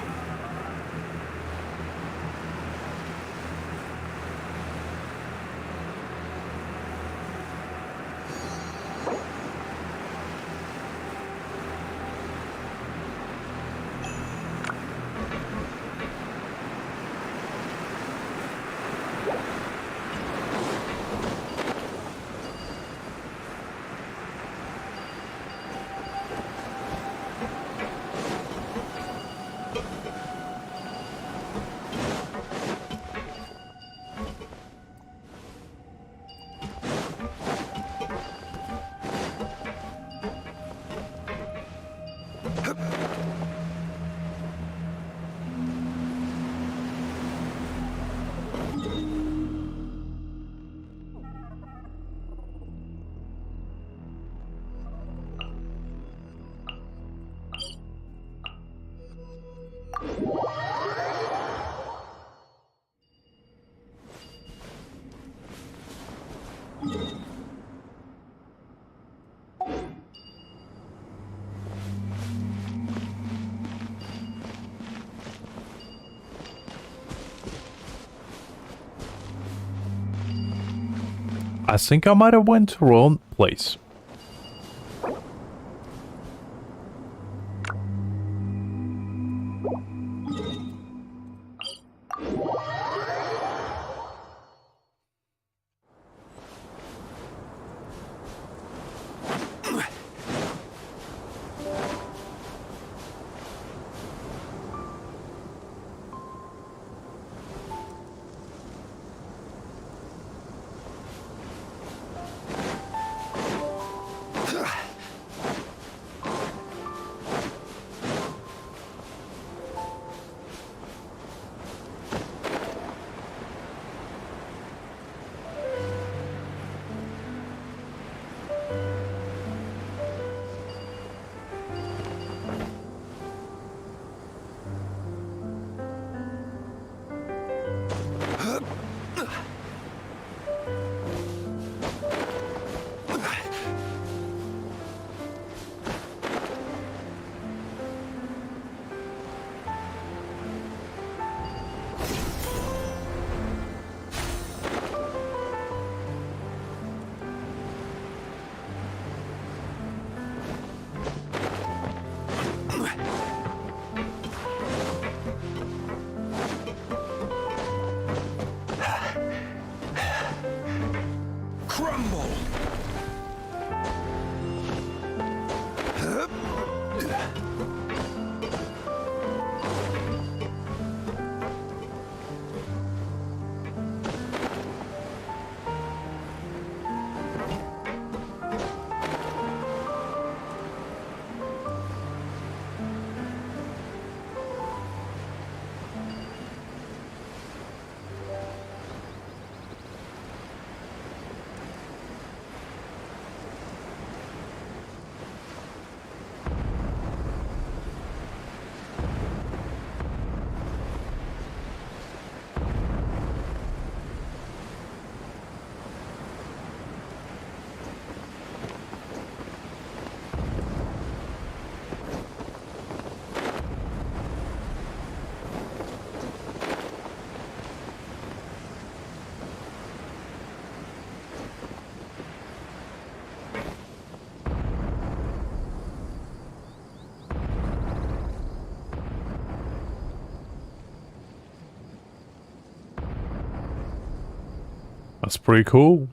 I think I might have went to wrong place. That's pretty cool.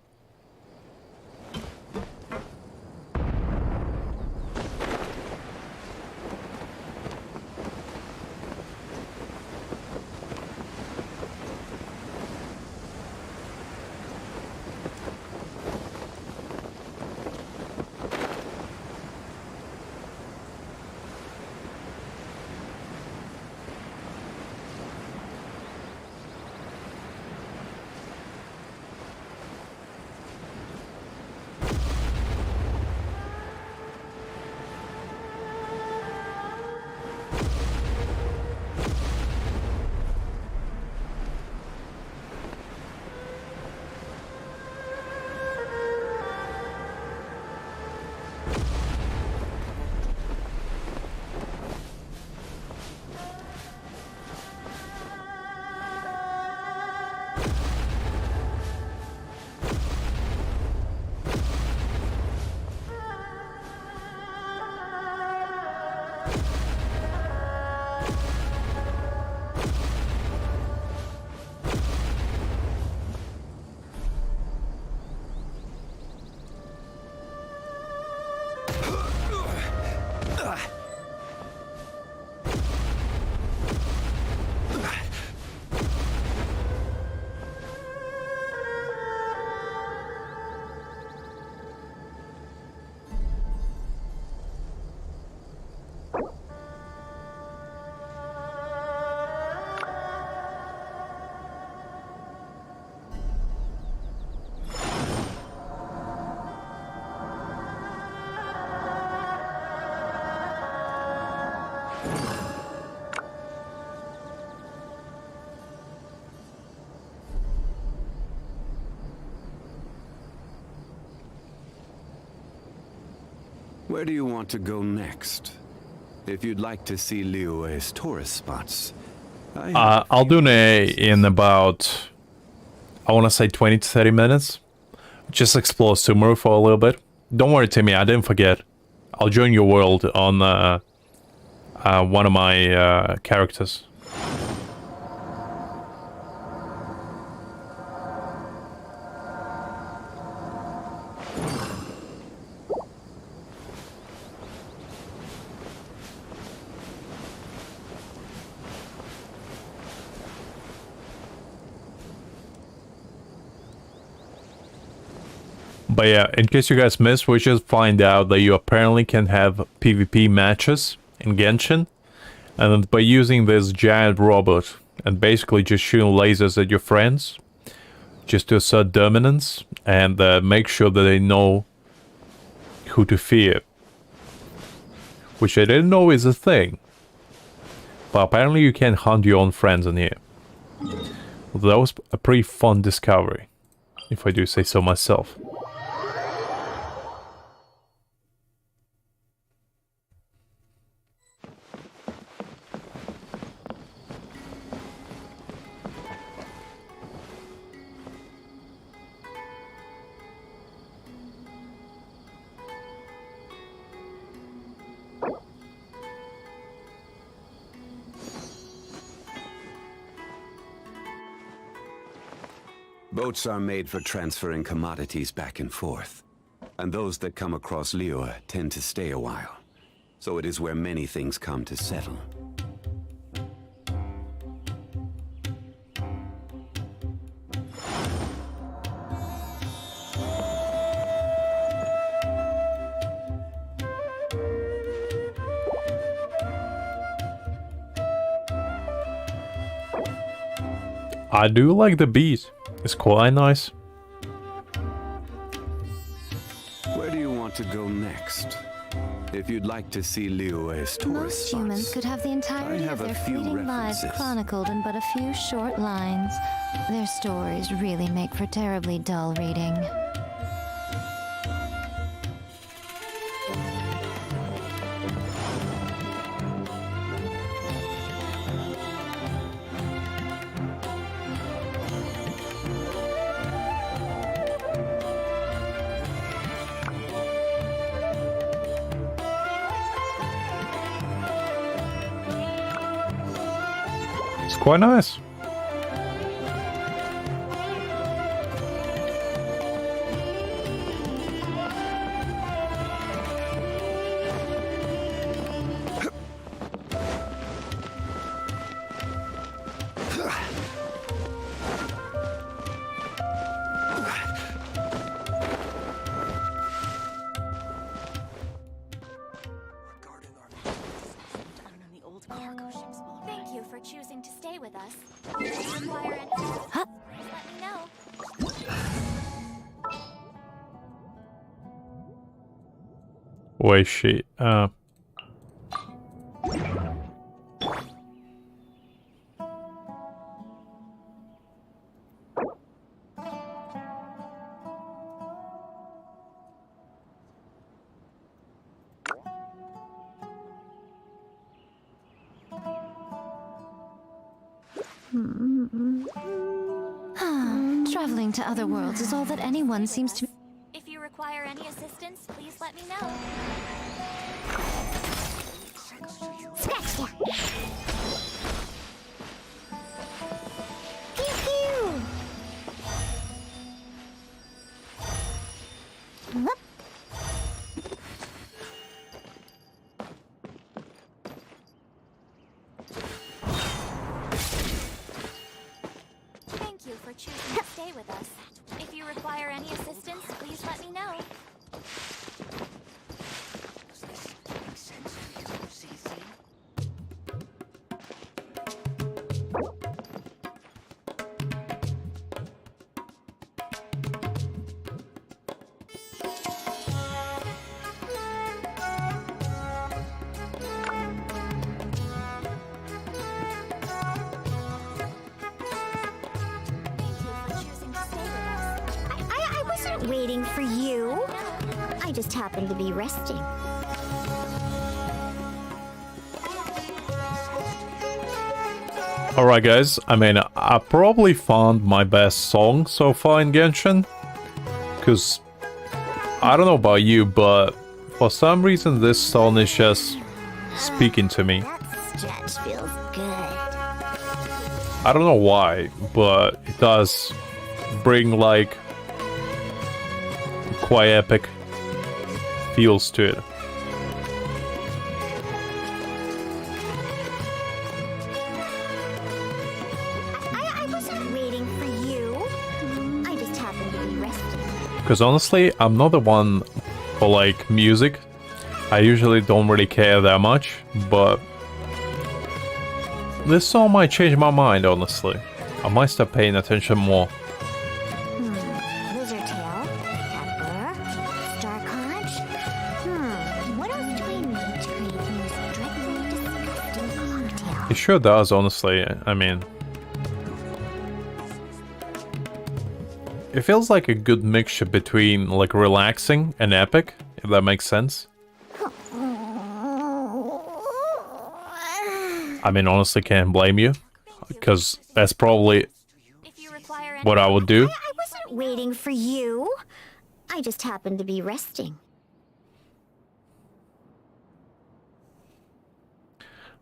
Where do you want to go next? If you'd like to see Liyue's tourist spots, I'll do it in about, I want to say 20 to 30 minutes. just explore Sumeru for a little bit. Don't worry, Timmy, I didn't forget. I'll join your world on one of my characters. But yeah, in case you guys missed, we just find out that you apparently can have PvP matches in Genshin. And by using this giant robot and basically just shooting lasers at your friends, just to assert dominance and make sure that they know who to fear. Which I didn't know is a thing. But apparently you can hunt your own friends in here. That was a pretty fun discovery, if I do say so myself. Boats are made for transferring commodities back and forth. And those that come across Lior tend to stay a while. So it is where many things come to settle. I do like the beat. It's quite nice. Where do you want to go next? If you'd like to see Liyue's tourist Most humans spots, could have the entirety have of a their few fleeting lives references. chronicled in but a few short lines. Their stories really make for terribly dull reading. It's quite nice. Thank you for choosing to stay with us. If you require any assistance, please let me know. Wait, shit. Traveling to other worlds is all that anyone seems to... If you require any assistance, please let me know. Scratch ya! Pew pew! Whoop. Thank you for choosing to stay with us. If you require any assistance, please let me know. Thank you for choosing to stay with us. I wasn't waiting for you. I just happened to be resting. Alright guys, I mean, I probably found my best song so far in Genshin. Because I don't know about you, but for some reason this song is just speaking to me. That stretch feels good. I don't know why, but it does bring like quite epic feels to it. I wasn't waiting for you. I just happened to be resting. Because honestly, I'm not the one for like music. I usually don't really care that much, but this song might change my mind, honestly. I might start paying attention more. Lizard tail, pepper, star conch. What else do I need to create the most dreadfully disgusting cocktail? It sure does, honestly. I mean, it feels like a good mixture between like relaxing and epic, if that makes sense. I mean, honestly, can't blame you, because that's probably what I would do. I wasn't waiting for you. I just happened to be resting.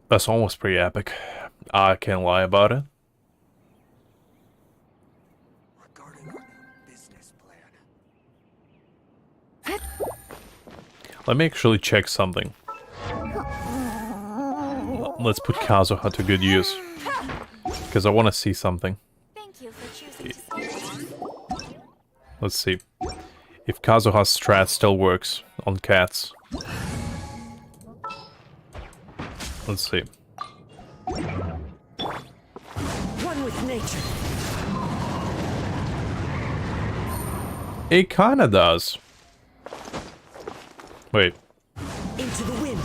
That's almost pretty epic. I can't lie about it. Let me actually check something. Let's put Kazuha to good use, because I want to see something. Thank you for choosing to stay with us. Let's see if Kazuha's strat still works on cats. Let's see. One with nature. It kinda does. Wait. Into the wind.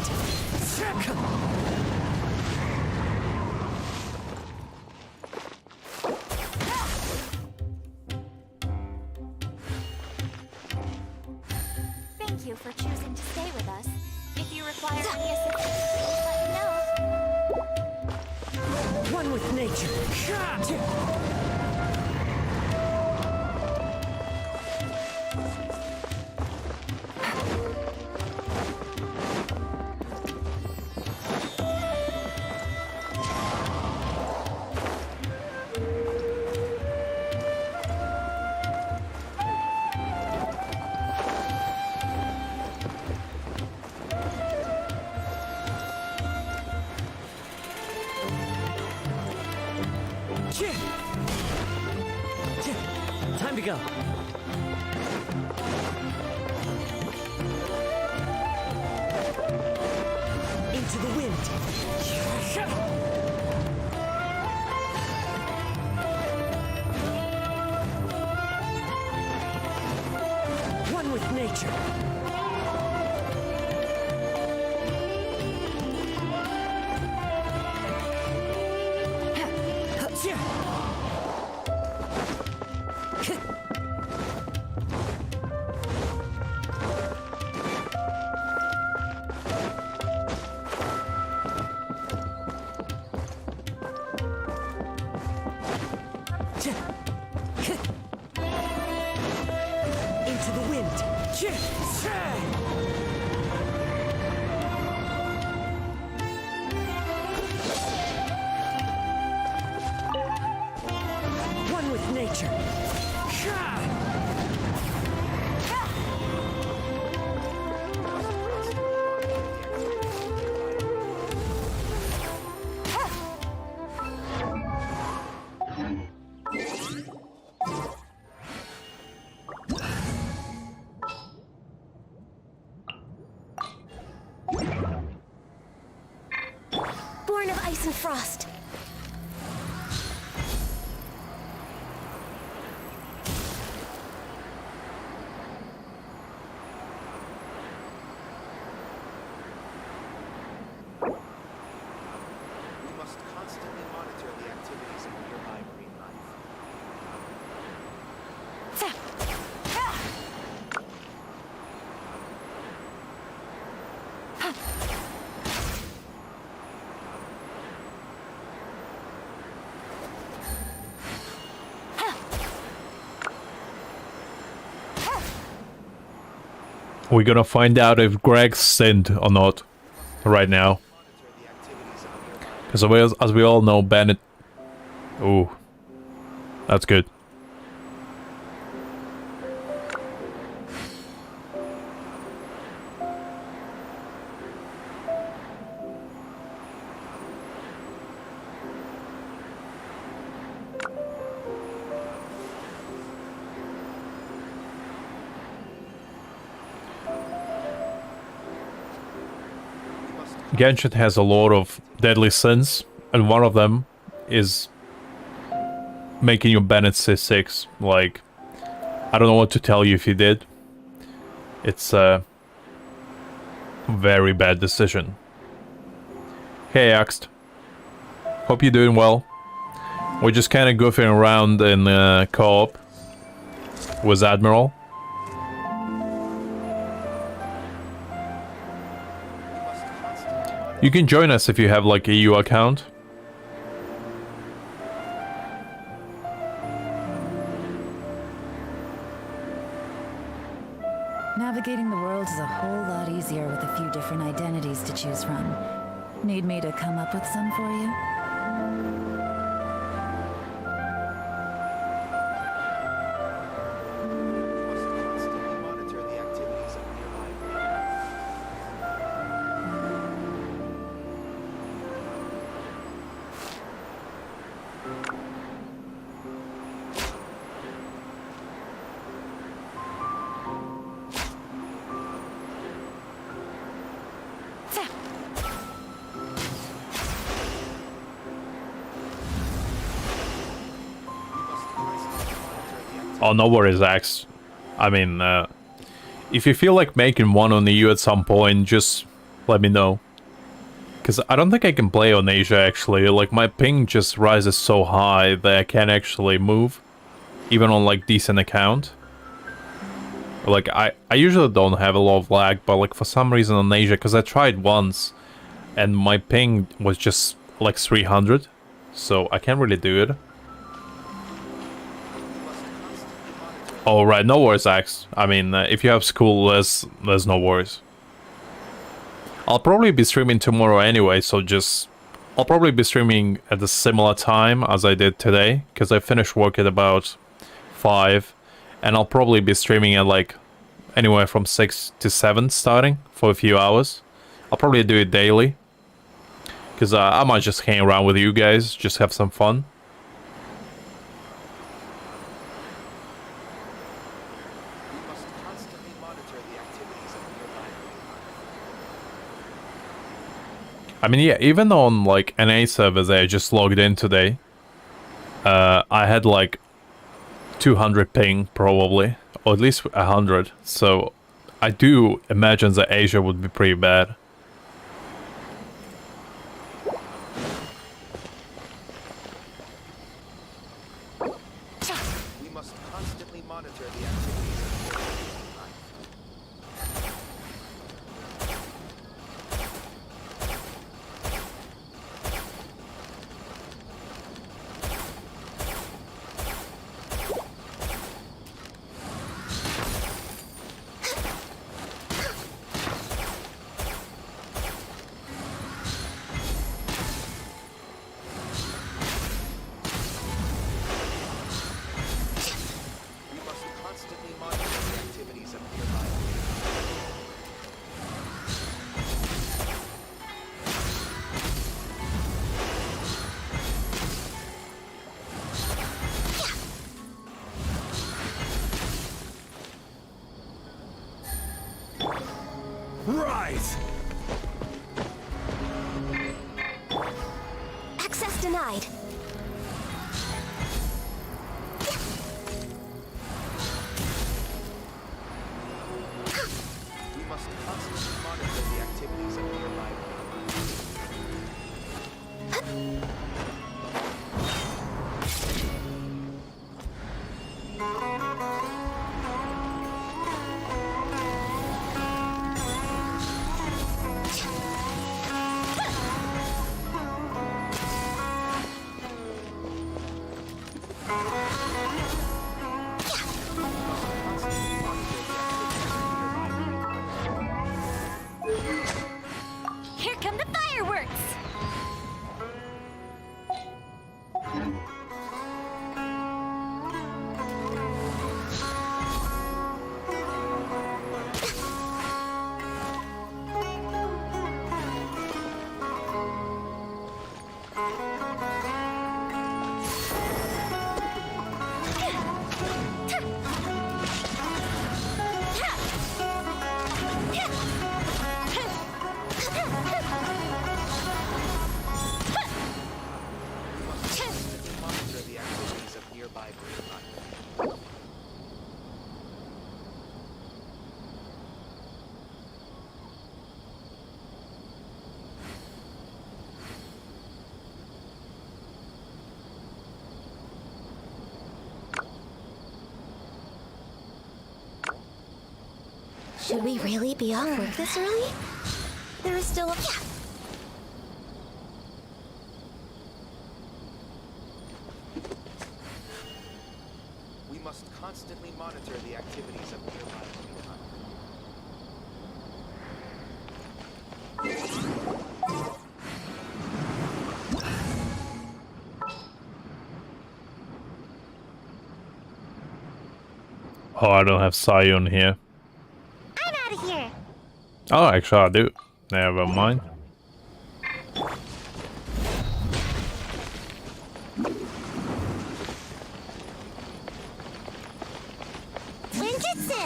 Thank you for choosing to stay with us. If you require any assistance, please let me know. One with nature. Time to go. Into the wind. One with nature. Into the wind. One with nature. Born of ice and frost. We must constantly monitor the activities of nearby marine life. We're gonna find out if Greg sinned or not right now. Because as we all know, Bennett... Ooh. That's good. Genshin has a lot of deadly sins, and one of them is making your Bennett C6. Like, I don't know what to tell you if you did. It's a very bad decision. Hey, Axt. Hope you're doing well. We're just kind of goofing around in co-op with Admiral. You can join us if you have like a EU account. Navigating the world is a whole lot easier with a few different identities to choose from. Need me to come up with some for you? Oh, no worries, Axe. I mean, if you feel like making one on EU at some point, just let me know. Because I don't think I can play on Asia, actually. Like, my ping just rises so high that I can't actually move. Even on, like, decent account. Like, I usually don't have a lot of lag, but, like, for some reason on Asia, because I tried once, and my ping was just, like, 300. So, I can't really do it. Oh, right, no worries, Axe. I mean, if you have school, there's no worries. I'll probably be streaming tomorrow anyway, so just... I'll probably be streaming at a similar time as I did today, because I finished work at about 5, and I'll probably be streaming at like anywhere from 6 to 7 starting for a few hours. I'll probably do it daily, because I might just hang around with you guys, just have some fun. I mean, yeah, even on, like, NA servers I just logged in today, I had, like, 200 ping, probably, or at least 100, so I do imagine that Asia would be pretty bad. We must constantly monitor the activities of Rise! Access denied. We must constantly monitor the activities of nearby. Monitor the activities of nearby marine life. Should we really be off work this early? There is still a... We must constantly monitor the activities of nearby marine life. Oh, I don't have Sion here. I'm out of here! Oh, actually I do. Never mind. Ninjutsu!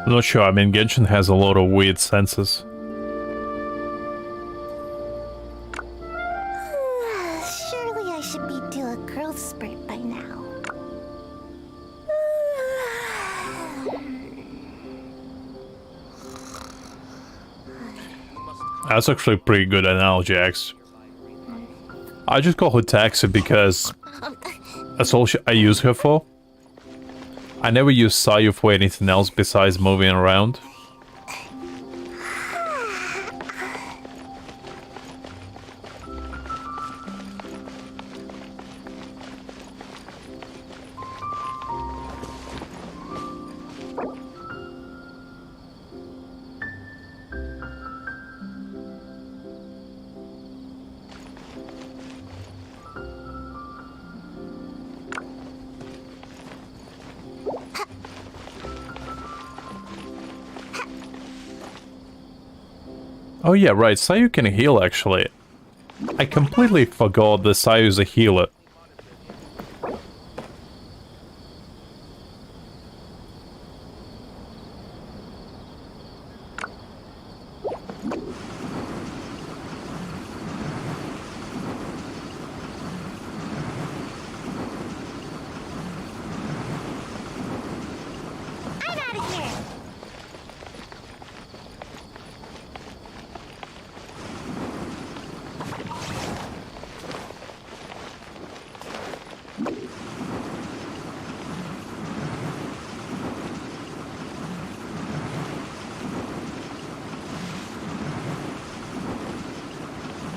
I'm not sure, I mean Genshin has a lot of weird senses. Surely I should be due a growth spurt by now. That's actually a pretty good analogy, X. I just call her Taxi because that's all I use her for. I never use Sayu for anything else besides moving around. Oh yeah, right, Sayu can heal actually. I completely forgot that Sayu is a healer. I'm out of here!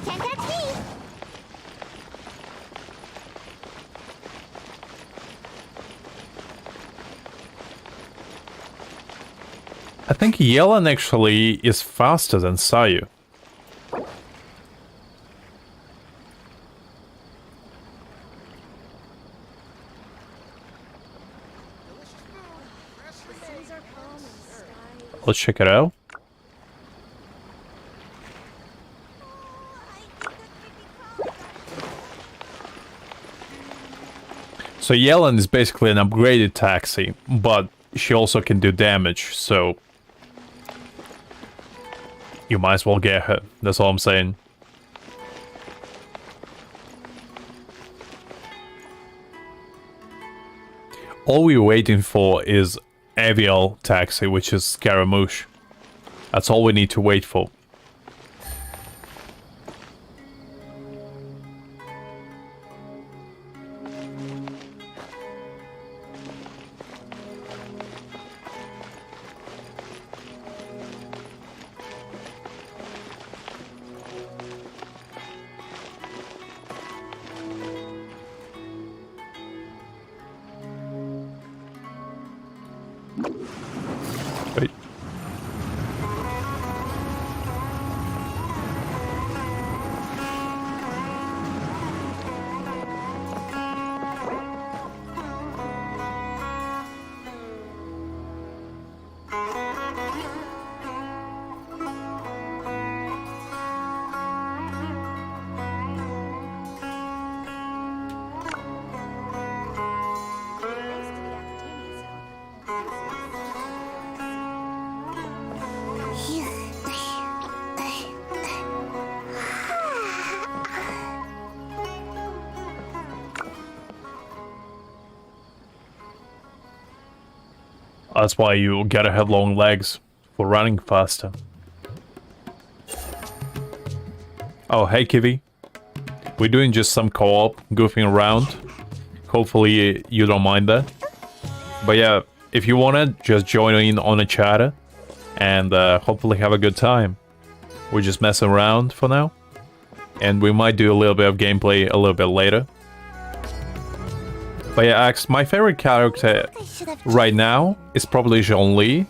Can't catch me! I think Yelan actually is faster than Sayu. let's check it out. So Yellen is basically an upgraded taxi, but she also can do damage, so you might as well get her. That's all I'm saying. All we're waiting for is Avial taxi, which is Scaramouche. That's all we need to wait for. Wait. That's why you gotta have long legs for running faster. Oh, hey Kiwi. We're doing just some co-op, goofing around. Hopefully you don't mind that. But yeah, if you wanna, just join in on a chat and hopefully have a good time. We're just messing around for now. And we might do a little bit of gameplay a little bit later. But yeah, Axe, my favorite character right now is probably Zhongli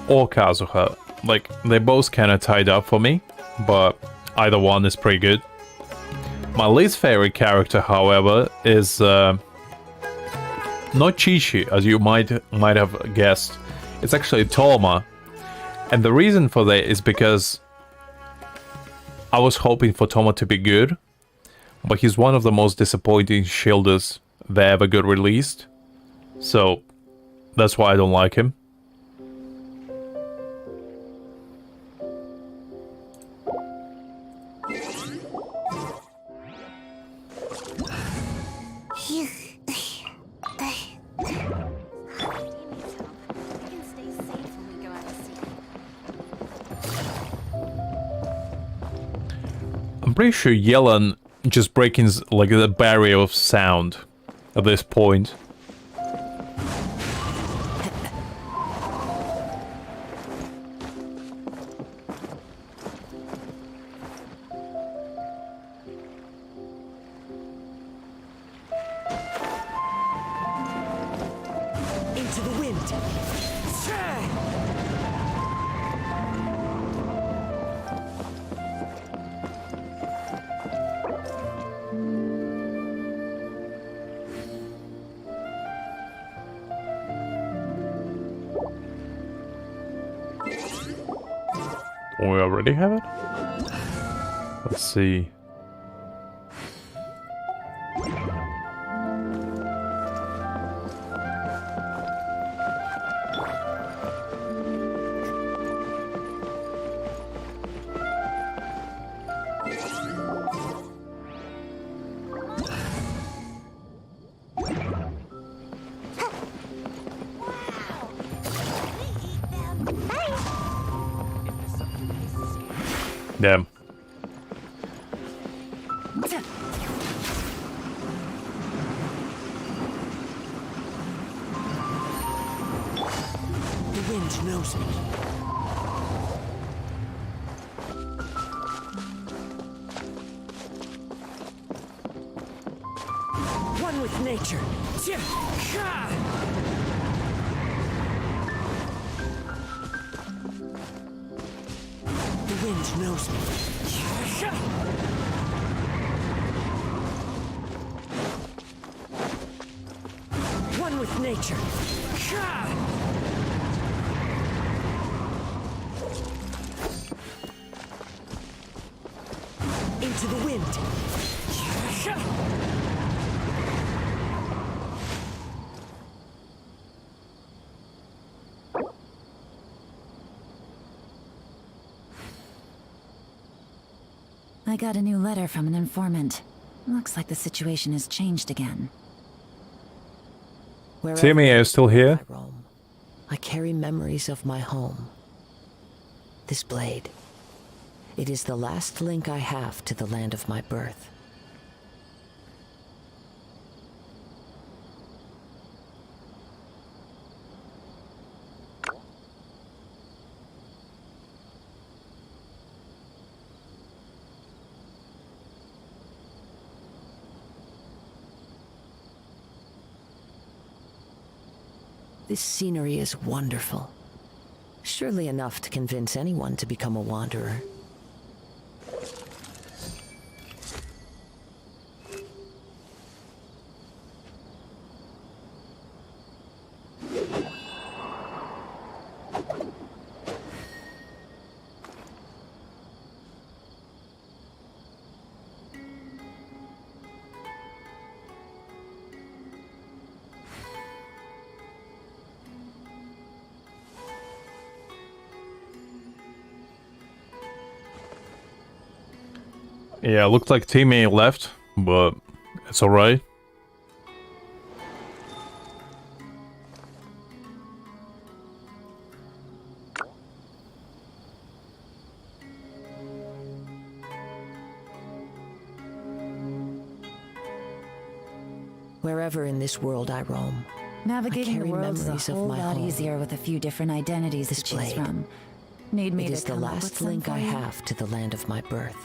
or Kazuha. Like, they both kinda tied up for me, but either one is pretty good. My least favorite character, however, is not Chi-Chi, as you might have guessed. It's actually Toma. And the reason for that is because I was hoping for Toma to be good, but he's one of the most disappointing shielders they ever got released. So that's why I don't like him. I'm pretty sure Yellen just breaking like the barrier of sound at this point. Into the wind. We already have it? Let's see. Damn. The wind knows me. One with nature. The wind knows me. One with nature. Into the wind. I got a new letter from an informant. Looks like the situation has changed again. Timmy, are you still here? I roam, I carry memories of my home. This blade. It is the last link I have to the land of my birth. This scenery is wonderful. Surely enough to convince anyone to become a wanderer. Yeah, looked like teammate left, but it's alright. Wherever in this world I roam, Navigating the carry world is memories a of whole my lot home. easier with a few different identities to choose blade. from. Need me it to is the come up with last some link for I you? have to the land of my birth.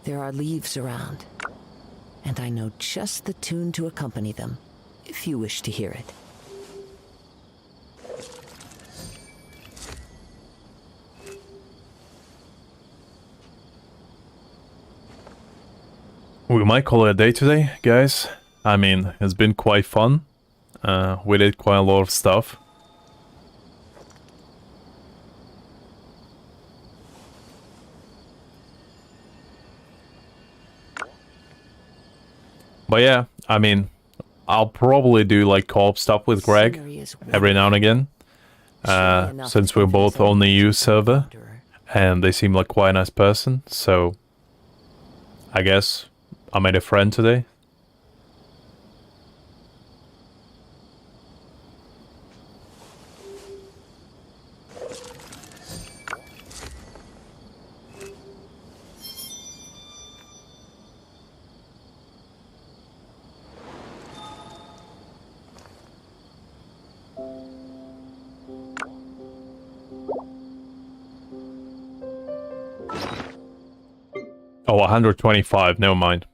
There are leaves around, and I know just the tune to accompany them, if you wish to hear it. We might call it a day today, guys. I mean, it's been quite fun. We did quite a lot of stuff. But yeah, I mean, I'll probably do like co-op stuff with Greg every now and again. Since we're both on the EU server, and they seem like quite a nice person, so I guess I made a friend today. Oh, 125, never mind.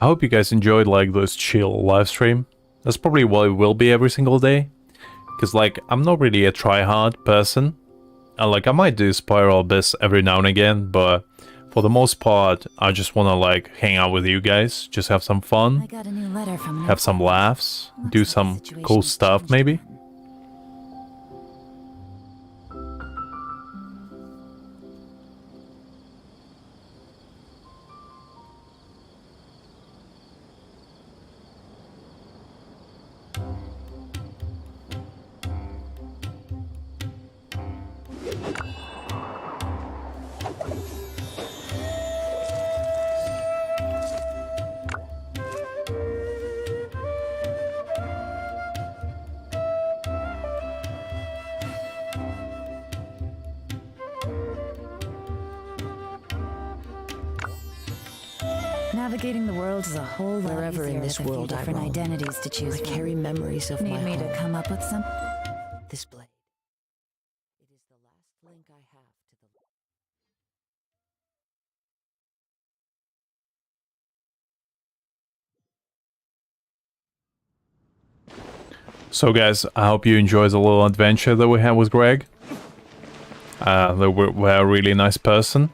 I hope you guys enjoyed like those chill live stream. That's probably what it will be every single day. Because like, I'm not really a try-hard person. Like, I might do Spiral Abyss every now and again, but for the most part, I just want to like hang out with you guys, just have some fun, I got a new letter from have some laughs, do some cool stuff maybe. Navigating the world is a whole lot Wherever easier in this with a few world I different roam, identities to choose I from. carry memories of my Need me home. to come up with some? This blade. It is the last link I have to the... So guys, I hope you enjoyed the little adventure that we had with Greg. We're a really nice person.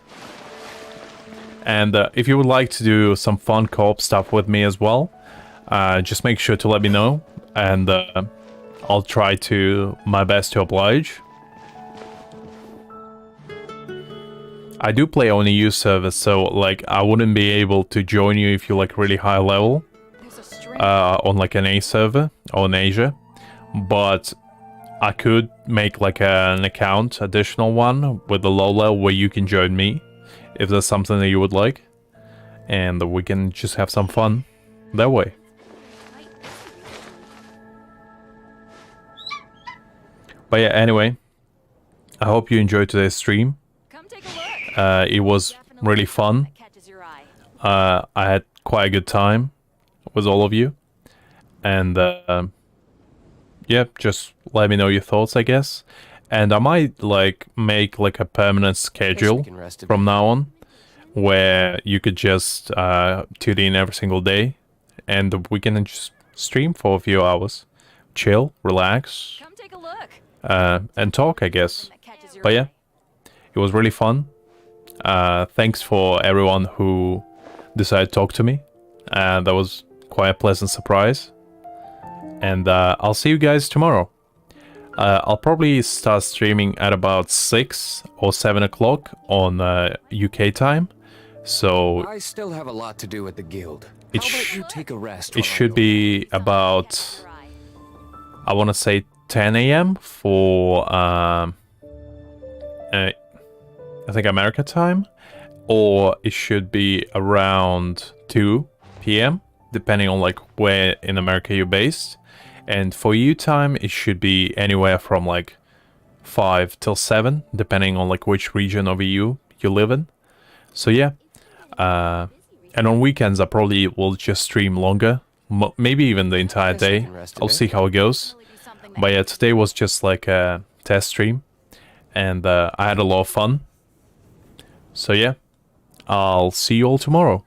And if you would like to do some fun co-op stuff with me as well, just make sure to let me know. And I'll try to my best to oblige. I do play on EU servers, so like I wouldn't be able to join you if you're like really high level on like an A server or an Asia. But I could make like an account, additional one with the low level where you can join me if there's something that you would like, and we can just have some fun that way. But yeah, anyway, I hope you enjoyed today's stream. It was really fun. I had quite a good time with all of you, and yeah, just let me know your thoughts, I guess. And I might like make like a permanent schedule from now on, where you could just tune in every single day, and we can just stream for a few hours, chill, relax, and talk, I guess. But yeah, it was really fun. Thanks for everyone who decided to talk to me. That was quite a pleasant surprise. And I'll see you guys tomorrow. I'll probably start streaming at about 6 or 7 o'clock on UK time. So I still have a lot to do at the guild. it, How about you take a rest? it should be about, I want to say 10 a.m. for I think America time, or it should be around 2 p.m. depending on like where in America you're based. And for EU time, it should be anywhere from like 5 till 7, depending on like which region of EU you live in. So yeah, and on weekends I probably will just stream longer, maybe even the entire day. I'll see how it goes. But yeah, today was just like a test stream, and I had a lot of fun. So yeah, I'll see you all tomorrow.